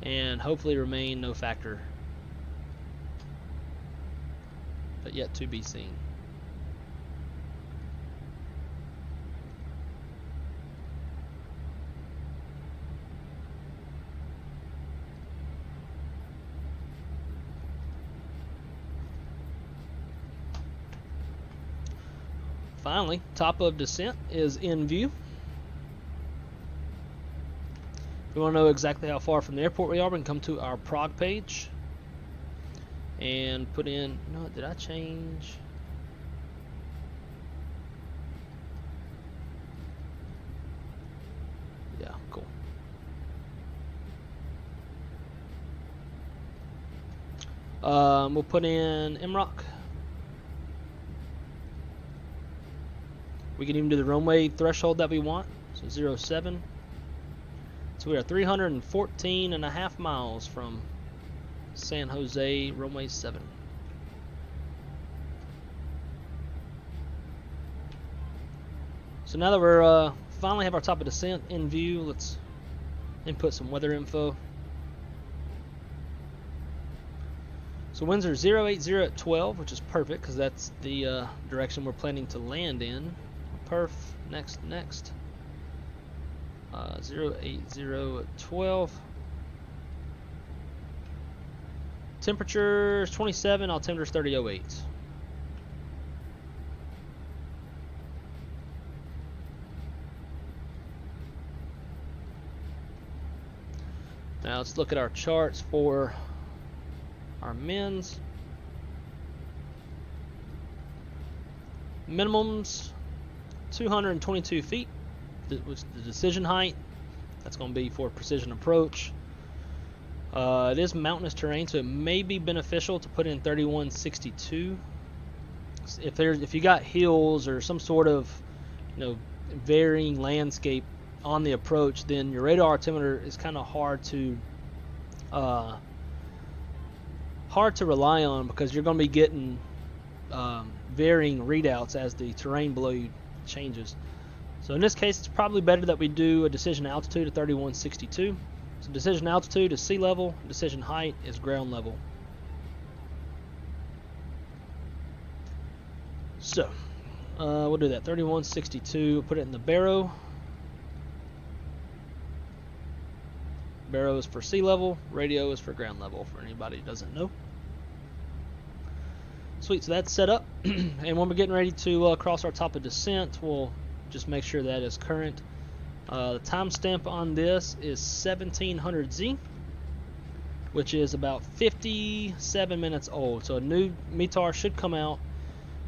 and hopefully remain no factor. But yet to be seen. Finally, top of descent is in view. If we want to know exactly how far from the airport we are, we can come to our prog page and put in, you know what, did I change? Yeah, cool. We'll put in MROC. We can even do the runway threshold that we want, so 07. So we are 314.5 miles from San Jose, runway 7. So now that we're finally have our top of descent in view, let's input some weather info. So winds are 080 at 12, which is perfect because that's the direction we're planning to land in. Perf, next. 080 at 12. Temperature is 27, altimeter is 3008. Now let's look at our charts for our mins. Minimums 222 feet was the decision height. That's going to be for precision approach. It is mountainous terrain, so it may be beneficial to put in 3162. If you got hills or some sort of, varying landscape on the approach, then your radar altimeter is kind of hard to rely on, because you're going to be getting varying readouts as the terrain below you changes. So in this case, it's probably better that we do a decision altitude of 3162. So decision altitude is sea level, decision height is ground level. So we'll do that, 3162, put it in the baro. Baro is for sea level, radio is for ground level, for anybody who doesn't know. Sweet, so that's set up. And when we're getting ready to cross our top of descent, we'll just make sure that is current. The timestamp on this is 1700Z, which is about 57 minutes old. So a new METAR should come out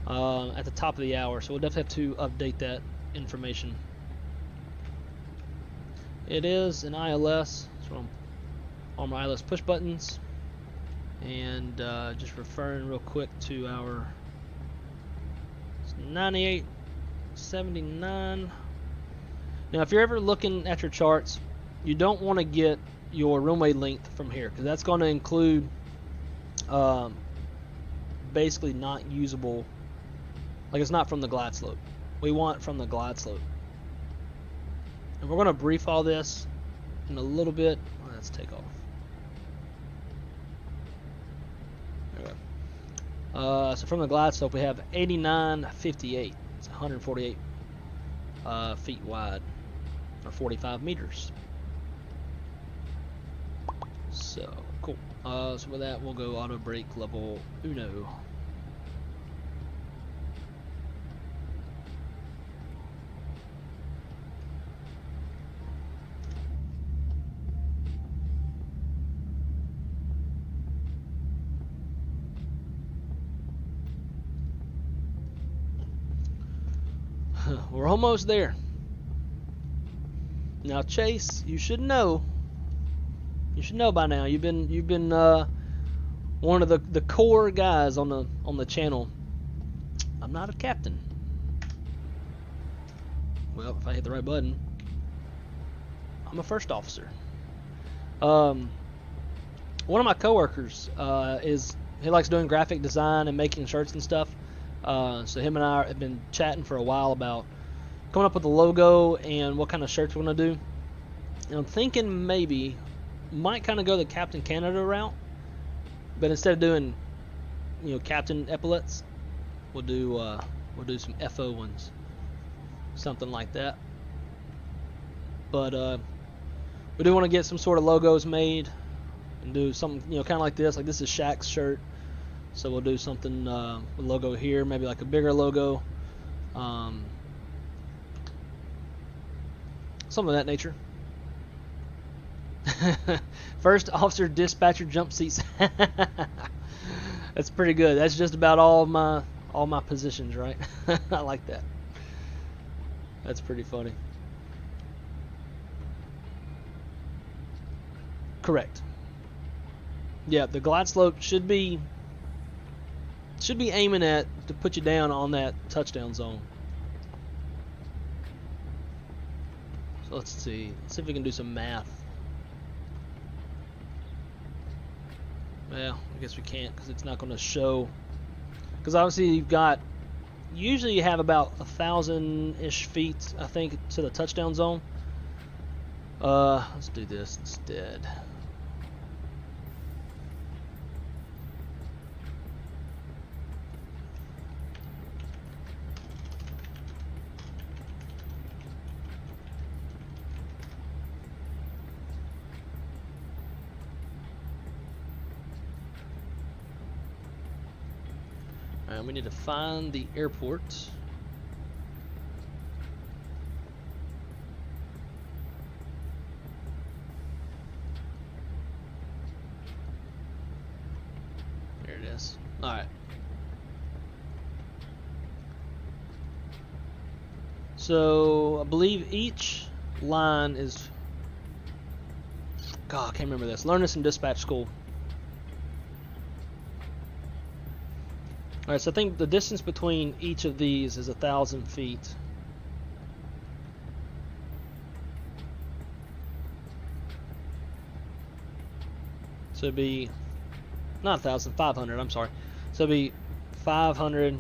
at the top of the hour. So we'll definitely have to update that information. It is an ILS, so on my ILS push buttons. And just referring real quick to our 9879. Now, if you're ever looking at your charts, you don't want to get your runway length from here, because that's going to include basically not usable, like it's not from the glide slope. We want from the glide slope. And we're going to brief all this in a little bit. Let's take off. Okay. So from the glide slope, we have 8958. It's 148 feet wide, or 45 meters. So cool. So with that, we'll go auto brake level uno. We're almost there. Now, Chase, you should know. You should know by now. You've been one of the core guys on the channel. I'm not a captain. Well, if I hit the right button, I'm a first officer. One of my coworkers he likes doing graphic design and making shirts and stuff. So him and I have been chatting for a while about coming up with a logo and what kind of shirts we're gonna do. And I'm thinking maybe might kind of go the Captain Canada route, but instead of doing Captain epaulets, we'll do some FO ones, something like that. But we do want to get some sort of logos made and do something kind of like this. Like this is Shaq's shirt, so we'll do something with logo here, maybe like a bigger logo, something of that nature. First officer dispatcher jump seats. That's pretty good. That's just about all my positions, right? I like that. That's pretty funny. Correct. Yeah, the glide slope should be aiming at to put you down on that touchdown zone. So let's see if we can do some math. Well, I guess we can't because it's not going to show. Because obviously usually you have about 1,000-ish feet, I think, to the touchdown zone. Let's do this instead. We need to find the airport. There it is. Alright. So, I believe each line is... God, I can't remember this. Learn this in dispatch school. Alright, so I think the distance between each of these is 1,000 feet. So it'd be, not 1,000, 500, I'm sorry. So it'd be 500,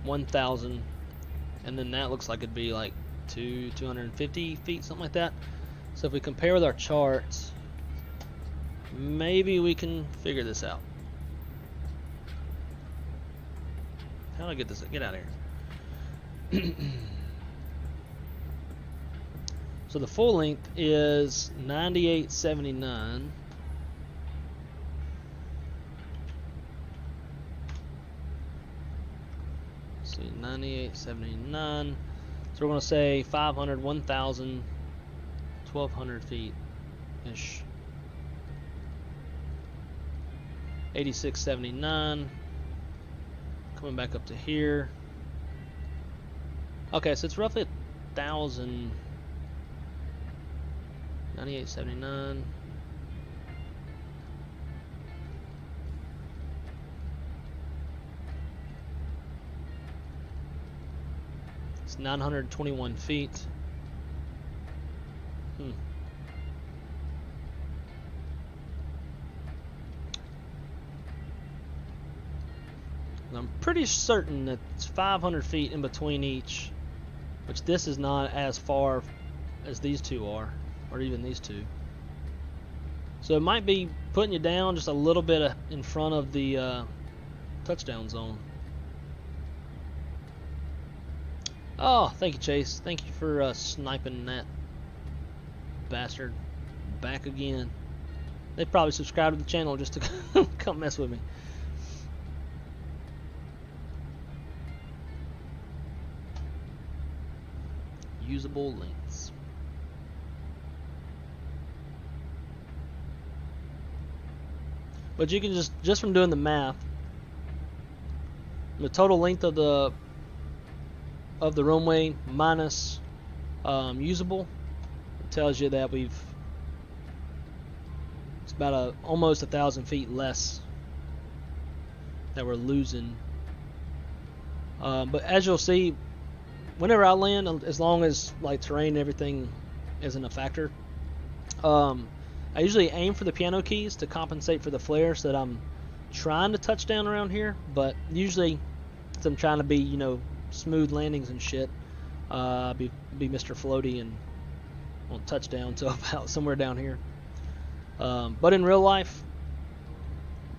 1,000, and then that looks like it'd be like 250 feet, something like that. So if we compare with our charts, maybe we can figure this out. How do I get this? Get out of here. So the full length is 98.79. See, 98.79. So we're going to say 500, 1,000, 1,200 feet ish. 86.79. Coming back up to here. Okay, so it's roughly 1,000. 98.79. It's 921 feet. I'm pretty certain that it's 500 feet in between each, which this is not as far as these two are, or even these two. So it might be putting you down just a little bit in front of the touchdown zone. Oh, thank you, Chase. Thank you for sniping that bastard back again. They probably subscribed to the channel just to come mess with me. Usable lengths. But you can just from doing the math, the total length of the of the runway minus usable. It tells you that it's about almost 1,000 feet less that we're losing. But as you'll see, whenever I land, as long as like terrain and everything isn't a factor, I usually aim for the piano keys to compensate for the flare, so that I'm trying to touch down around here. But usually, since I'm trying to be, you know, smooth landings and shit, be Mr. Floaty and won't touch down till about somewhere down here. But in real life,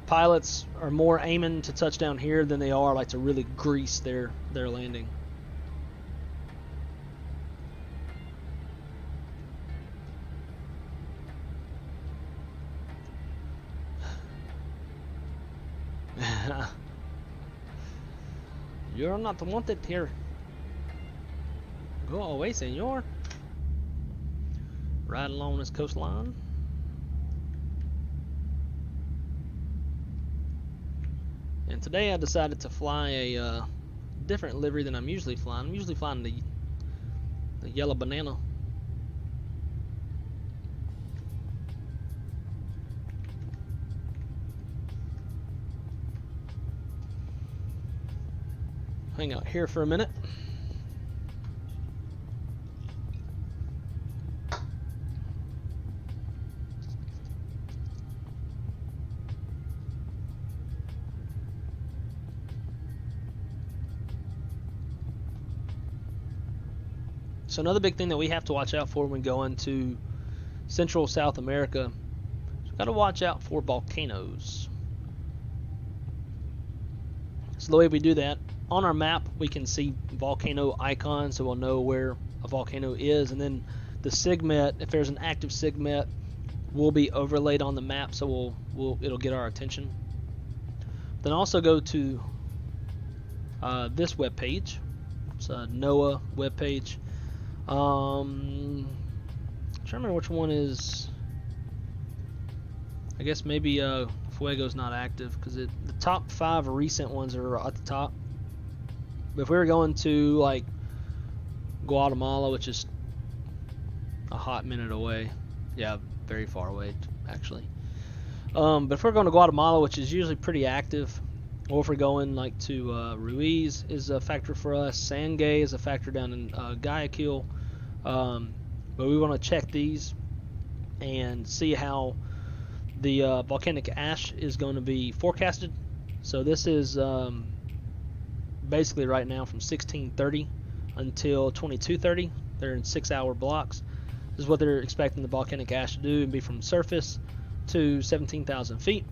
pilots are more aiming to touch down here than they are like to really grease their landing. You're not wanted here. Go away, senor. Right along this coastline. And today I decided to fly a different livery than I'm usually flying. I'm usually flying the yellow banana. Hang out here for a minute. So another big thing that we have to watch out for when going to Central South America, we've got to watch out for volcanoes. So the way we do that, on our map we can see volcano icons, so we'll know where a volcano is, and then the SIGMET, if there's an active SIGMET, will be overlaid on the map, so it'll get our attention. Then also go to this web page. It's a NOAA web page. I'm trying to remember which one is. I guess maybe Fuego's not active, because the top 5 recent ones are at the top. But if we were going to like Guatemala, which is a hot minute away, yeah, very far away actually. But if we're going to Guatemala, which is usually pretty active, or if we're going like to Ruiz is a factor for us. Sangay is a factor down in Guayaquil. But we want to check these and see how the volcanic ash is going to be forecasted. So this is basically right now from 1630 until 2230. They're in 6-hour blocks. This is what they're expecting the volcanic ash to do, and be from surface to 17,000 feet.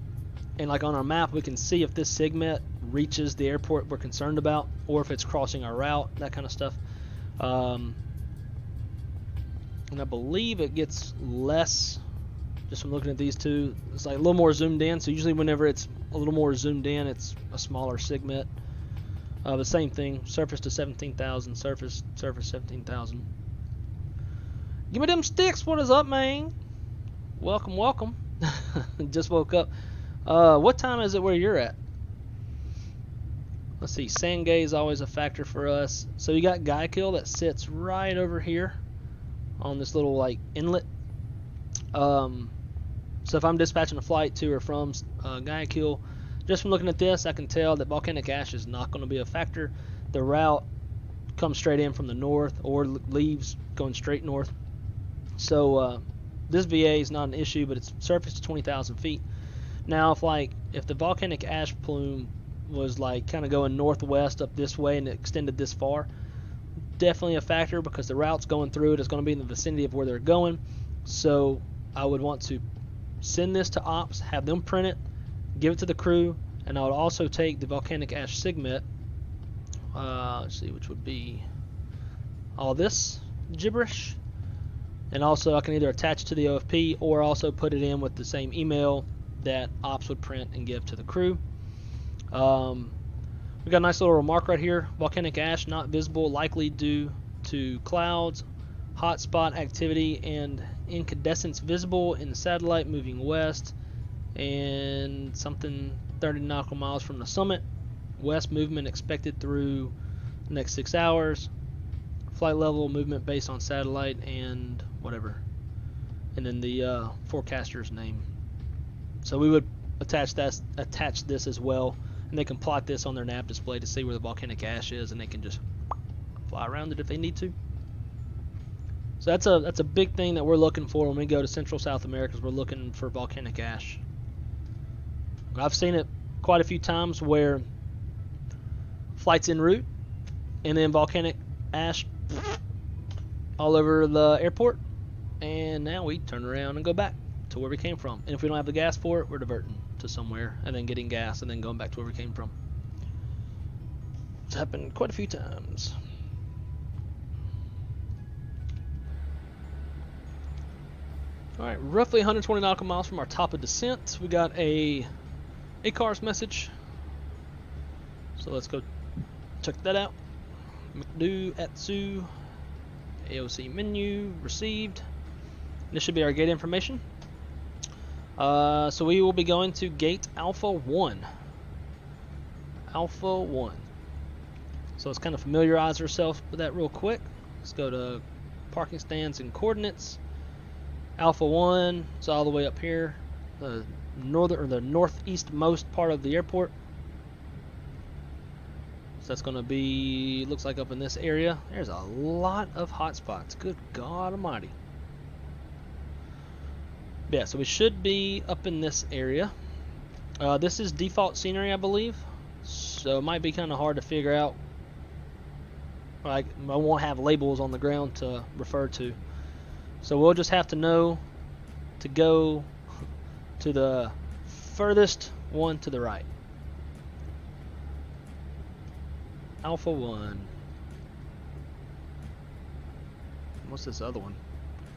And like on our map, we can see if this SIGMET reaches the airport we're concerned about, or if it's crossing our route, that kind of stuff. And I believe it gets less, just from looking at these two. It's like a little more zoomed in, so usually whenever it's a little more zoomed in, it's a smaller SIGMET. The same thing, surface to 17,000, surface 17,000. Give me them sticks, what is up, man? Welcome. Just woke up. What time is it where you're at? Let's see, Sangay is always a factor for us. So you got Guayaquil that sits right over here on this little like inlet. So if I'm dispatching a flight to or from Guayaquil, just from looking at this, I can tell that volcanic ash is not going to be a factor. The route comes straight in from the north, or leaves going straight north. So this VA is not an issue, but it's surface to 20,000 feet. Now, if the volcanic ash plume was like kind of going northwest up this way and it extended this far, definitely a factor, because the route's going through it is going to be in the vicinity of where they're going. So I would want to send this to ops, have them print it, give it to the crew, and I would also take the volcanic ash SIGMET. Let's see, which would be all this gibberish, and also I can either attach it to the OFP or also put it in with the same email that ops would print and give to the crew. We got a nice little remark right here: volcanic ash not visible, likely due to clouds, hotspot activity, and incandescence visible in the satellite moving west, and something 30 nautical miles from the summit. West movement expected through the next 6 hours. flight level, movement based on satellite, and whatever. And then the forecaster's name. So we would attach this as well, and they can plot this on their nav display to see where the volcanic ash is, and they can just fly around it if they need to. So that's a big thing that we're looking for when we go to Central South America. Is we're looking for volcanic ash. I've seen it quite a few times where flight's en route, and then volcanic ash all over the airport, and now we turn around and go back to where we came from. And if we don't have the gas for it, we're diverting to somewhere and then getting gas and then going back to where we came from. It's happened quite a few times. Alright, roughly 120 nautical miles from our top of descent. We got a ACARS message. So let's go check that out. McDo, Atsu, AOC menu, received. This should be our gate information. So we will be going to gate Alpha 1. Alpha 1. So let's kind of familiarize ourselves with that real quick. Let's go to parking stands and coordinates. Alpha 1 is all the way up here, the northeastmost part of the airport. So that's going to be, looks like up in this area. There's a lot of hotspots. Good God Almighty. Yeah, so we should be up in this area. This is default scenery, I believe. So it might be kind of hard to figure out. Like, I won't have labels on the ground to refer to. So we'll just have to know to go to the furthest one to the right. Alpha 1. What's this other one?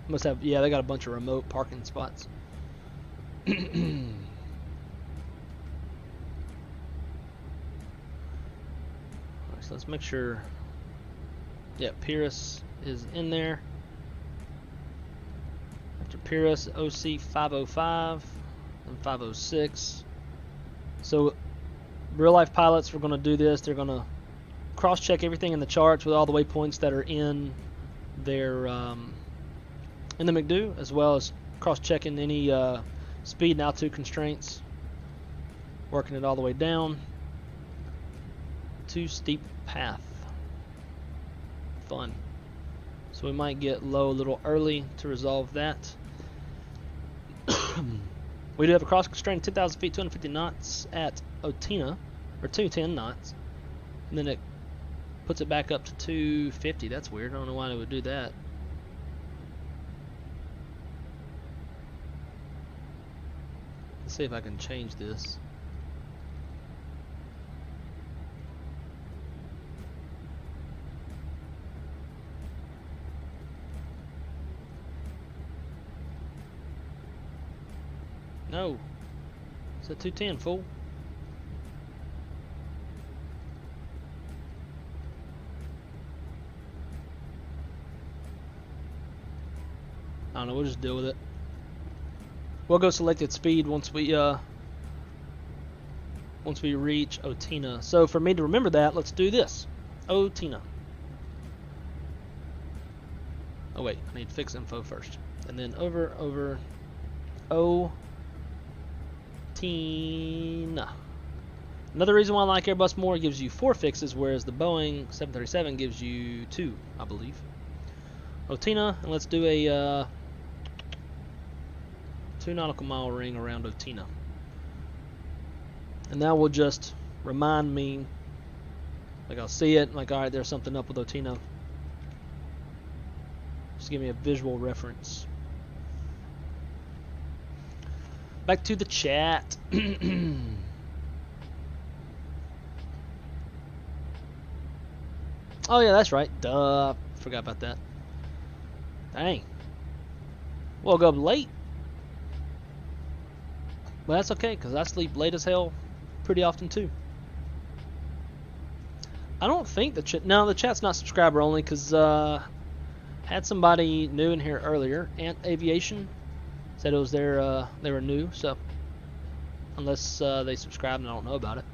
Must have, yeah, they got a bunch of remote parking spots. So let's make sure. Yeah, Pyrrhus is in there. After Pyrrhus, OC 505 and 506. So real life pilots, we're going to do this. They're going to cross check everything in the charts with all the waypoints that are in their in the McDo, as well as cross-checking any speed and altitude constraints, working it all the way down. Too steep path. Fun. So we might get low a little early to resolve that. We do have a cross-constraint 10,000 feet, 250 knots at Otina, or 210 knots, and then it puts it back up to 250. That's weird. I don't know why they would do that. Let's see if I can change this. No. It's at 210, fool. I don't know, we'll just deal with it. We'll go selected speed once we reach Otina. So for me to remember that, let's do this. Otina. Oh wait, I need to fix info first. And then over Otina. Another reason why I like Airbus more, it gives you 4 fixes, whereas the Boeing 737 gives you 2, I believe. Otina, and let's do a 2 nautical mile ring around Otina. And that will just remind me, like I'll see it, like alright, there's something up with Otina. Just give me a visual reference. Back to the chat. Oh yeah, that's right. Duh. Forgot about that. Dang. Woke up late. But that's okay, because I sleep late as hell pretty often too. I don't think the chat... No, the chat's not subscriber only, because had somebody new in here earlier. Ant Aviation said it was their... they were new, so... Unless they subscribed and I don't know about it.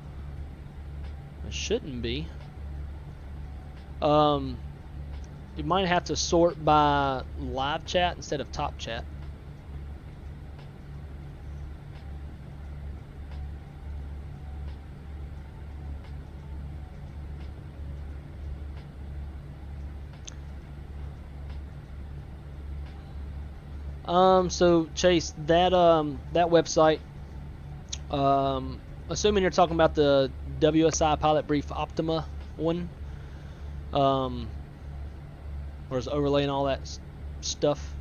It shouldn't be. you might have to sort by live chat instead of top chat. So Chase, that website, assuming you're talking about the WSI Pilot Brief Optima one, or is overlaying all that stuff,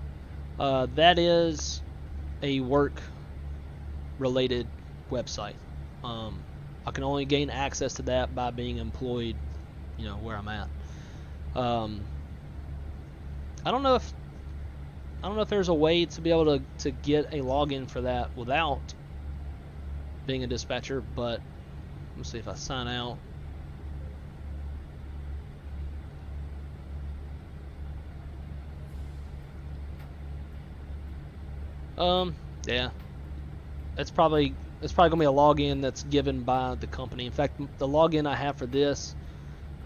that is a work-related website. I can only gain access to that by being employed, where I'm at. I don't know if there's a way to be able to get a login for that without being a dispatcher, but let me see if I sign out. Yeah. It's probably gonna be a login that's given by the company. In fact, the login I have for this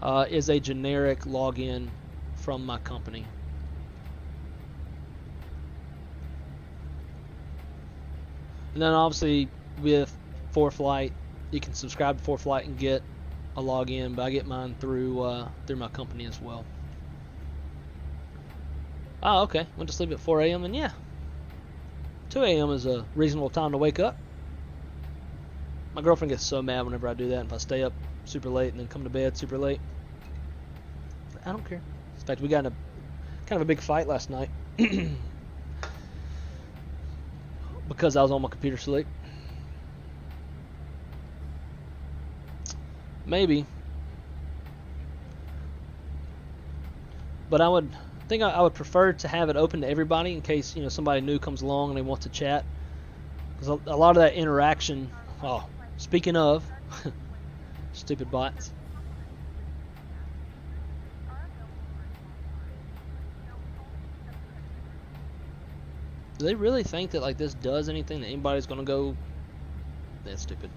is a generic login from my company. And then obviously with ForeFlight, you can subscribe to ForeFlight and get a login, but I get mine through my company as well. Oh, okay. We'll just leave it at 4 a.m. and yeah, 2 a.m. is a reasonable time to wake up. My girlfriend gets so mad whenever I do that. If I stay up super late and then come to bed super late, I don't care. In fact, we got in a kind of a big fight last night. Because I was on my computer so late. Maybe. But I would prefer to have it open to everybody in case, somebody new comes along and they want to chat. Because a lot of that interaction, speaking of, stupid bots. Do they really think that this does anything, that anybody's gonna go? That's stupid.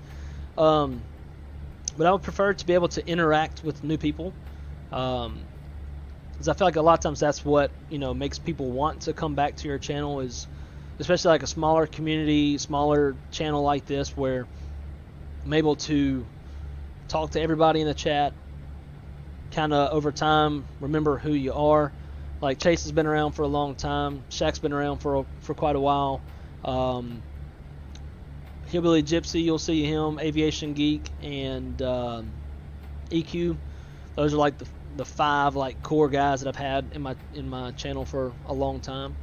But I would prefer to be able to interact with new people, because I feel like a lot of times that's what makes people want to come back to your channel, is especially like a smaller community, smaller channel like this, where I'm able to talk to everybody in the chat, kind of over time remember who you are. Like Chase has been around for a long time. Shaq's been around for quite a while. Hillbilly Gypsy, you'll see him. Aviation Geek and EQ. Those are like the 5 core guys that I've had in my channel for a long time.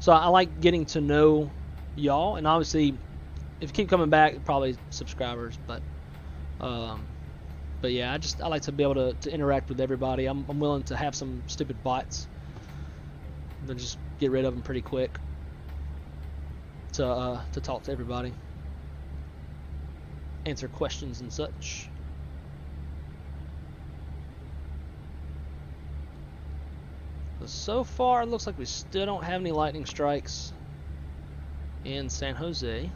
So I like getting to know y'all, and obviously if you keep coming back, probably subscribers. But yeah, I like to be able to interact with everybody. I'm willing to have some stupid bots, then just get rid of them pretty quick to talk to everybody, answer questions and such. So far it looks like we still don't have any lightning strikes in San Jose.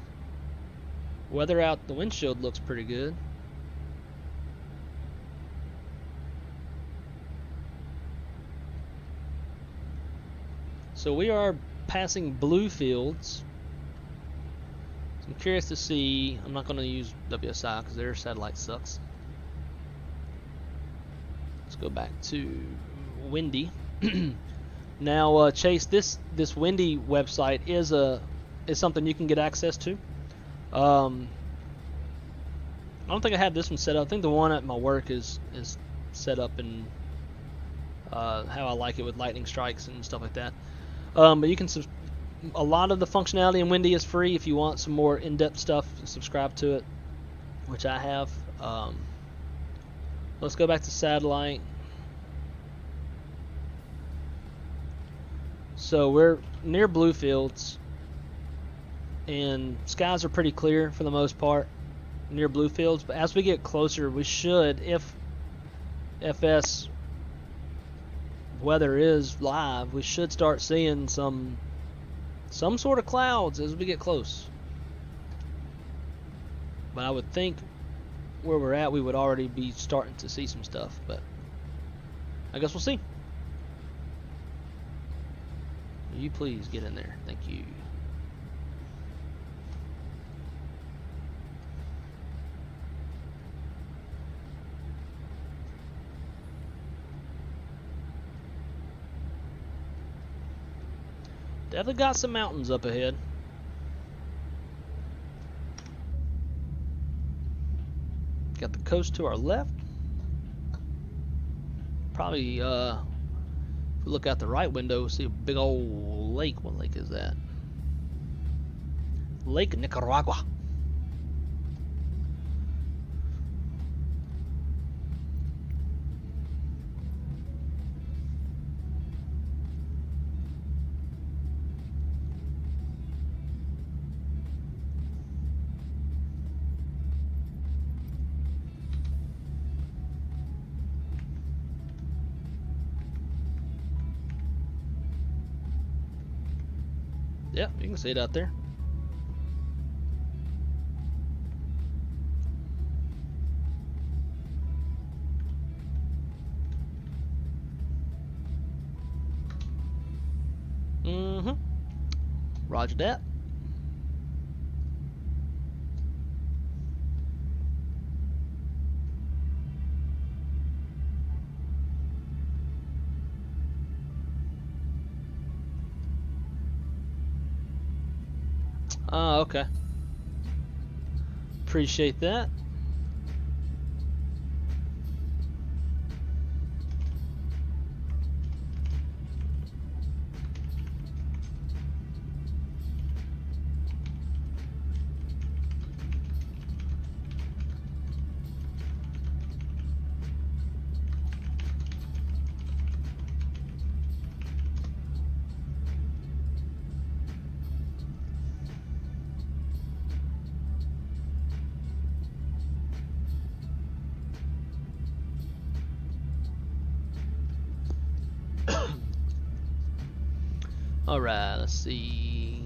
Weather out the windshield looks pretty good. So we are passing blue fields. So I'm curious to see. I'm not going to use WSI because their satellite sucks. Let's go back to Windy. Now, Chase, this Windy website is something you can get access to. I don't think I have this one set up. I think the one at my work is set up in how I like it with lightning strikes and stuff like that. But you can a lot of the functionality in Windy is free. If you want some more in-depth stuff, subscribe to it, which I have. Let's go back to satellite. So we're near blue fields, and skies are pretty clear for the most part near blue fields. But as we get closer, we should, if FS weather is live, we should start seeing some sort of clouds as we get close. But I would think where we're at, we would already be starting to see some stuff, but I guess we'll see. Will you please get in there? Thank you. Definitely got some mountains up ahead. Got the coast to our left. Probably, if we look out the right window, see a big old lake. What lake is that? Lake Nicaragua. Yeah, you can see it out there. Mm-hmm. Roger that. Okay. Appreciate that. All right, let's see.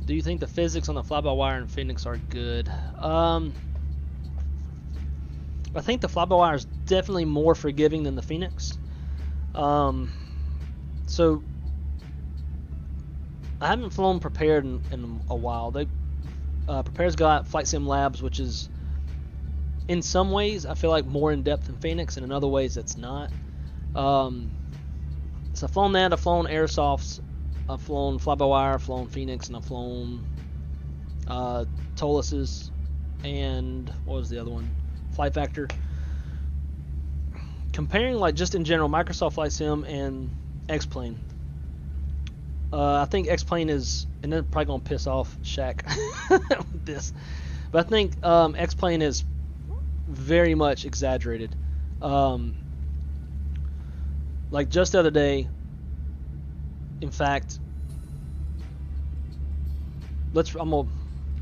Do you think the physics on the fly-by-wire in Phoenix are good? I think the fly-by-wire is definitely more forgiving than the Phoenix. So I haven't flown Prepared in a while. Prepared's got Flight Sim Labs, which is in some ways I feel like more in depth than Phoenix, and in other ways it's not. So I've flown that. I've flown Airsofts. I've flown fly-by-wire. I've flown Phoenix, and I've flown Toluses, and what was the other one? Flight Factor. Comparing, like, just in general, Microsoft Flight Sim and X-Plane. I think X-Plane is, and they're probably gonna piss off Shaq with this, but I think X-Plane is very much exaggerated. Like just the other day, in fact, I'm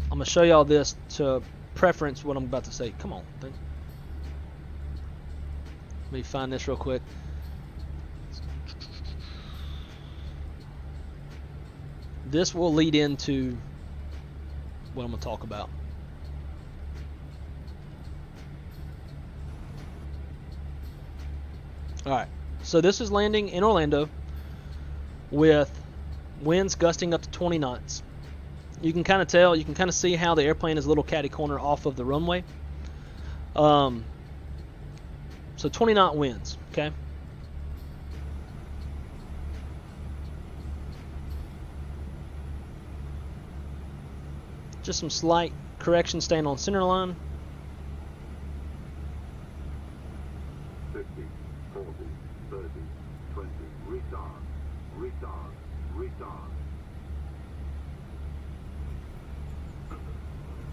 gonna show y'all this to preference what I'm about to say. Come on, thing. Let me find this real quick. This will lead into what I'm going to talk about. Alright, so this is landing in Orlando with winds gusting up to 20 knots. You can kind of tell, you can kind of see how the airplane is a little catty corner off of the runway. So 20 knot winds, okay? Just some slight correction staying on center line. 50, 40, 30, 20, retard, retard, retard.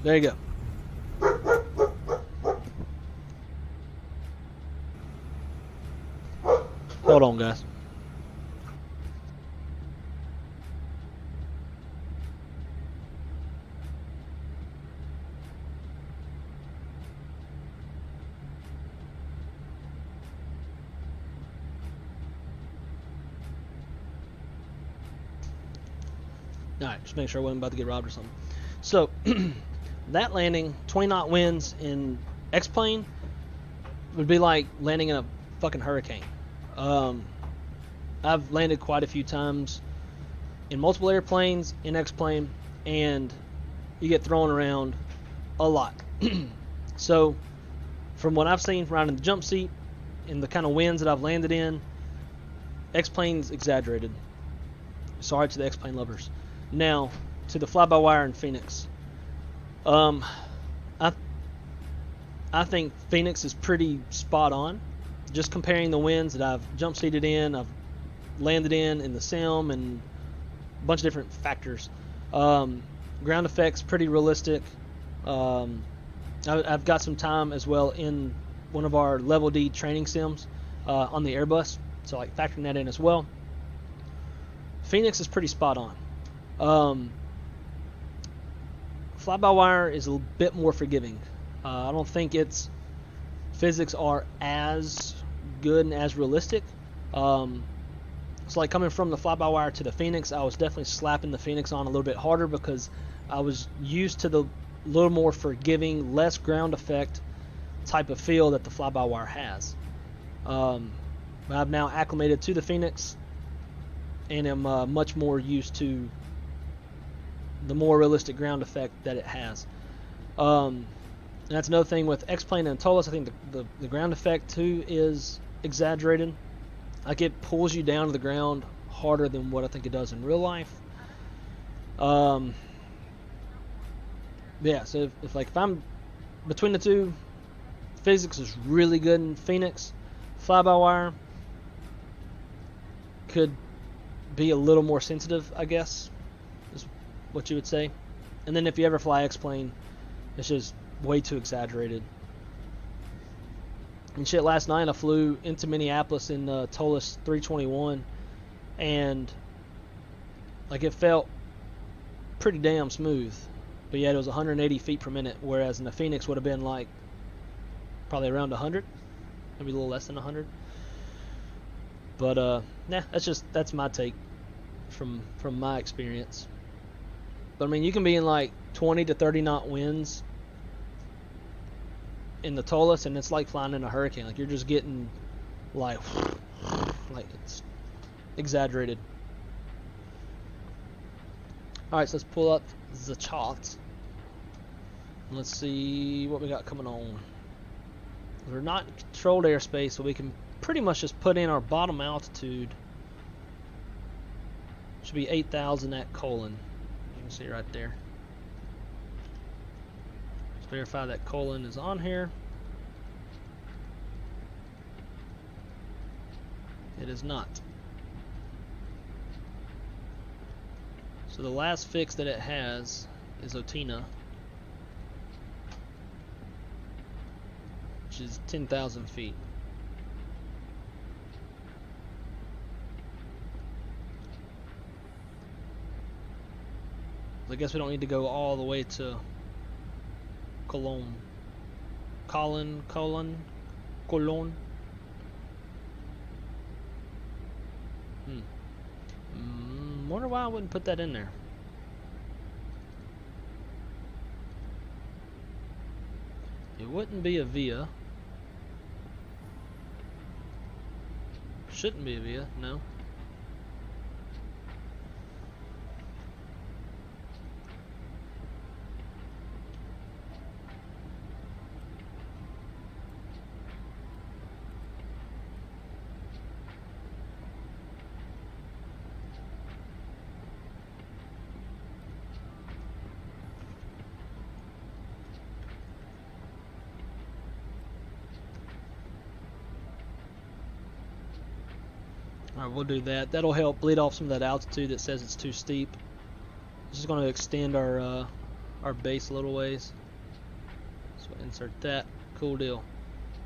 There you go. Hold on, guys. Alright, just make sure I wasn't about to get robbed or something. So that landing, 20 knot winds in X-plane would be like landing in a fucking hurricane. I've landed quite a few times in multiple airplanes in X-plane, and you get thrown around a lot. So from what I've seen around in the jump seat and the kind of winds that I've landed in, X-plane's exaggerated. Sorry to the X-plane lovers. Now to the fly-by-wire in Phoenix. I think Phoenix is pretty spot on. Just comparing the winds that I've jump seated in, I've landed in the sim, and a bunch of different factors. Ground effects pretty realistic. I've got some time as well in one of our level D training sims on the Airbus, so like factoring that in as well. Phoenix is pretty spot on. Fly-by-wire is a bit more forgiving. I don't think its physics are as good and as realistic. So like coming from the fly-by-wire to the Phoenix, I was definitely slapping the Phoenix on a little bit harder because I was used to the little more forgiving, less ground effect type of feel that the fly-by-wire has. I've now acclimated to the Phoenix and am much more used to the more realistic ground effect that it has. And that's another thing with X-plane and Tolus. I think the ground effect too is exaggerated. Like it pulls you down to the ground harder than what I think it does in real life. Yeah, so if I'm between the two, physics is really good in Phoenix. Fly-by-wire could be a little more sensitive, I guess, is what you would say. And then if you ever fly X-plane, it's just way too exaggerated. And shit, last night I flew into Minneapolis in Tolus 321, and like it felt pretty damn smooth. But yeah, it was 180 feet per minute, whereas in the Phoenix would have been like probably around 100, maybe a little less than 100. But nah, that's my take from my experience. But I mean, you can be in like 20 to 30 knot winds in the Tolus, and it's like flying in a hurricane. Like you're just getting like it's exaggerated. Alright, so let's pull up the charts. Let's see what we got coming on. We're not in controlled airspace, so we can pretty much just put in our bottom altitude. Should be 8,000 at colon. You can see right there. Let's verify that colon is on here. It is not. So the last fix that it has is Otina, which is 10,000 feet. I guess we don't need to go all the way to Cologne. Cologne. Wonder why I wouldn't put that in there. It wouldn't be a VIA. Shouldn't be a VIA, no. Alright, we'll do that. That'll help bleed off some of that altitude that says it's too steep. This is going to extend our base a little ways. So insert that. Cool deal.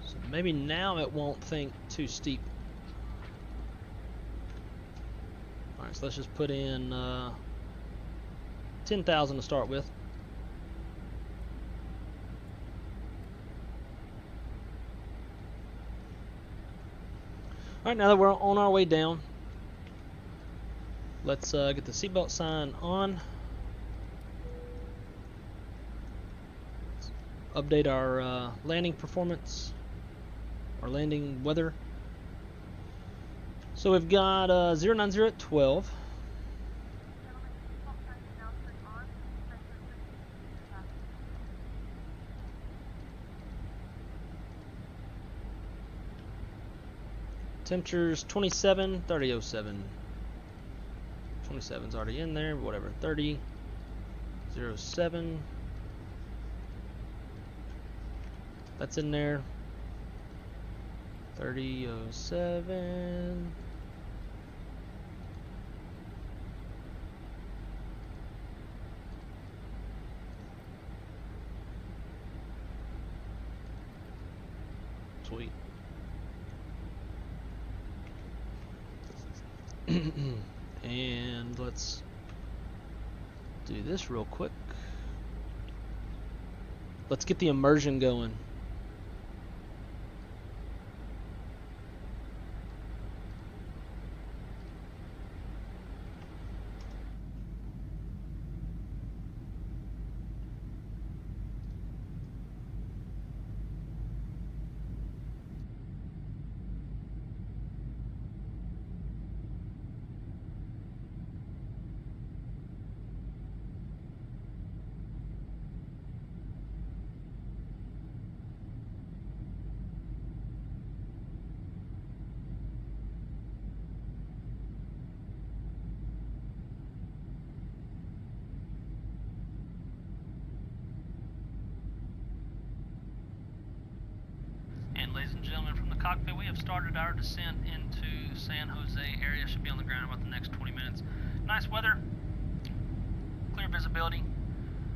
So maybe now it won't think too steep. Alright, so let's just put in 10,000 to start with. Alright, now that we're on our way down, let's get the seatbelt sign on. update our landing performance, our landing weather. So we've got 090 at 12. Temperatures 27, 3007. 27's already in there, whatever. 3007. That's in there. 3007. Sweet. And let's do this real quick. Let's get the immersion going. And ladies and gentlemen, from the cockpit, we have started our descent into San Jose area. Should be on the ground in about the next 20 minutes. Nice weather, clear visibility,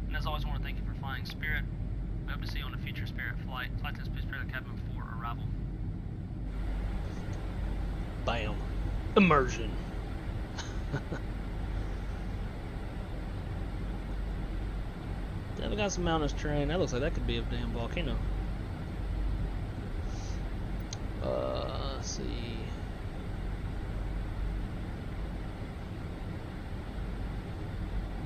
and as always, I want to thank you for flying Spirit. We hope to see you on a future Spirit flight. Flight test, please prepare the cabin for arrival. Bam. Immersion. Yeah, we got some mountainous terrain. That looks like that could be a damn volcano. Let's see.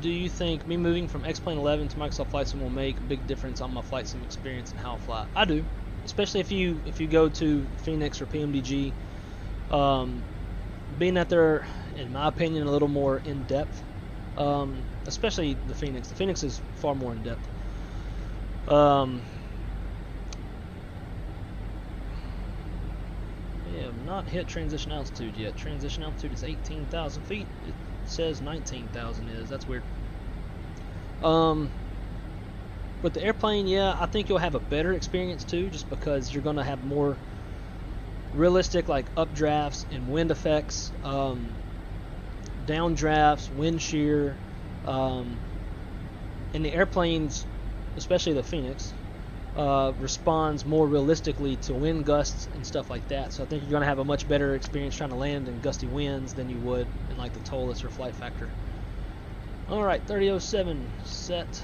Do you think me moving from X-Plane 11 to Microsoft Flight Sim will make a big difference on my flight sim experience and how I fly? I do, especially if you go to Phoenix or PMDG. Being that they're, in my opinion, a little more in depth, especially the Phoenix. The Phoenix is far more in depth. We have not hit transition altitude yet. Transition altitude is 18,000 feet. It says 19,000 is. That's weird. With the airplane, yeah, I think you'll have a better experience too, just because you're going to have more realistic like updrafts and wind effects, downdrafts, wind shear, and the airplanes, especially the Phoenix, responds more realistically to wind gusts and stuff like that. So I think you're going to have a much better experience trying to land in gusty winds than you would in like the TOLUS or Flight Factor. Alright, 3007, set.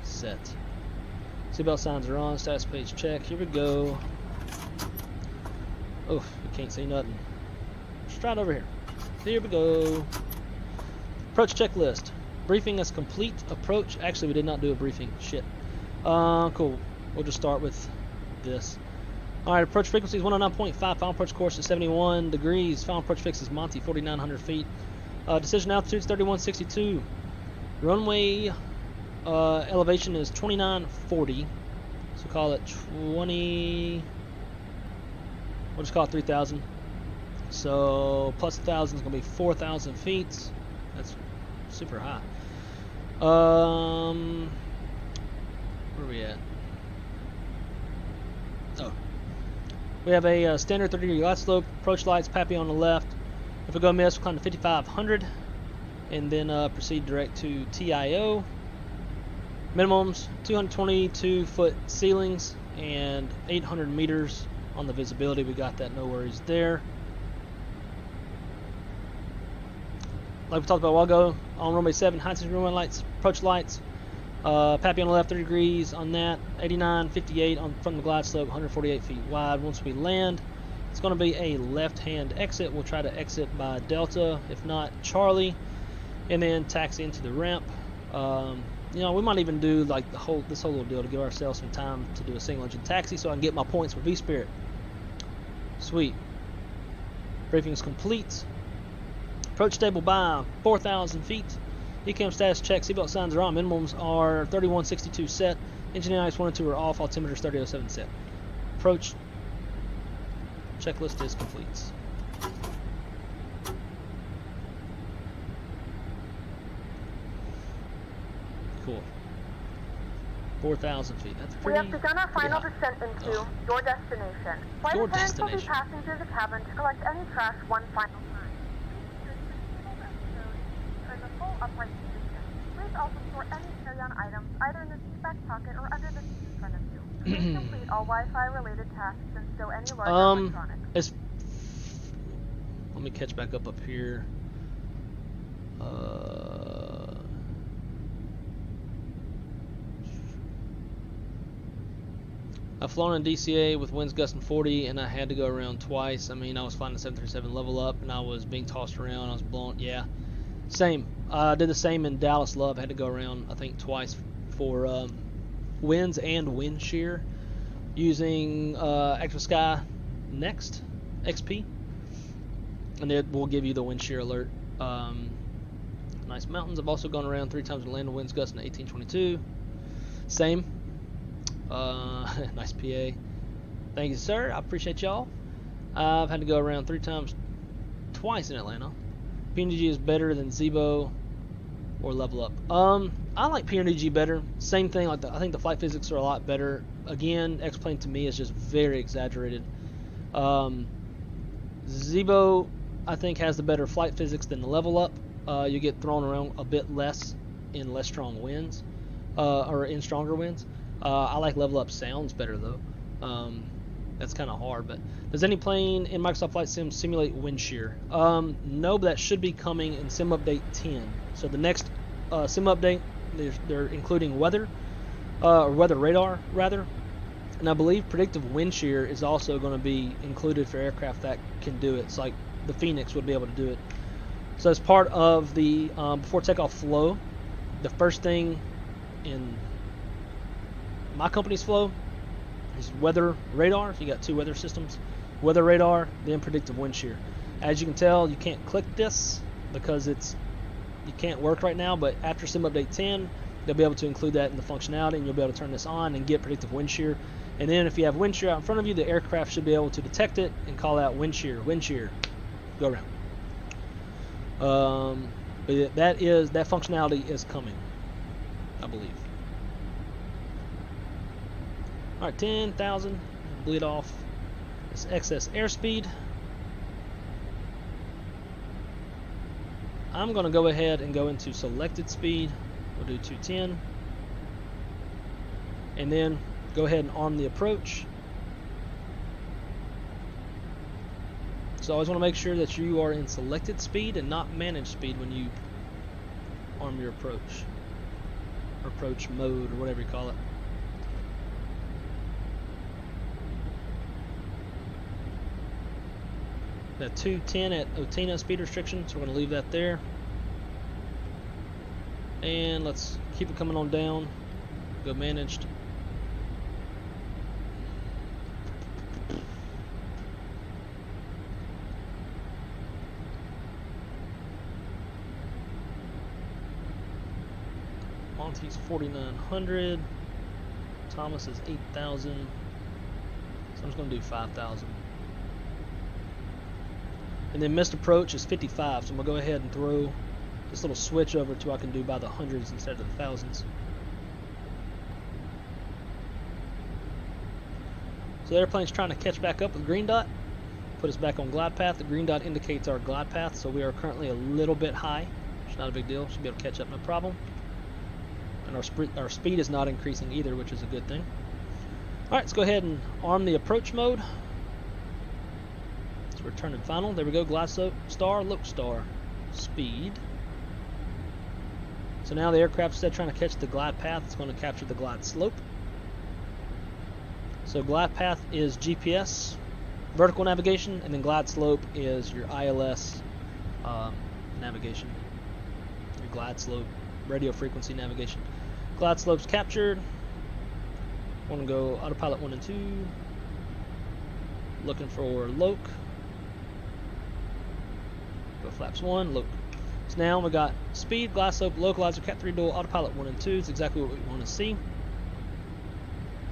Seatbelt signs are on, status page check. Here we go. Oh, you can't see nothing. Straight over here. Here we go. Approach checklist. Briefing is complete. Approach. Actually, we did not do a briefing. Shit. Cool. We'll just start with this. Alright, approach frequency is 109.5. Final approach course is 71 degrees. Final approach fix is Monty, 4,900 feet. Decision altitude is 3162. Runway elevation is 2940. So call it 20. We'll just call it 3,000. So plus 1,000 is going to be 4,000 feet. That's super high. Where are we at? Oh. We have a standard 30-degree glide slope. Approach lights, Pappy on the left. If we go miss, we'll climb to 5,500. And then proceed direct to TIO. Minimums, 222-foot ceilings and 800 meters on the visibility. We got that, no worries there. Like we talked about a while ago, on runway 7, high intensity runway lights, approach lights. Pappy on the left, 30 degrees on that. 89, 58 on from the glide slope, 148 feet wide. Once we land, it's going to be a left-hand exit. We'll try to exit by Delta, if not Charlie, and then taxi into the ramp. You know, we might even do like this whole little deal to give ourselves some time to do a single engine taxi so I can get my points for Vspirit. Sweet. Briefing is complete. Approach stable by 4,000 feet. ECAM status check. Seatbelt signs are on. Minimums are 3162 set. Engine IS 1 and 2 are off. Altimeter is 3007 set. Approach checklist is complete. Cool. 4,000 feet. That's pretty. We have begun our final high. descent into your destination. Flight Your attendants will be destination. passing through the cabin to collect any trash one final time. Please ensure the episode are in the full upright position. Please also store any carry-on items either in the seat back pocket or under the seat in front of you. Please complete all Wi-Fi related tasks and stow any large electronics. Let me catch back up here. I've flown in DCA with winds gusting 40 and I had to go around twice. I mean, I was flying the 737 level up and I was being tossed around. I was blown. Yeah, same. I did the same in Dallas Love. I had to go around, I think, twice for winds and wind shear using Extra Sky Next XP. And it will give you the wind shear alert. Nice mountains. I've also gone around 3 times with land winds gusting at 1822. Same. Nice PA. Thank you, sir. I appreciate y'all. I've had to go around 3 times, twice in Atlanta. PNG is better than Zebo or Level Up. I like PNG better. Same thing. Like I think the flight physics are a lot better. Again, X-Plane to me is just very exaggerated. Zebo, I think, has the better flight physics than the Level Up. You get thrown around a bit less in less strong winds, or in stronger winds. I like Level Up sounds better though. That's kind of hard. But does any plane in Microsoft Flight Sim simulate wind shear? No, but that should be coming in Sim Update 10. So the next Sim Update, they're including weather, or weather radar rather. And I believe predictive wind shear is also going to be included for aircraft that can do it. It's like the Phoenix would be able to do it. So as part of the before takeoff flow, the first thing in my company's flow is weather radar. You got 2 weather systems, weather radar, then predictive wind shear. As you can tell, you can't click this because you can't work right now, but after Sim Update 10, they'll be able to include that in the functionality, and you'll be able to turn this on and get predictive wind shear. And then if you have wind shear out in front of you, the aircraft should be able to detect it and call out wind shear, go around. But that functionality is coming, I believe. Alright, 10,000, bleed off this excess airspeed. I'm going to go ahead and go into selected speed. We'll do 210. And then go ahead and arm the approach. So I always want to make sure that you are in selected speed and not managed speed when you arm your approach. Or approach mode, or whatever you call it. That 210 at Otina speed restriction, so we're going to leave that there. And let's keep it coming on down. Go managed. Monty's 4,900. Thomas is 8,000. So I'm just going to do 5,000. And then missed approach is 55, so I'm going to go ahead and throw this little switch over to I can do by the hundreds instead of the thousands. So the airplane's trying to catch back up with green dot, put us back on glide path. The green dot indicates our glide path, so we are currently a little bit high. It's not a big deal, should be able to catch up, no problem. And our speed is not increasing either, which is a good thing. Alright, let's go ahead and arm the approach mode. Return and final. There we go. Glide star, look star, speed. So now the aircraft, instead of trying to catch the glide path, it's going to capture the glide slope. So glide path is GPS, vertical navigation, and then glide slope is your ILS navigation. Your glide slope, radio frequency navigation. Glide slopes captured. Want to go autopilot 1 and 2. Looking for Loke. Go flaps 1, Loke. So now we got speed, glide slope, localizer, Cat 3 dual, autopilot 1 and 2. It's exactly what we want to see.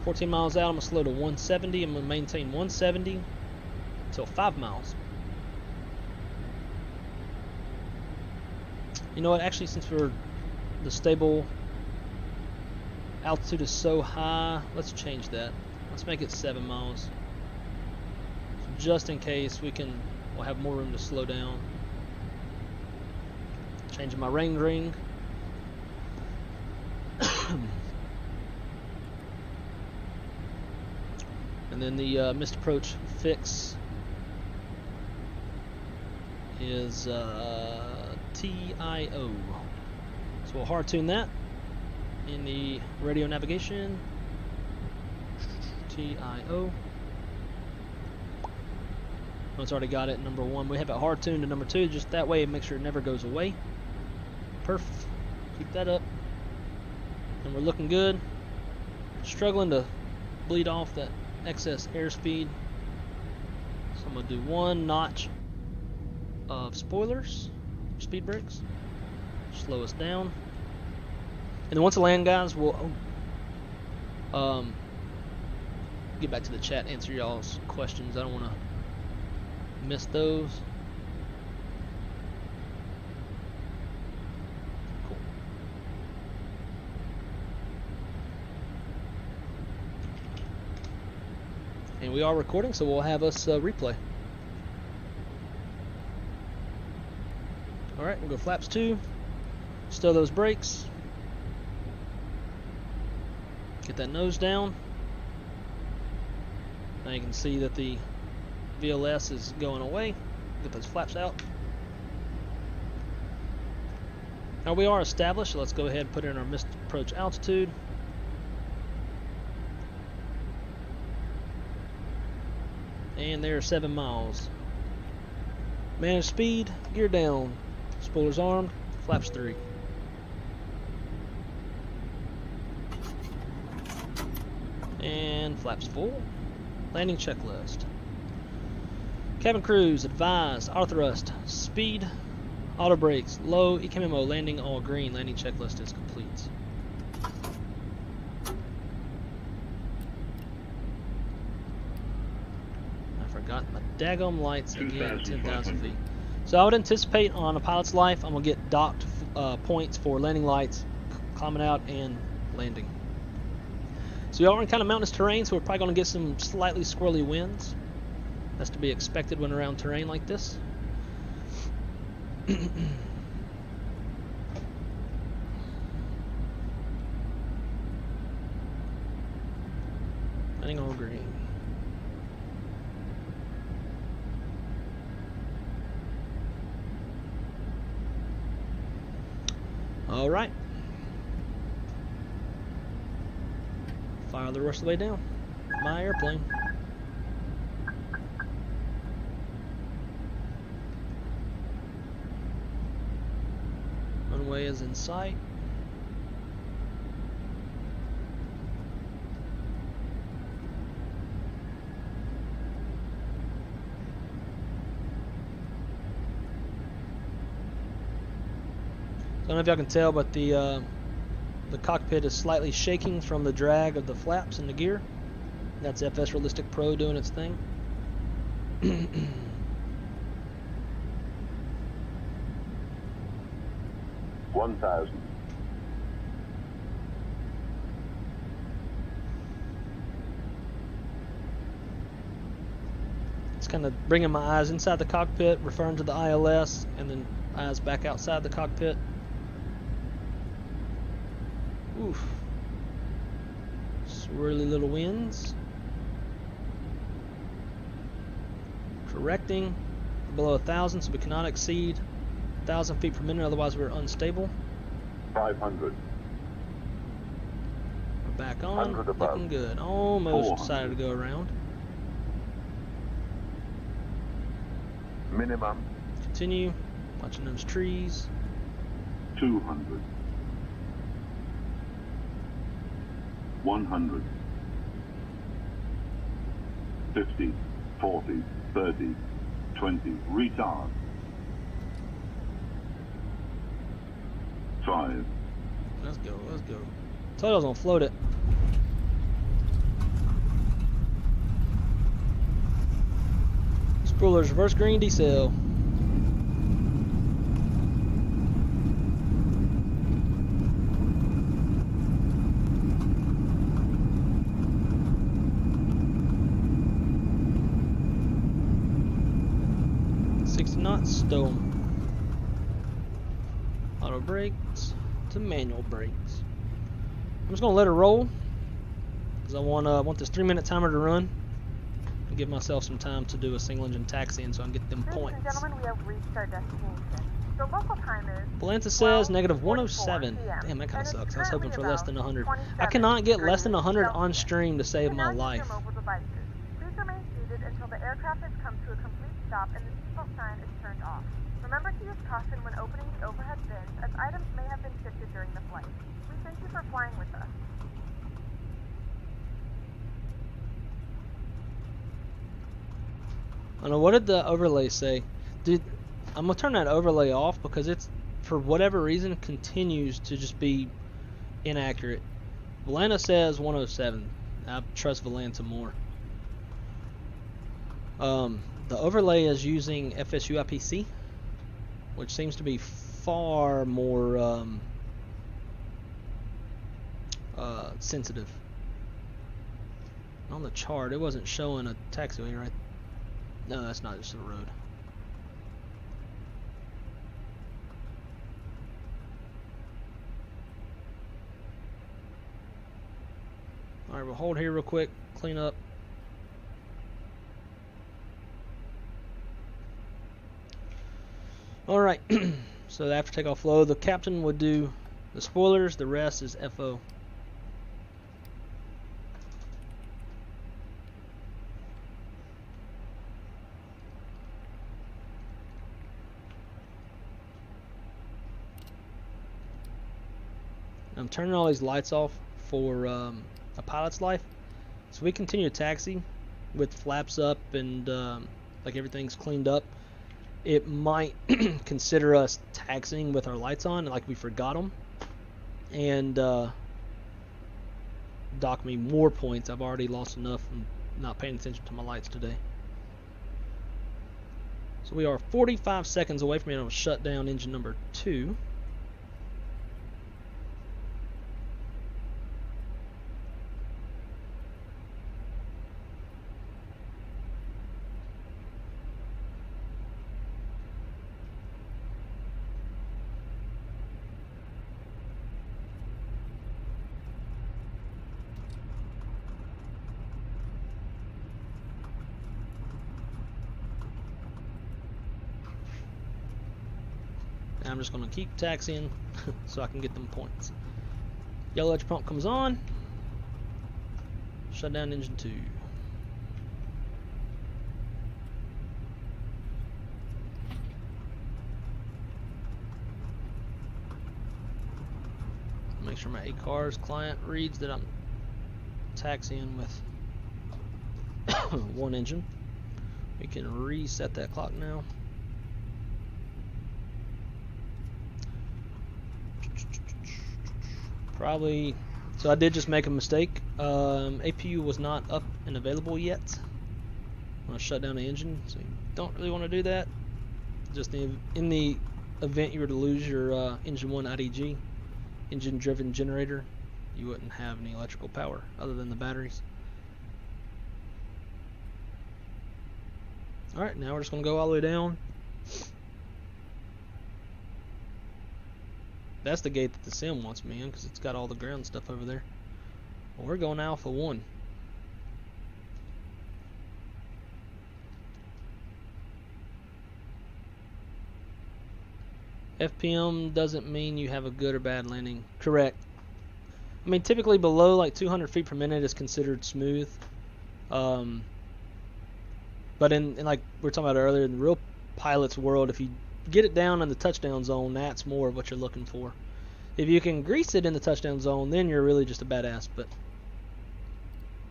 14 miles out, I'm going to slow to 170. I'm going to maintain 170 until 5 miles. You know what, actually, since the stable altitude is so high, let's change that. Let's make it 7 miles. So just in case we'll have more room to slow down. Changing my range ring. And then the missed approach fix is TIO. So we'll hard tune that in the radio navigation. TIO. Oh, it's already got it. Number 1. We have it hard tuned to number 2, just that way, make sure it never goes away. Perf. Keep that up. And we're looking good. Struggling to bleed off that excess airspeed. So I'm going to do 1 notch of spoilers, speed brakes. Slow us down. And then once I land, guys, we'll get back to the chat, answer y'all's questions. I don't want to miss those. Cool. And we are recording, so we'll have us replay. Alright, we'll go flaps 2. Stow those brakes. Get that nose down. Now you can see that the VLS is going away. Get those flaps out. Now we are established, so let's go ahead and put in our missed approach altitude. And there are 7 miles. Manage speed, gear down. Spoilers armed, flaps 3. And flaps 4. Landing checklist. Cabin crews advised, auto thrust, speed, auto brakes, low, ECMO, landing all green. Landing checklist is complete. I forgot my daggum lights again, 10,000 feet. So I would anticipate on a pilot's life, I'm going to get docked points for landing lights, climbing out, and landing. So we are in kind of mountainous terrain, so we're probably going to get some slightly squirrely winds. That's to be expected when around terrain like this. Landing all green. All right. Fire the rest of the way down. My airplane. Runway is in sight. I don't know if y'all can tell, but the cockpit is slightly shaking from the drag of the flaps and the gear. That's FS Realistic Pro doing its thing. 1,000. It's kind of bringing my eyes inside the cockpit, referring to the ILS, and then eyes back outside the cockpit. Oof. Swirly little winds. Correcting below 1,000, so we cannot exceed 1,000 feet per minute, otherwise we're unstable. 500. We're back on, looking good. Almost 400. decided to go around. Minimum. Continue, watching those trees. 200. 100. 50, 40, 30, 20. Retard. 5. Let's go, let's go. Told you I was gonna float it. Spoilers, reverse green decel. Knots, stow 'em. Auto brakes to manual brakes. I'm just gonna let it roll because I want this 3-minute timer to run and give myself some time to do a single engine taxiing so I can get them points. Ladies and gentlemen, we have reached our destination. The local time is Valenta says negative 107. Damn, that kind of sucks. I was hoping for less than 100. I cannot get less than 100 on stream to save my life. Please remain seated until the aircraft has come to a complete stop and the seatbelt sign is turned off. Remember to use caution when opening the overhead bins, as items may have been shifted during the flight. We thank you for flying with us. I don't know, what did the overlay say? Dude, I'm gonna turn that overlay off because it's, for whatever reason, continues to just be inaccurate. Valenta says 107. I trust Valenta more. The overlay is using FSU IPC, which seems to be far more sensitive. On the chart, it wasn't showing a taxiway, right? No, that's not just the road. Alright, we'll hold here real quick, clean up. Alright, so after takeoff flow, the captain would do the spoilers, the rest is FO. I'm turning all these lights off for a pilot's life, so we continue to taxi with flaps up and like everything's cleaned up. It might consider us taxiing with our lights on, like we forgot them, and dock me more points. I've already lost enough from not paying attention to my lights today. So we are 45 seconds away from being able to shut down engine number 2. I'm just going to keep taxiing so I can get them points. Yellow edge pump comes on. Shut down engine 2. Make sure my ACARS client reads that I'm taxiing with one engine. We can reset that clock now. Probably, so I did just make a mistake. APU was not up and available yet. I'm going to shut down the engine, so you don't really want to do that. Just in the event you were to lose your engine 1 IDG, engine driven generator, you wouldn't have any electrical power other than the batteries. Alright, now we're just going to go all the way down. That's the gate that the sim wants me in because it's got all the ground stuff over there. Well, we're going Alpha 1. FPM doesn't mean you have a good or bad landing. Correct. I mean, typically below like 200 feet per minute is considered smooth. But in like we were talking about earlier, in the real pilot's world, if you get it down in the touchdown zone, that's more of what you're looking for. If you can grease it in the touchdown zone, then you're really just a badass. But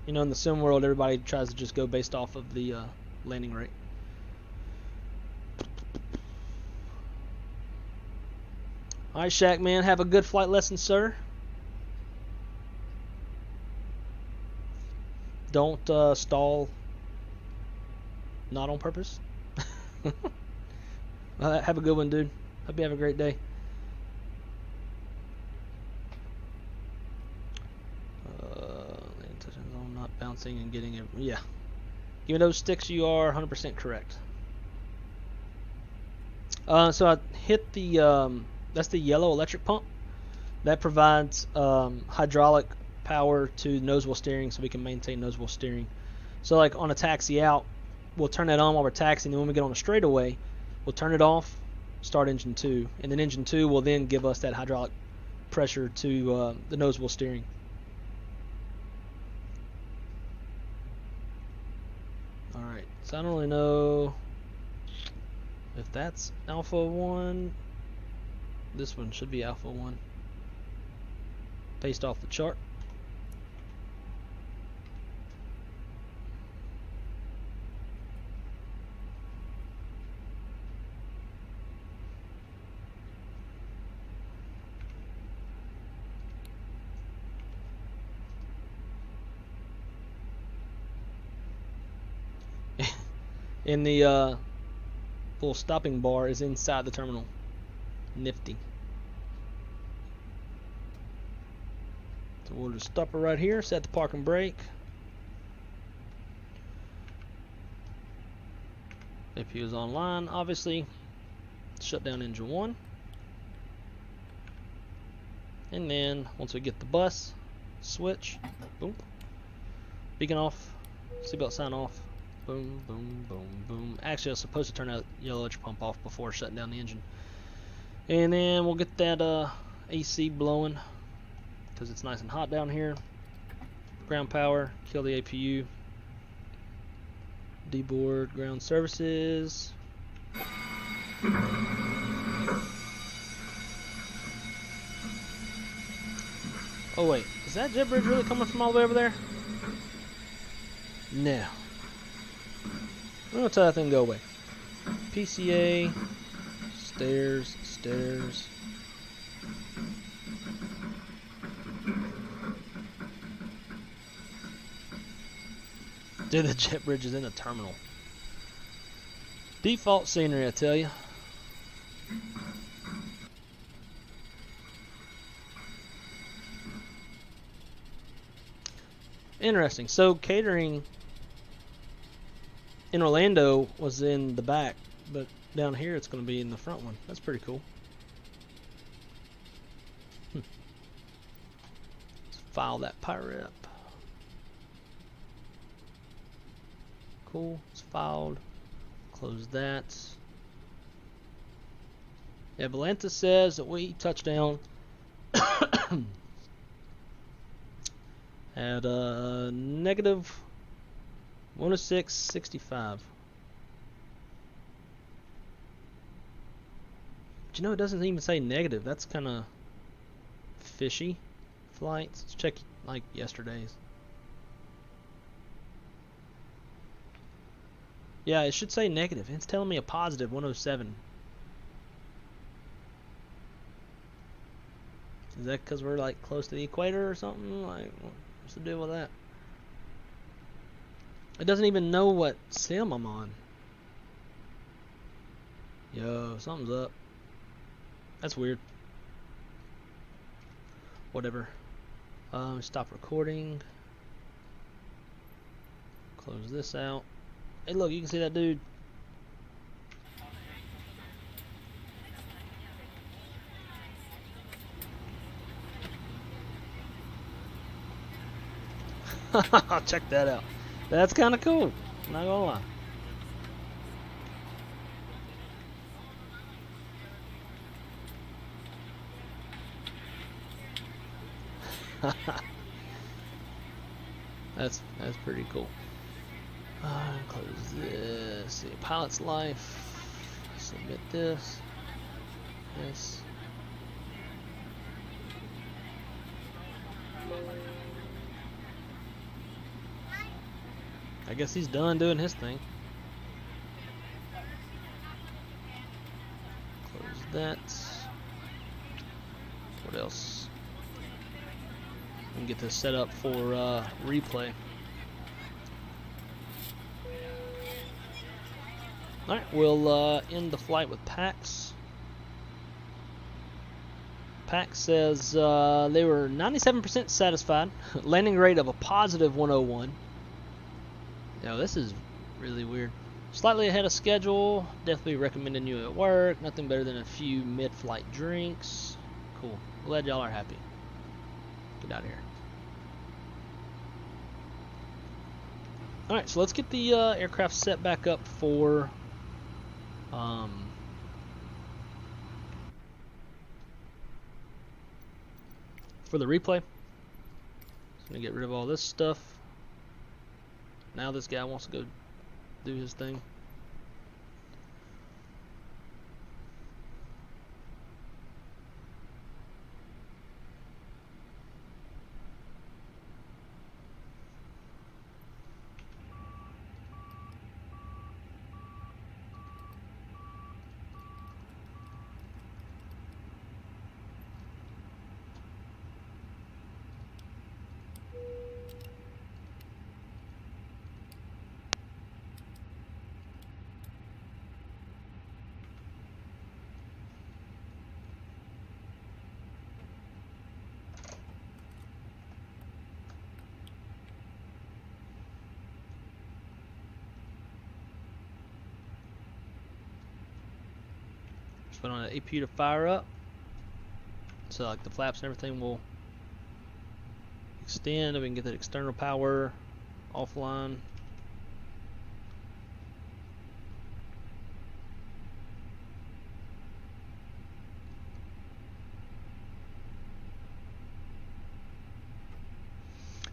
You know, in the sim world, everybody tries to just go based off of the landing rate. Alright, Shaq, man, have a good flight lesson, sir. Don't stall, not on purpose. Have a good one, dude. Hope you have a great day. Not bouncing and getting it. Yeah. Give me those sticks. You are 100% correct. So I hit the that's the yellow electric pump that provides hydraulic power to nose wheel steering, so we can maintain nose wheel steering. So like on a taxi out, we'll turn that on while we're taxiing, and when we get on a straightaway, we'll turn it off, start engine 2, and then engine 2 will then give us that hydraulic pressure to the nose wheel steering. Alright, so I don't really know if that's Alpha 1. This one should be Alpha 1. Based off the chart. And the little stopping bar is inside the terminal. Nifty. So we'll just stop it right here, set the park and brake. APU is online, obviously. Shut down engine 1. And then, once we get the bus, switch, boom. Beacon off, seatbelt sign off. Boom, boom, boom, boom. Actually, I was supposed to turn that yellow electric pump off before shutting down the engine. And then we'll get that AC blowing, because it's nice and hot down here. Ground power, kill the APU. Deboard ground services. Oh wait, is that jet bridge really coming from all the way over there? No. I'm gonna tell that thing to go away. PCA, stairs, stairs. Dude, the jet bridge is in a terminal. Default scenery, I tell you. Interesting. So catering in Orlando was in the back, but down here it's going to be in the front one. That's pretty cool. Let's file that pirate up. Cool. It's filed. Close that. Yeah, Valenta says that we touched down at negative 106.65. But you know, it doesn't even say negative. That's kind of fishy. Flights. Let's check like yesterday's. Yeah, it should say negative. It's telling me a positive 107. Is that because we're like close to the equator or something? Like, what's the deal with that? It doesn't even know what sim I'm on. Yo, something's up. That's weird. Whatever. Stop recording. Close this out. Hey, look, you can see that dude. Check that out. That's kind of cool. Not gonna lie. That's pretty cool. Close this. See, pilot's life. Submit this. This. I guess he's done doing his thing. Close that. What else? We can get this set up for replay. Alright, we'll end the flight with Pax. Pax says they were 97% satisfied. Landing rate of a positive 101. Yo, this is really weird. Slightly ahead of schedule. Definitely recommending you at work. Nothing better than a few mid-flight drinks. Cool. Glad y'all are happy. Get out of here. Alright, so let's get the aircraft set back up for the replay. Just gonna get rid of all this stuff. Now this guy wants to go do his thing. Just put on an AP to fire up. So like the flaps and everything will extend. We can get that external power offline.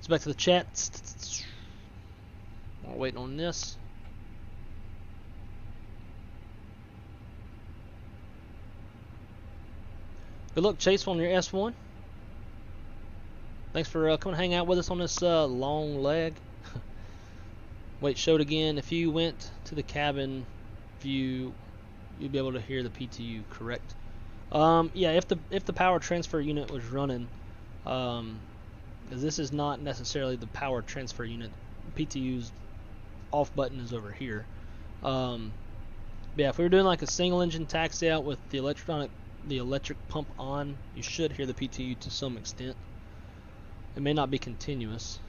So back to the chat. While waiting on this. Good luck, Chase, on your S1. Thanks for coming to hang out with us on this long leg. Wait, showed again. If you went to the cabin view, you'd be able to hear the PTU. Correct. Yeah, if the power transfer unit was running, because this is not necessarily the power transfer unit. PTU's off button is over here. Yeah, if we were doing like a single engine taxi out with the electric pump on, you should hear the PTU to some extent. It may not be continuous.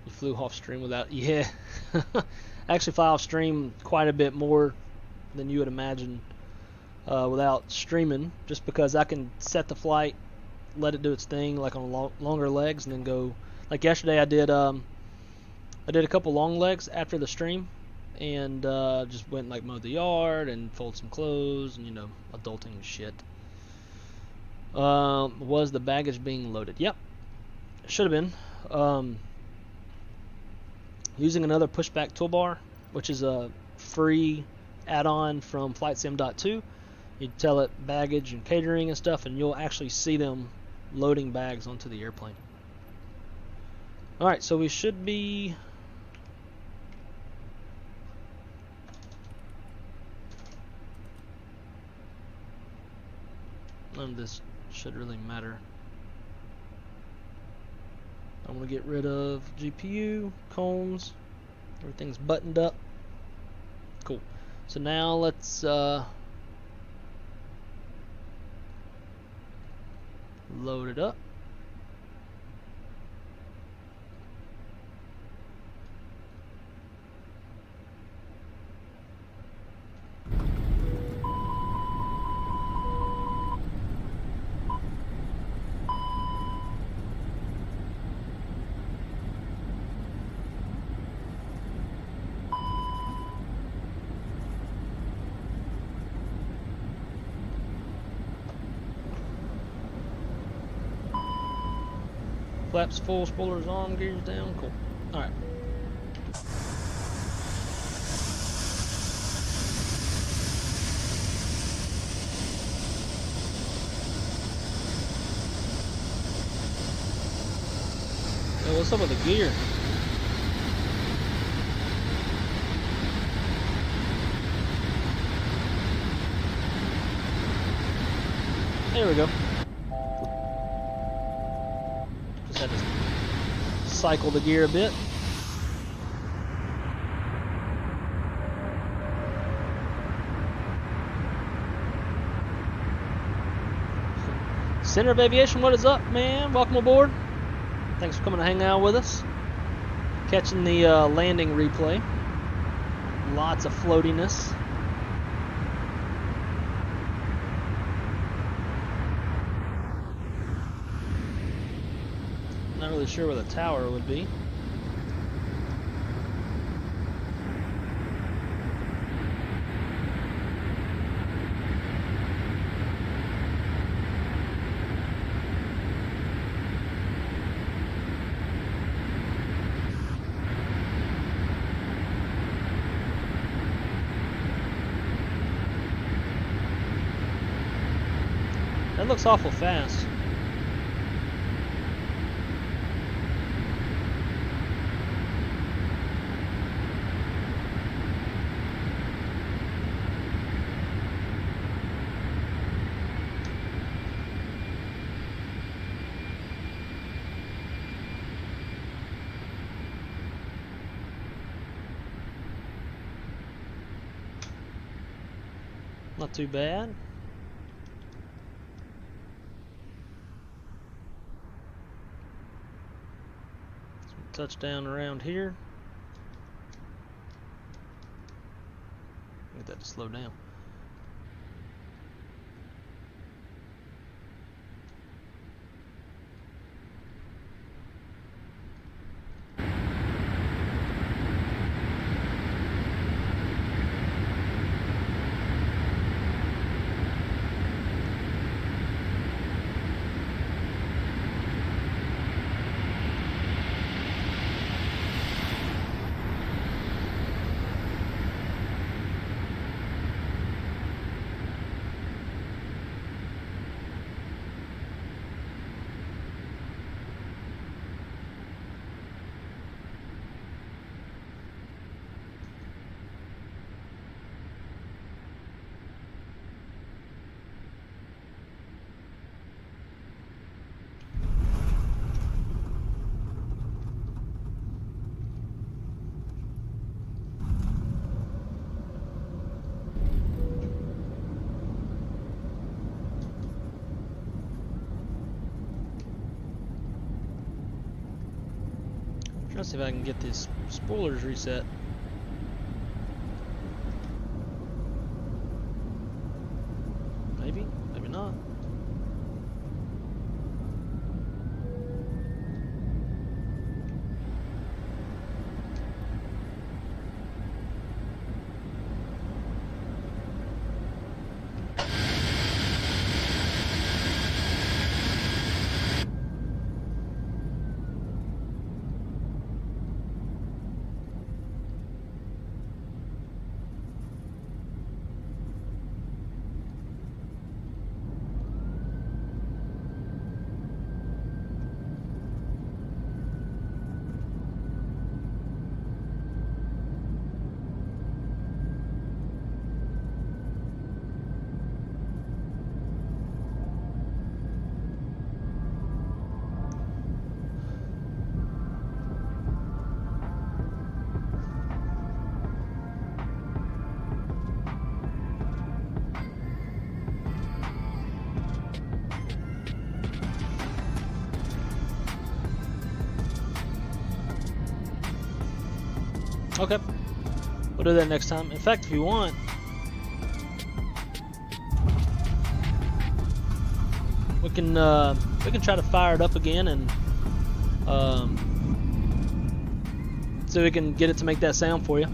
You flew off stream without, yeah. I actually fly off stream quite a bit more than you would imagine without streaming, just because I can set the flight, let it do its thing like on longer legs, and then go. Like yesterday I did a couple long legs after the stream, and just went and like mowed the yard and folded some clothes and, you know, adulting shit. Was the baggage being loaded? Yep, should have been. Using another pushback toolbar, which is a free add-on from FlightSim.2. You tell it baggage and catering and stuff, and you'll actually see them loading bags onto the airplane. Alright, so we should be none of this should really matter. I'm going to get rid of GPU, combs, everything's buttoned up. Cool. So now let's load it up. Flaps full, spoilers on, gears down. Cool. Alright. Yo, what's up with the gear? There we go. Just had to cycle the gear a bit. Center of Aviation, what is up, man? Welcome aboard. Thanks for coming to hang out with us. Catching the landing replay. Lots of floatiness. Not really sure where the tower would be. That looks awful fast. Not too bad. Touchdown around here. Get that to slow down. Trying to see if I can get these spoilers reset. Maybe, maybe not. Okay, we'll do that next time. In fact, if you want, we can try to fire it up again and so we can get it to make that sound for you.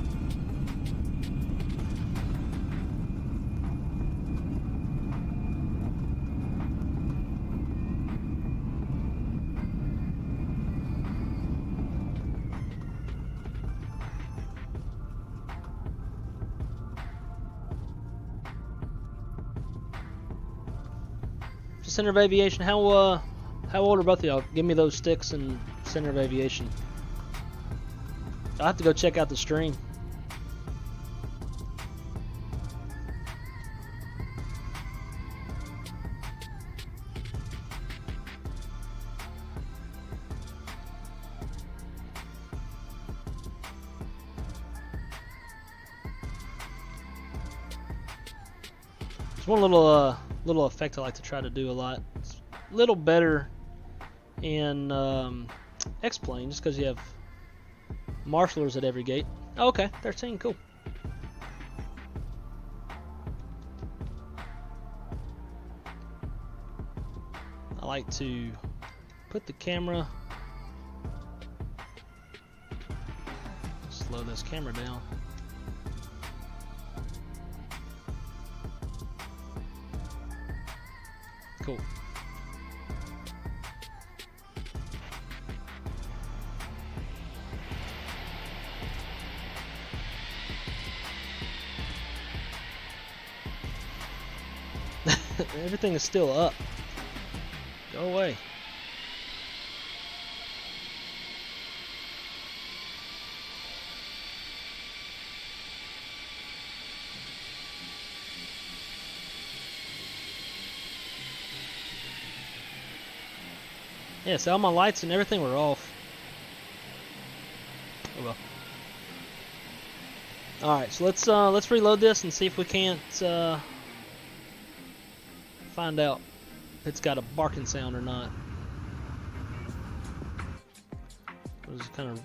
Center of Aviation, how old are both of y'all? Give me those sticks and Center of Aviation. I'll have to go check out the stream. There's one little effect I like to try to do a lot. It's a little better in X-Plane just because you have marshalers at every gate. Oh, okay, 13, cool. I like to put the camera, slow this camera down. Cool. Everything is still up. Go away. Yeah, so all my lights and everything were off. Oh well. Alright, so let's reload this and see if we can't find out if it's got a barking sound or not. We'll just kind of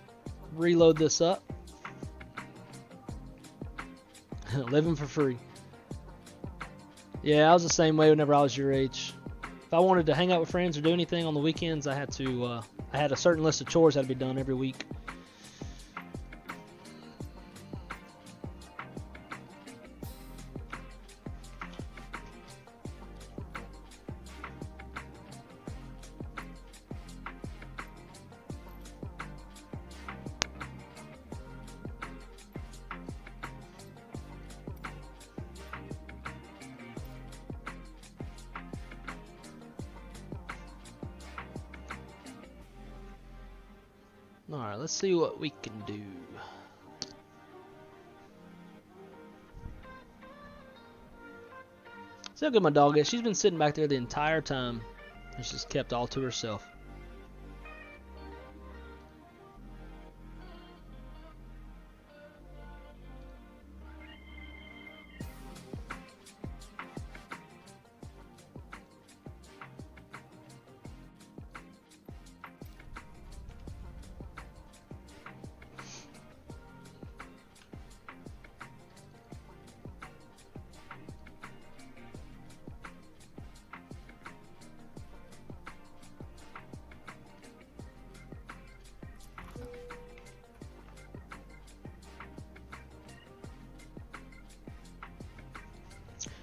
reload this up. Living for free. Yeah, I was the same way whenever I was your age. If I wanted to hang out with friends or do anything on the weekends, I had a certain list of chores that had to be done every week. Alright, let's see what we can do. See how good my dog is. She's been sitting back there the entire time. And she's kept all to herself.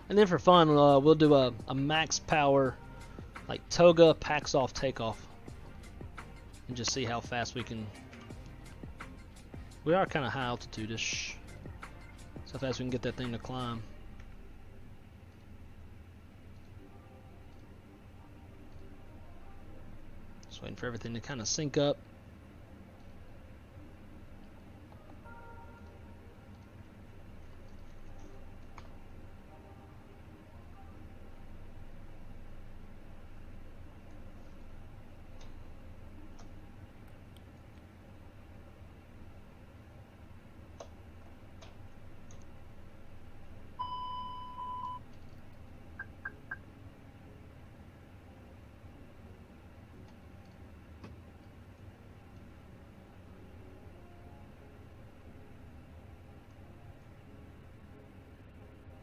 And then for fun, we'll do a max power, like toga packs off takeoff, and just see how fast we can. We are kind of high altitude-ish, so how fast we can get that thing to climb. Just waiting for everything to kind of sync up.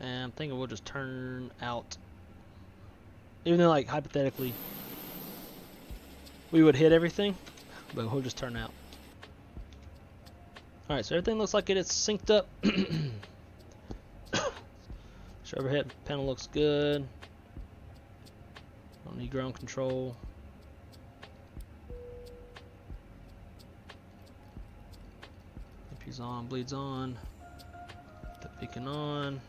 And I'm thinking we'll just turn out, even though like hypothetically we would hit everything, but we'll just turn out. Alright, so everything looks like it is synced up. So overhead panel looks good. Don't need ground control. AP's on, bleeds on. The beacon on.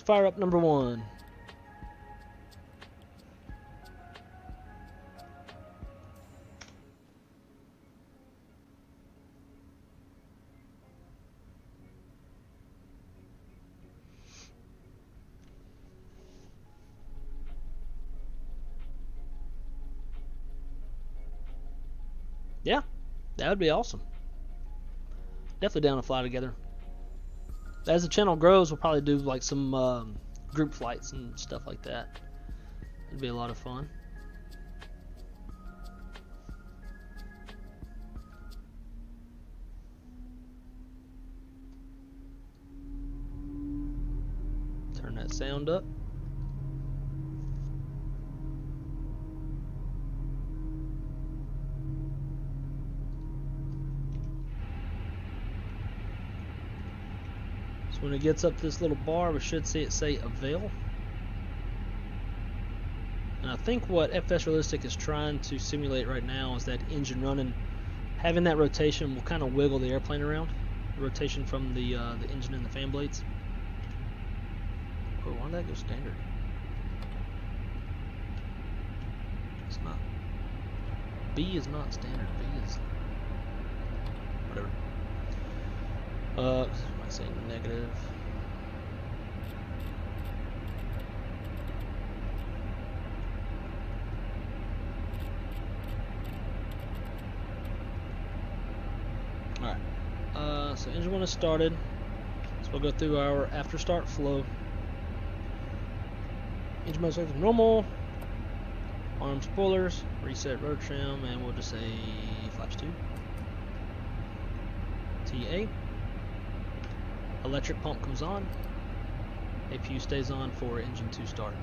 fire up number 1. Yeah, that would be awesome. Definitely down to fly together. As the channel grows, we'll probably do like some group flights and stuff like that. It'd be a lot of fun. Turn that sound up. So when it gets up to this little bar, we should see it say avail. And I think what FS Realistic is trying to simulate right now is that engine running. Having that rotation will kind of wiggle the airplane around. The rotation from the engine and the fan blades. Oh, why did that go standard? It's not. B is not standard. B is whatever. I say negative. Alright. So engine 1 is started. So we'll go through our after start flow. Engine mode selected normal. Arm spoilers. Reset rotor trim, and we'll just say flaps 2. TA. Electric pump comes on. APU stays on for engine 2 start.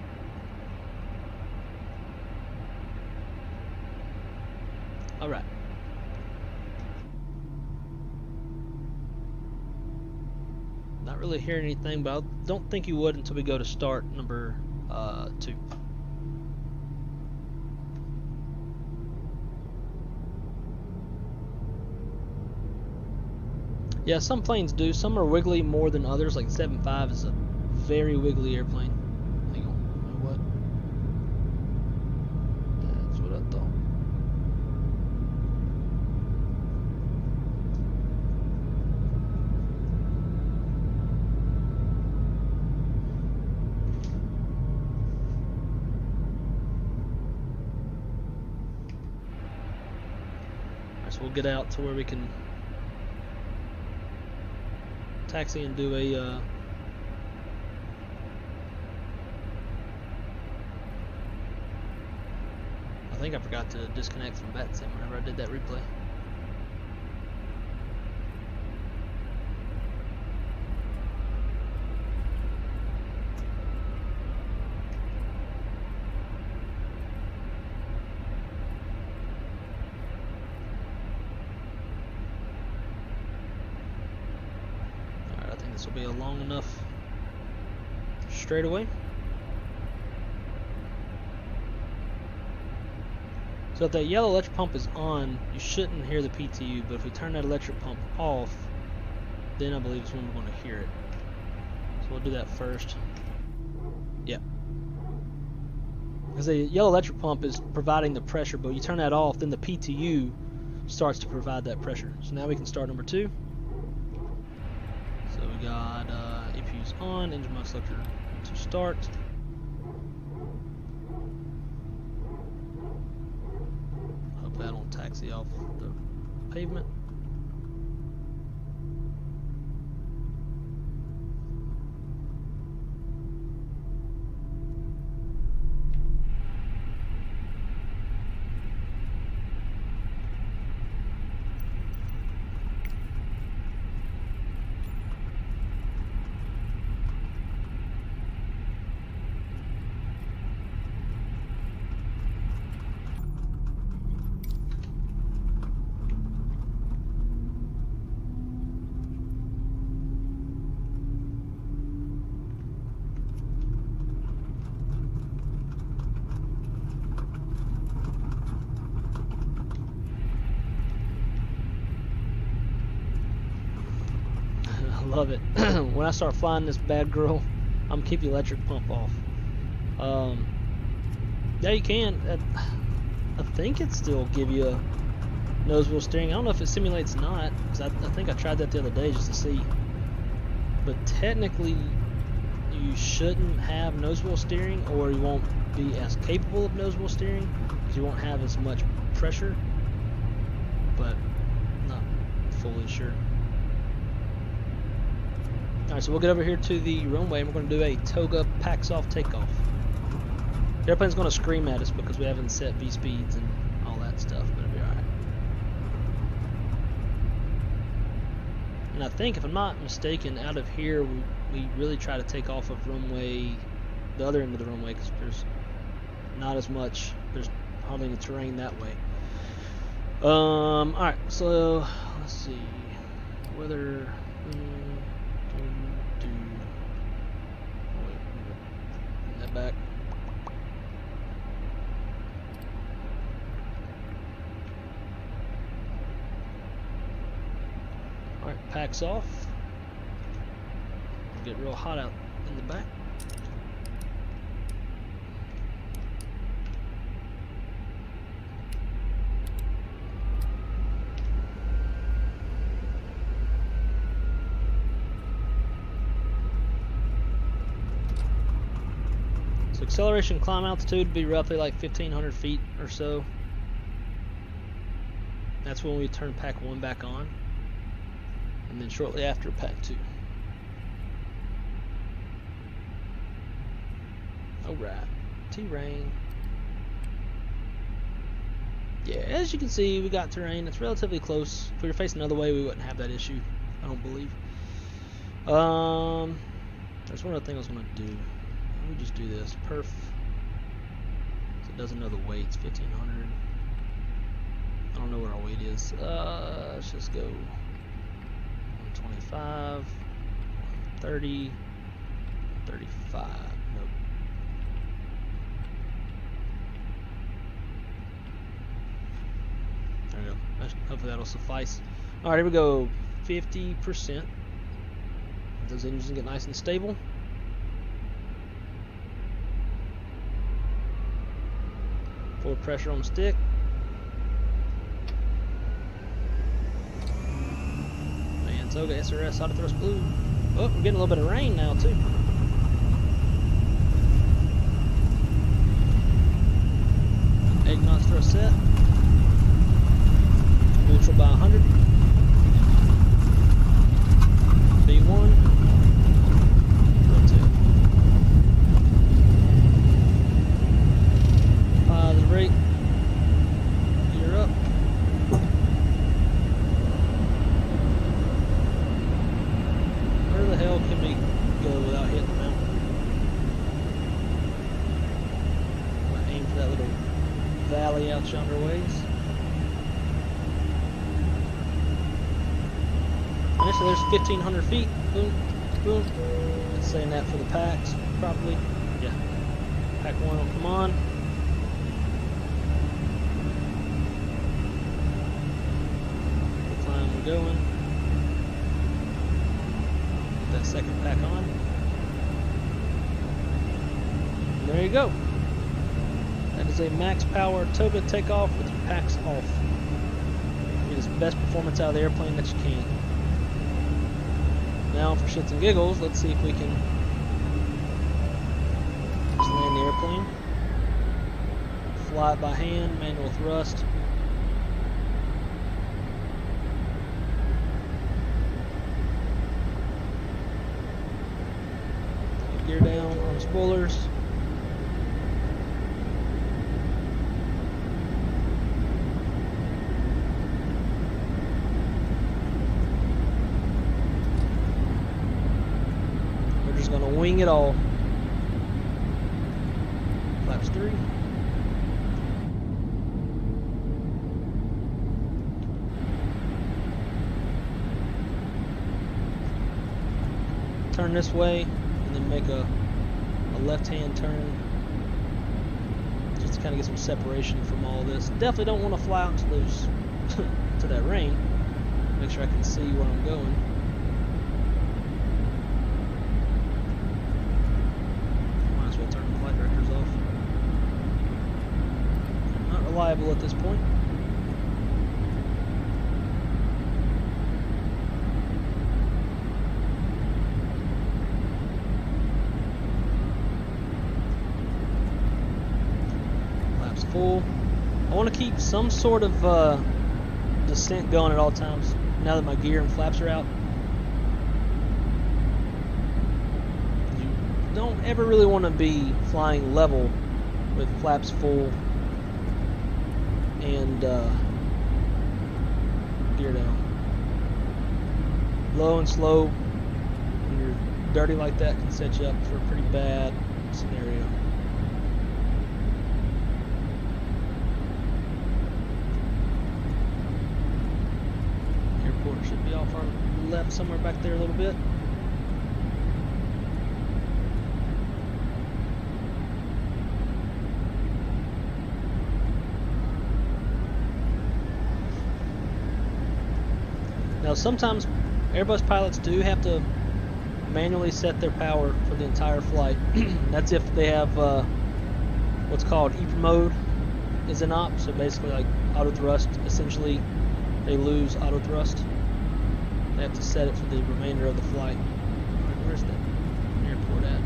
Alright. Not really hearing anything, but I don't think you would until we go to start number 2. Yeah, some planes do. Some are wiggly more than others. Like 7.5 is a very wiggly airplane. Hang on. You know what? That's what I thought. Alright, so we'll get out to where we can taxi and do a I think I forgot to disconnect from Vatsim whenever I did that replay. This will be a long enough straightaway. So if that yellow electric pump is on, you shouldn't hear the PTU, but if we turn that electric pump off, then I believe is when we're going to hear it. So we'll do that first. Yep. Because the yellow electric pump is providing the pressure, but you turn that off, then the PTU starts to provide that pressure. So now we can start number 2. So we got APUs on, engine mode selector to start. Hope that don't taxi off the pavement. Love it. When I start flying this bad girl, I'm keep the electric pump off. Yeah, you can. I think it still give you a nose wheel steering. I don't know if it simulates not, because I think I tried that the other day just to see. But technically, you shouldn't have nose wheel steering, or you won't be as capable of nose wheel steering, because you won't have as much pressure. But not fully sure. Alright, so we'll get over here to the runway and we're going to do a toga packs off takeoff. The airplane's going to scream at us because we haven't set V speeds and all that stuff, but it'll be alright. And I think, if I'm not mistaken, out of here we really try to take off of runway, the other end of the runway, because there's not as much, there's hardly any terrain that way. Alright, so let's see whether back. Alright, packs off. Get real hot out in the back. Acceleration climb altitude would be roughly like 1,500 feet or so. That's when we turn pack 1 back on, and then shortly after pack 2. Alright, terrain. Yeah, as you can see, we got terrain. It's relatively close. If we were facing another way, we wouldn't have that issue, I don't believe. There's one other thing I was going to do. Let me just do this. Perf. So it doesn't know the weights. 1,500. I don't know what our weight is. Let's just go 125, 130, 35. Nope. There we go. Hopefully that'll suffice. Alright, here we go. 50%. Those engines get nice and stable. Full pressure on the stick. Man, Toga SRS Side of Thrust Blue. Oh, we're getting a little bit of rain now too. Eight knots thrust set. Neutral by 100. B1. Positive rate. Gear up. Where the hell can we go without hitting the mountain? I'm gonna aim for that little valley out yonder ways. And so there's 1,500 feet. Boom, boom. It's saying that for the packs properly. Yeah. Pack 1 will come on. Going. Put that second pack on. And there you go. That is a max power Toga takeoff with your packs off. Get the best performance out of the airplane that you can. Now for shits and giggles, let's see if we can just land the airplane. Fly it by hand, manual thrust. Gear down on spoilers. We're just gonna wing it all. Flaps 3. Turn this way. Then make a left-hand turn just to kind of get some separation from all this. Definitely don't want to fly out to those to that rain. Make sure I can see where I'm going. reliable at this point. Flaps full. I want to keep some sort of descent going at all times now that my gear and flaps are out. You don't ever really want to be flying level with flaps full and gear down. Low and slow when you're dirty like that can set you up for a pretty bad scenario. Airport should be off our left somewhere back there a little bit. Now sometimes Airbus pilots do have to manually set their power for the entire flight. That's if they have what's called EP mode is in op, so basically like auto thrust. Essentially they lose auto thrust. They have to set it for the remainder of the flight. Alright, where's that airport at?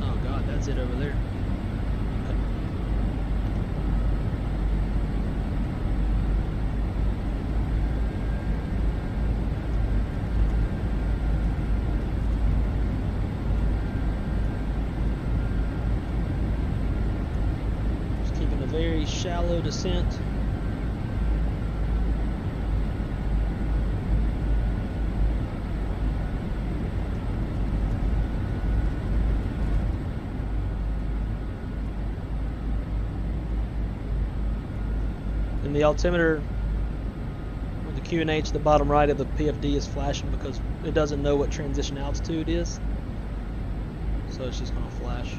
Oh god, that's it over there. Very shallow descent. And the altimeter with the QNH at the bottom right of the PFD is flashing because it doesn't know what transition altitude is. So it's just going to flash.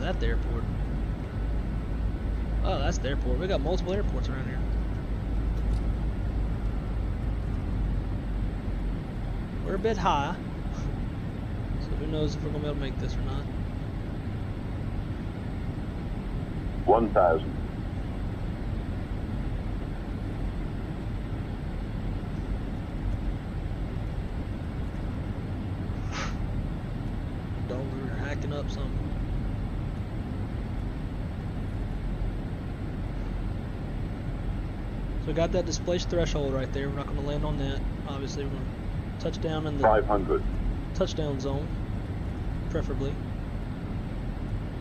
That the airport. Oh, that's the airport. We got multiple airports around here. We're a bit high, so who knows if we're gonna be able to make this or not. 1,000. Dogs are hacking up something. So we got that displaced threshold right there. We're not going to land on that. Obviously, we're going to touch down in the 500. touchdown zone, preferably.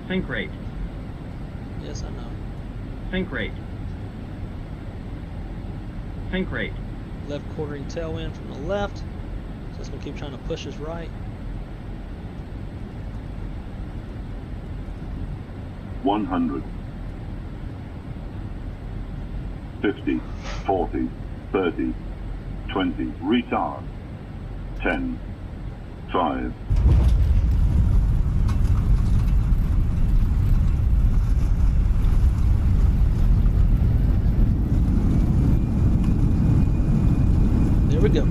Sync rate. Yes, I know. Sync rate. Sync rate. Left quartering tailwind from the left. So it's going to keep trying to push us right. 100. 50, 40, 30, 20, retard. 10, 5. There we go.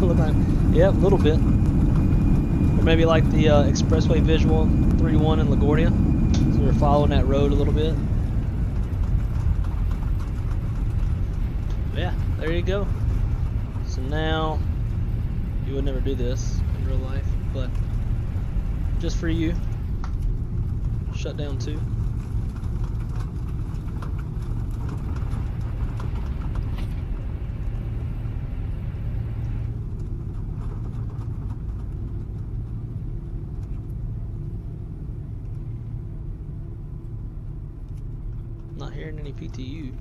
Look like, yeah, a little bit. Or maybe like the expressway visual 3-1 in LaGuardia. So we're following that road a little bit. Yeah, there you go. So now, you would never do this in real life, but just for you, shut down 2. Not hearing any PTU.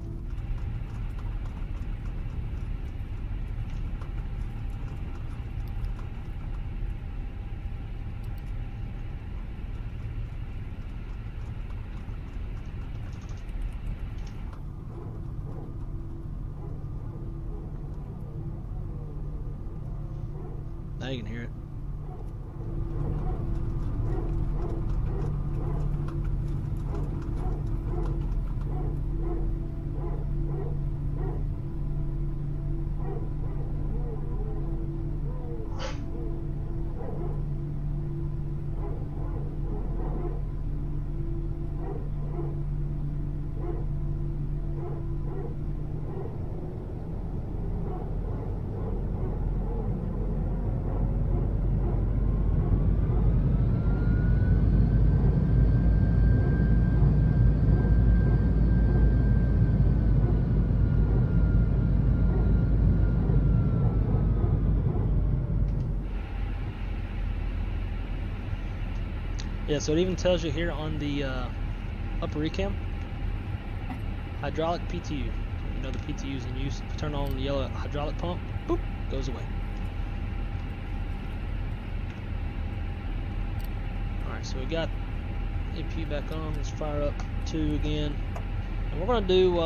Now you can hear it. Yeah, so it even tells you here on the upper recam, hydraulic PTU. You know the PTU's in use. If you turn on the yellow hydraulic pump, boop, goes away. Alright, so we got AP back on. Let's fire up 2 again. And we're gonna do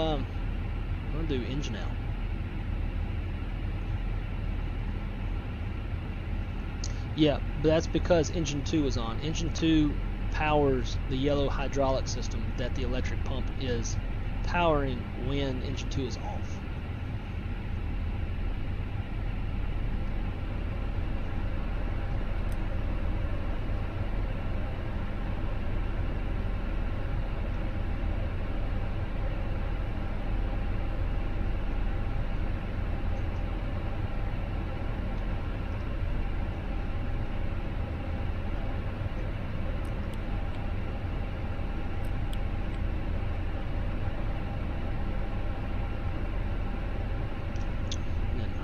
engine out. Yeah, but that's because engine 2 is on. Engine 2 powers the yellow hydraulic system that the electric pump is powering when engine 2 is off.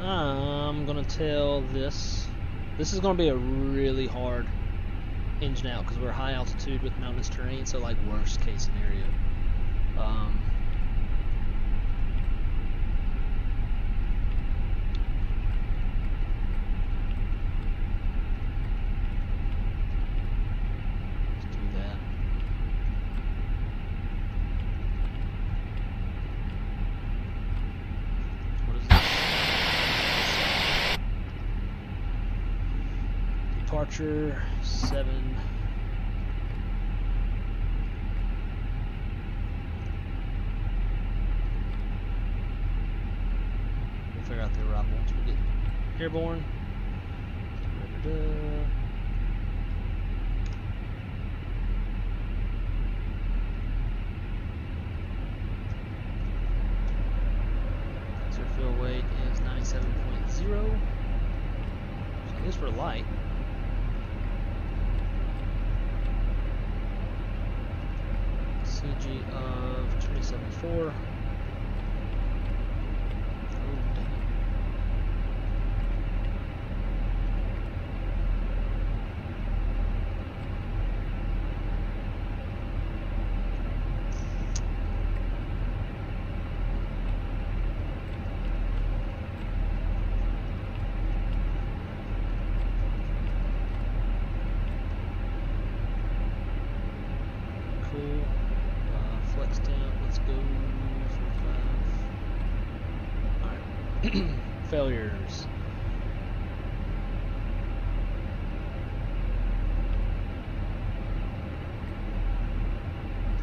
I'm gonna tell this is gonna be a really hard engine out because we're high altitude with mountainous terrain, so like worst case scenario. Let's do that. What is this? Departure 7. We'll figure out the arrival once we get airborne. So fuel weight is 97.0. So at least we're light. CG of 27.4. Cool. Flex down. Let's go. 45. Alright. Failures.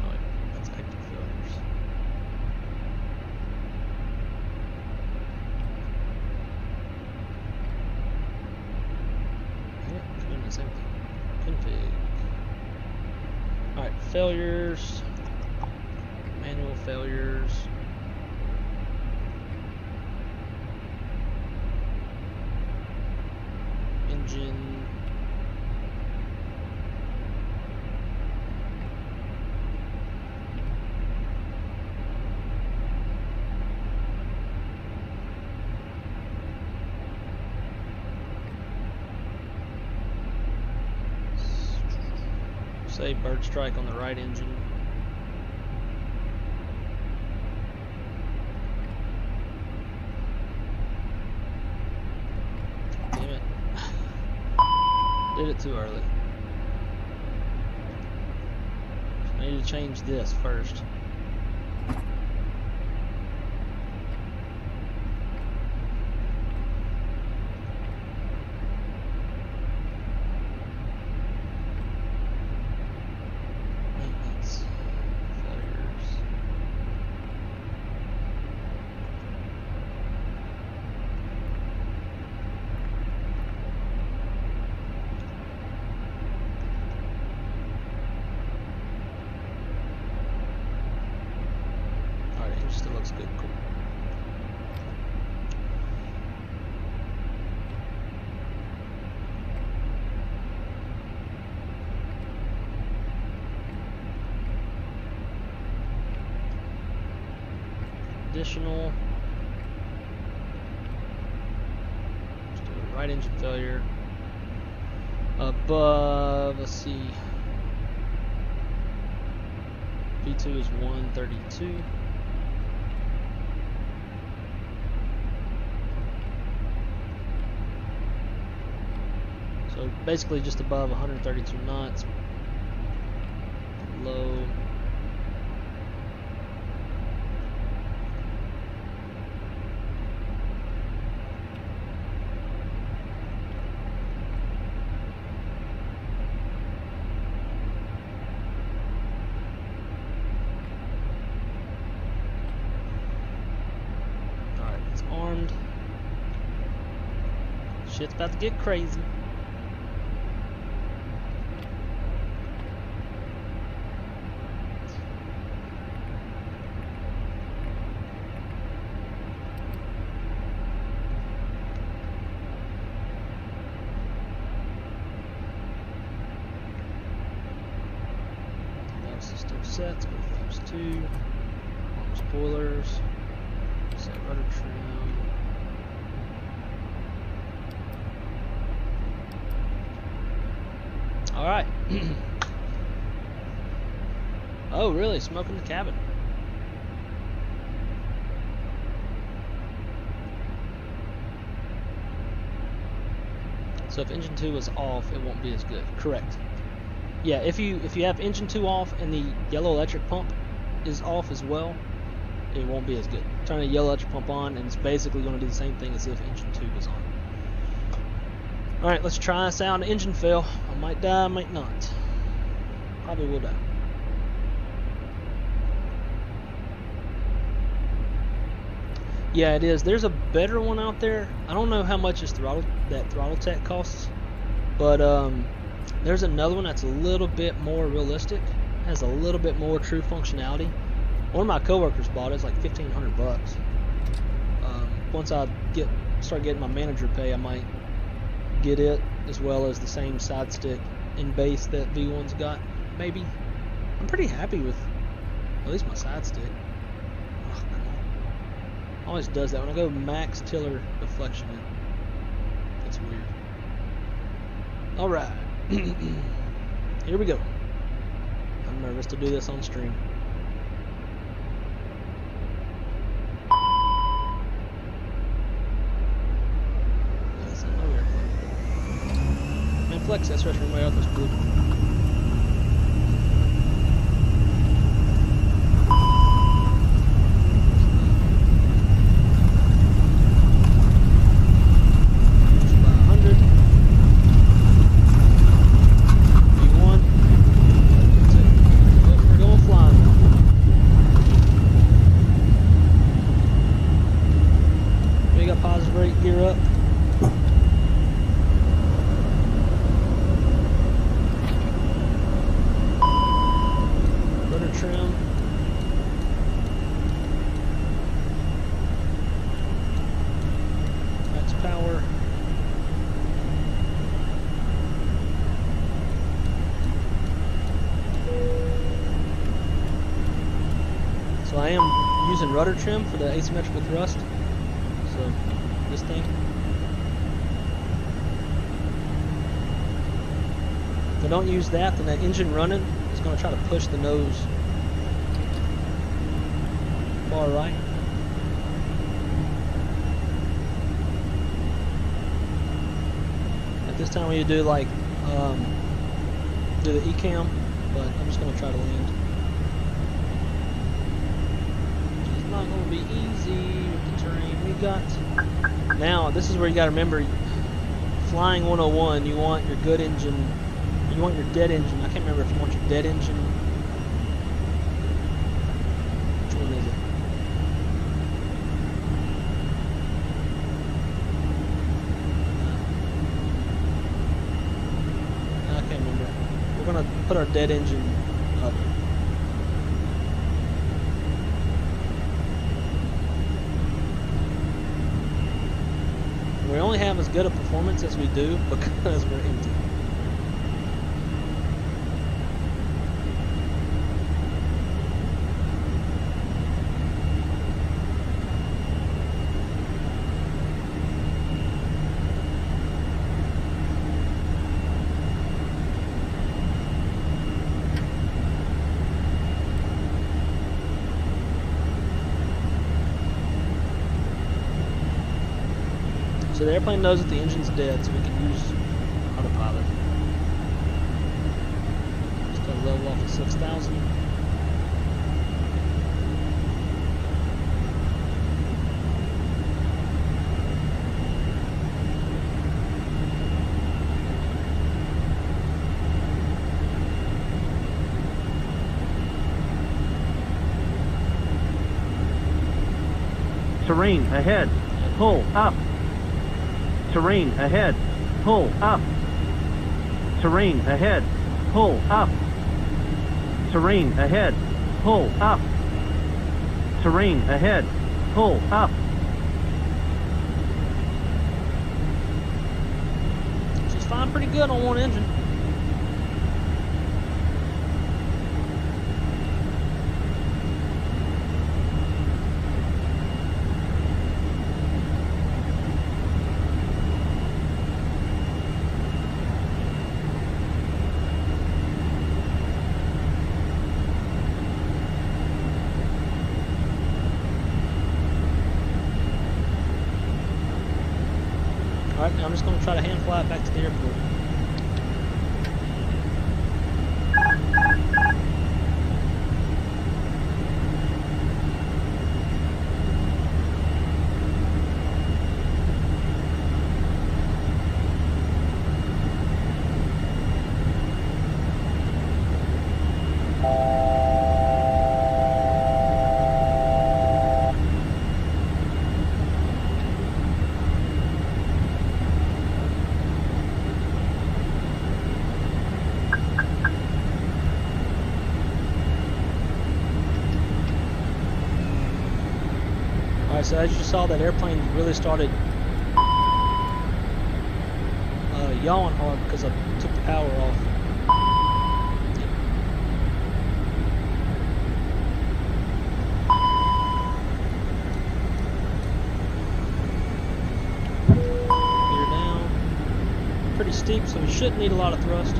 Oh, wait. That's active failures. Yeah, it's doing the same thing. Config. Alright, failures. Manual failures. Engine. Say bird strike on the right engine. Damn it. Did it too early. I need to change this first. Maintenance. Failures. Alright, it still looks good. Cool. Additional. Let's do a right engine failure. Above, let's see. P2 is 132. So basically just above 132 knots. Low. Alright, it's armed. Shit's about to get crazy. Sets, go flaps 2, arm spoilers, set rudder trim. Alright. Oh, really? Smoke in the cabin. So if engine 2 is off, it won't be as good. Correct. Yeah, if you have engine 2 off and the yellow electric pump is off as well, it won't be as good. Turn the yellow electric pump on and it's basically going to do the same thing as if engine 2 was on. Alright, let's try this out. Engine fail. I might die, I might not. Probably will die. Yeah, it is. There's a better one out there. I don't know how much that throttle tech costs, but there's another one that's a little bit more realistic, has a little bit more true functionality. One of my coworkers bought it. It's like $1,500. Once I start getting my manager pay, I might get it as well as the same side stick and base that V1's got. Maybe. I'm pretty happy with at least my side stick. Oh, come on. Always does that when I go max tiller deflection. It's weird. All right. Here we go. I'm nervous to do this on stream. That's not no airplane. Man, flex that stretch runway out this blue. Rudder trim for the asymmetrical thrust. So this thing. If I don't use that, then that engine running is going to try to push the nose far right. At this time, we do like do the ECAM, but I'm just going to try to land. Not going to be easy with the terrain we got. Now, this is where you got to remember, flying 101, you want your good engine, you want your dead engine. I can't remember if you want your dead engine. Which one is it? I can't remember. We're going to put our dead engine up. We only have as good a performance as we do because we're empty. So the airplane knows that the engine's dead, so we can use autopilot. Just gotta level off at 6,000. Terrain ahead. Pull up. Terrain ahead. Pull up. Terrain ahead. Pull up. Terrain ahead. Pull up. Terrain ahead. Pull up. She's flying pretty good on one engine. Alright, now I'm just going to try to hand fly it back to the airport. Alright, so as you saw, that airplane really started yawing hard because I took the power off. Clear down. Pretty steep, so we shouldn't need a lot of thrust.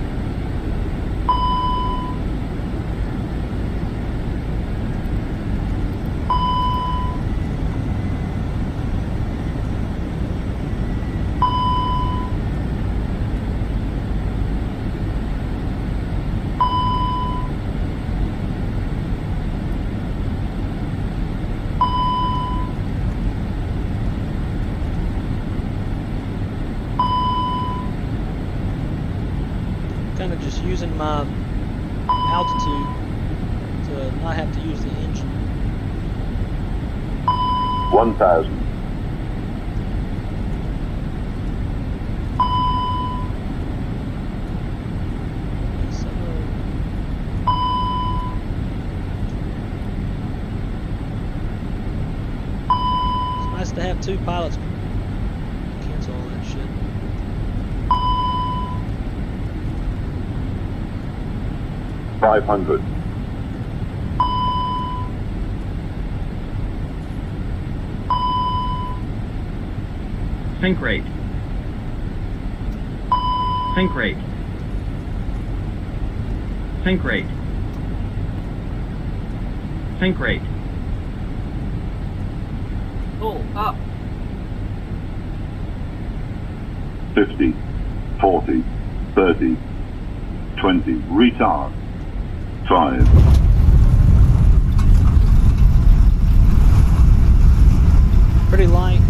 Kind of just using my altitude to not have to use the engine. 1,000. So, it's nice to have two pilots. Cancel all that shit. $500. Sync rate. Sync rate. Sync rate. Sync rate. Pull up. 50, 40, 30, 20, retard. 5. Pretty light,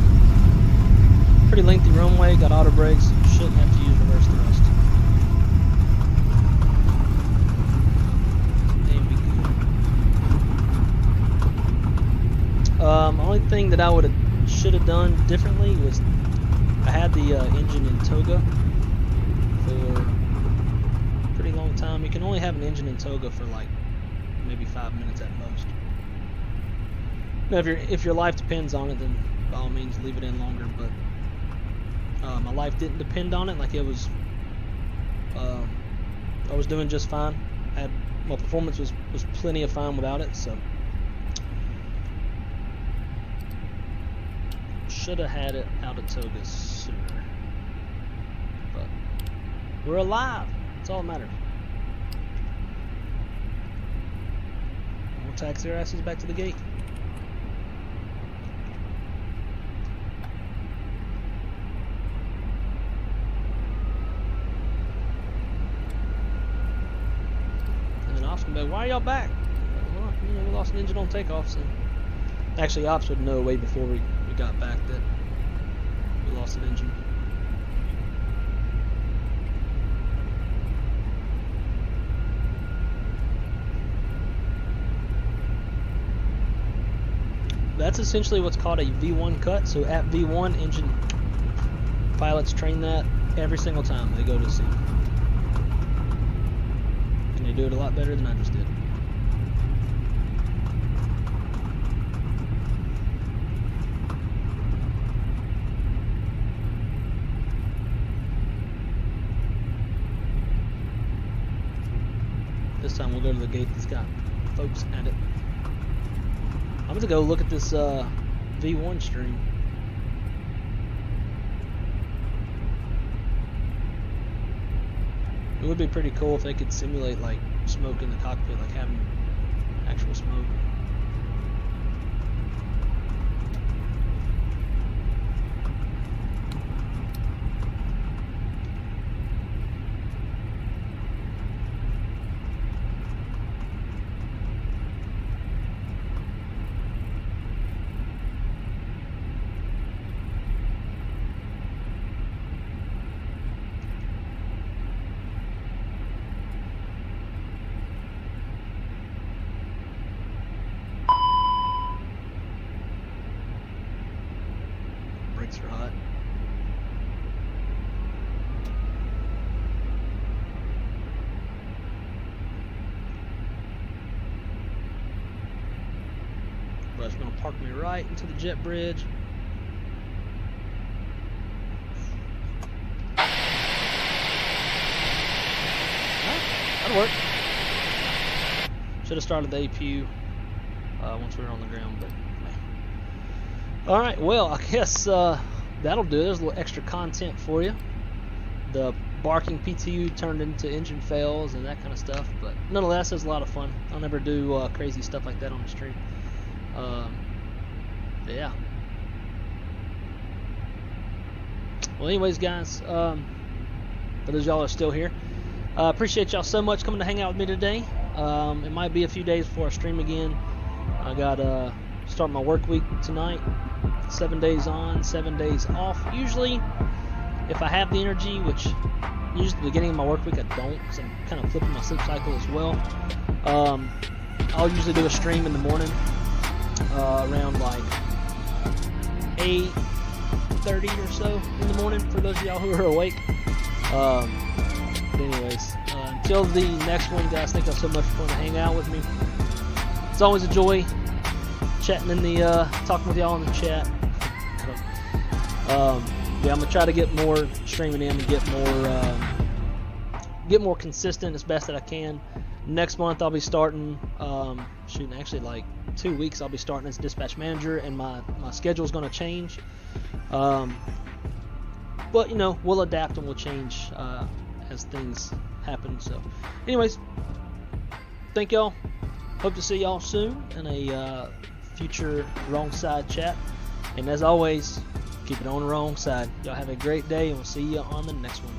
pretty lengthy runway, got auto brakes, shouldn't have to use reverse thrust. And be good. Only thing that I should have done differently was I had the engine in toga for a pretty long time. You can only have an engine in toga for like maybe 5 minutes at most. Now, if your life depends on it, then by all means leave it in longer. But my life didn't depend on it. Like it was, I was doing just fine. My performance was plenty of fine without it. So should have had it out of toga sooner. But we're alive. That's all that matters. We'll taxi their asses back to the gate. why are y'all back? Well, you know, we lost an engine on takeoff, so. Actually, Ops would know way before we got back that we lost an engine. That's essentially what's called a V1 cut. So at V1, engine pilots train that every single time they go to sea. And they do it a lot better than I just did. This time we'll go to the gate that's got folks at it. I'm gonna go look at this V1 stream. It would be pretty cool if they could simulate like smoke in the cockpit, like having actual smoke. Brakes are hot. But it's gonna park me right into the jet bridge. That'll work. Should have started the APU once we were on the ground, but all right. Well, I guess that'll do it. There's a little extra content for you. The barking PTU turned into engine fails and that kind of stuff, but nonetheless, it was a lot of fun. I'll never do crazy stuff like that on the stream. But yeah. Well, anyways, guys, for those of y'all that are still here, appreciate y'all so much coming to hang out with me today. It might be a few days before I stream again. I got start my work week tonight. 7 days on, 7 days off. Usually, if I have the energy, which usually at the beginning of my work week I don't, because I'm kind of flipping my sleep cycle as well. I'll usually do a stream in the morning around like 8:30 or so in the morning for those of y'all who are awake. But anyways, until the next one, guys, thank y'all so much for coming to hang out with me. It's always a joy chatting in the talking with y'all in the chat. Yeah, I'm gonna try to get more streaming in and get more consistent as best that I can. Next month I'll be starting shooting actually like 2 weeks. I'll be starting as dispatch manager, and my schedule is gonna change. But you know, we'll adapt and we'll change as things happen. So, anyways, thank y'all. Hope to see y'all soon in a future Wrong Side chat. And as always, keep it on the wrong side. Y'all have a great day, and we'll see you on the next one.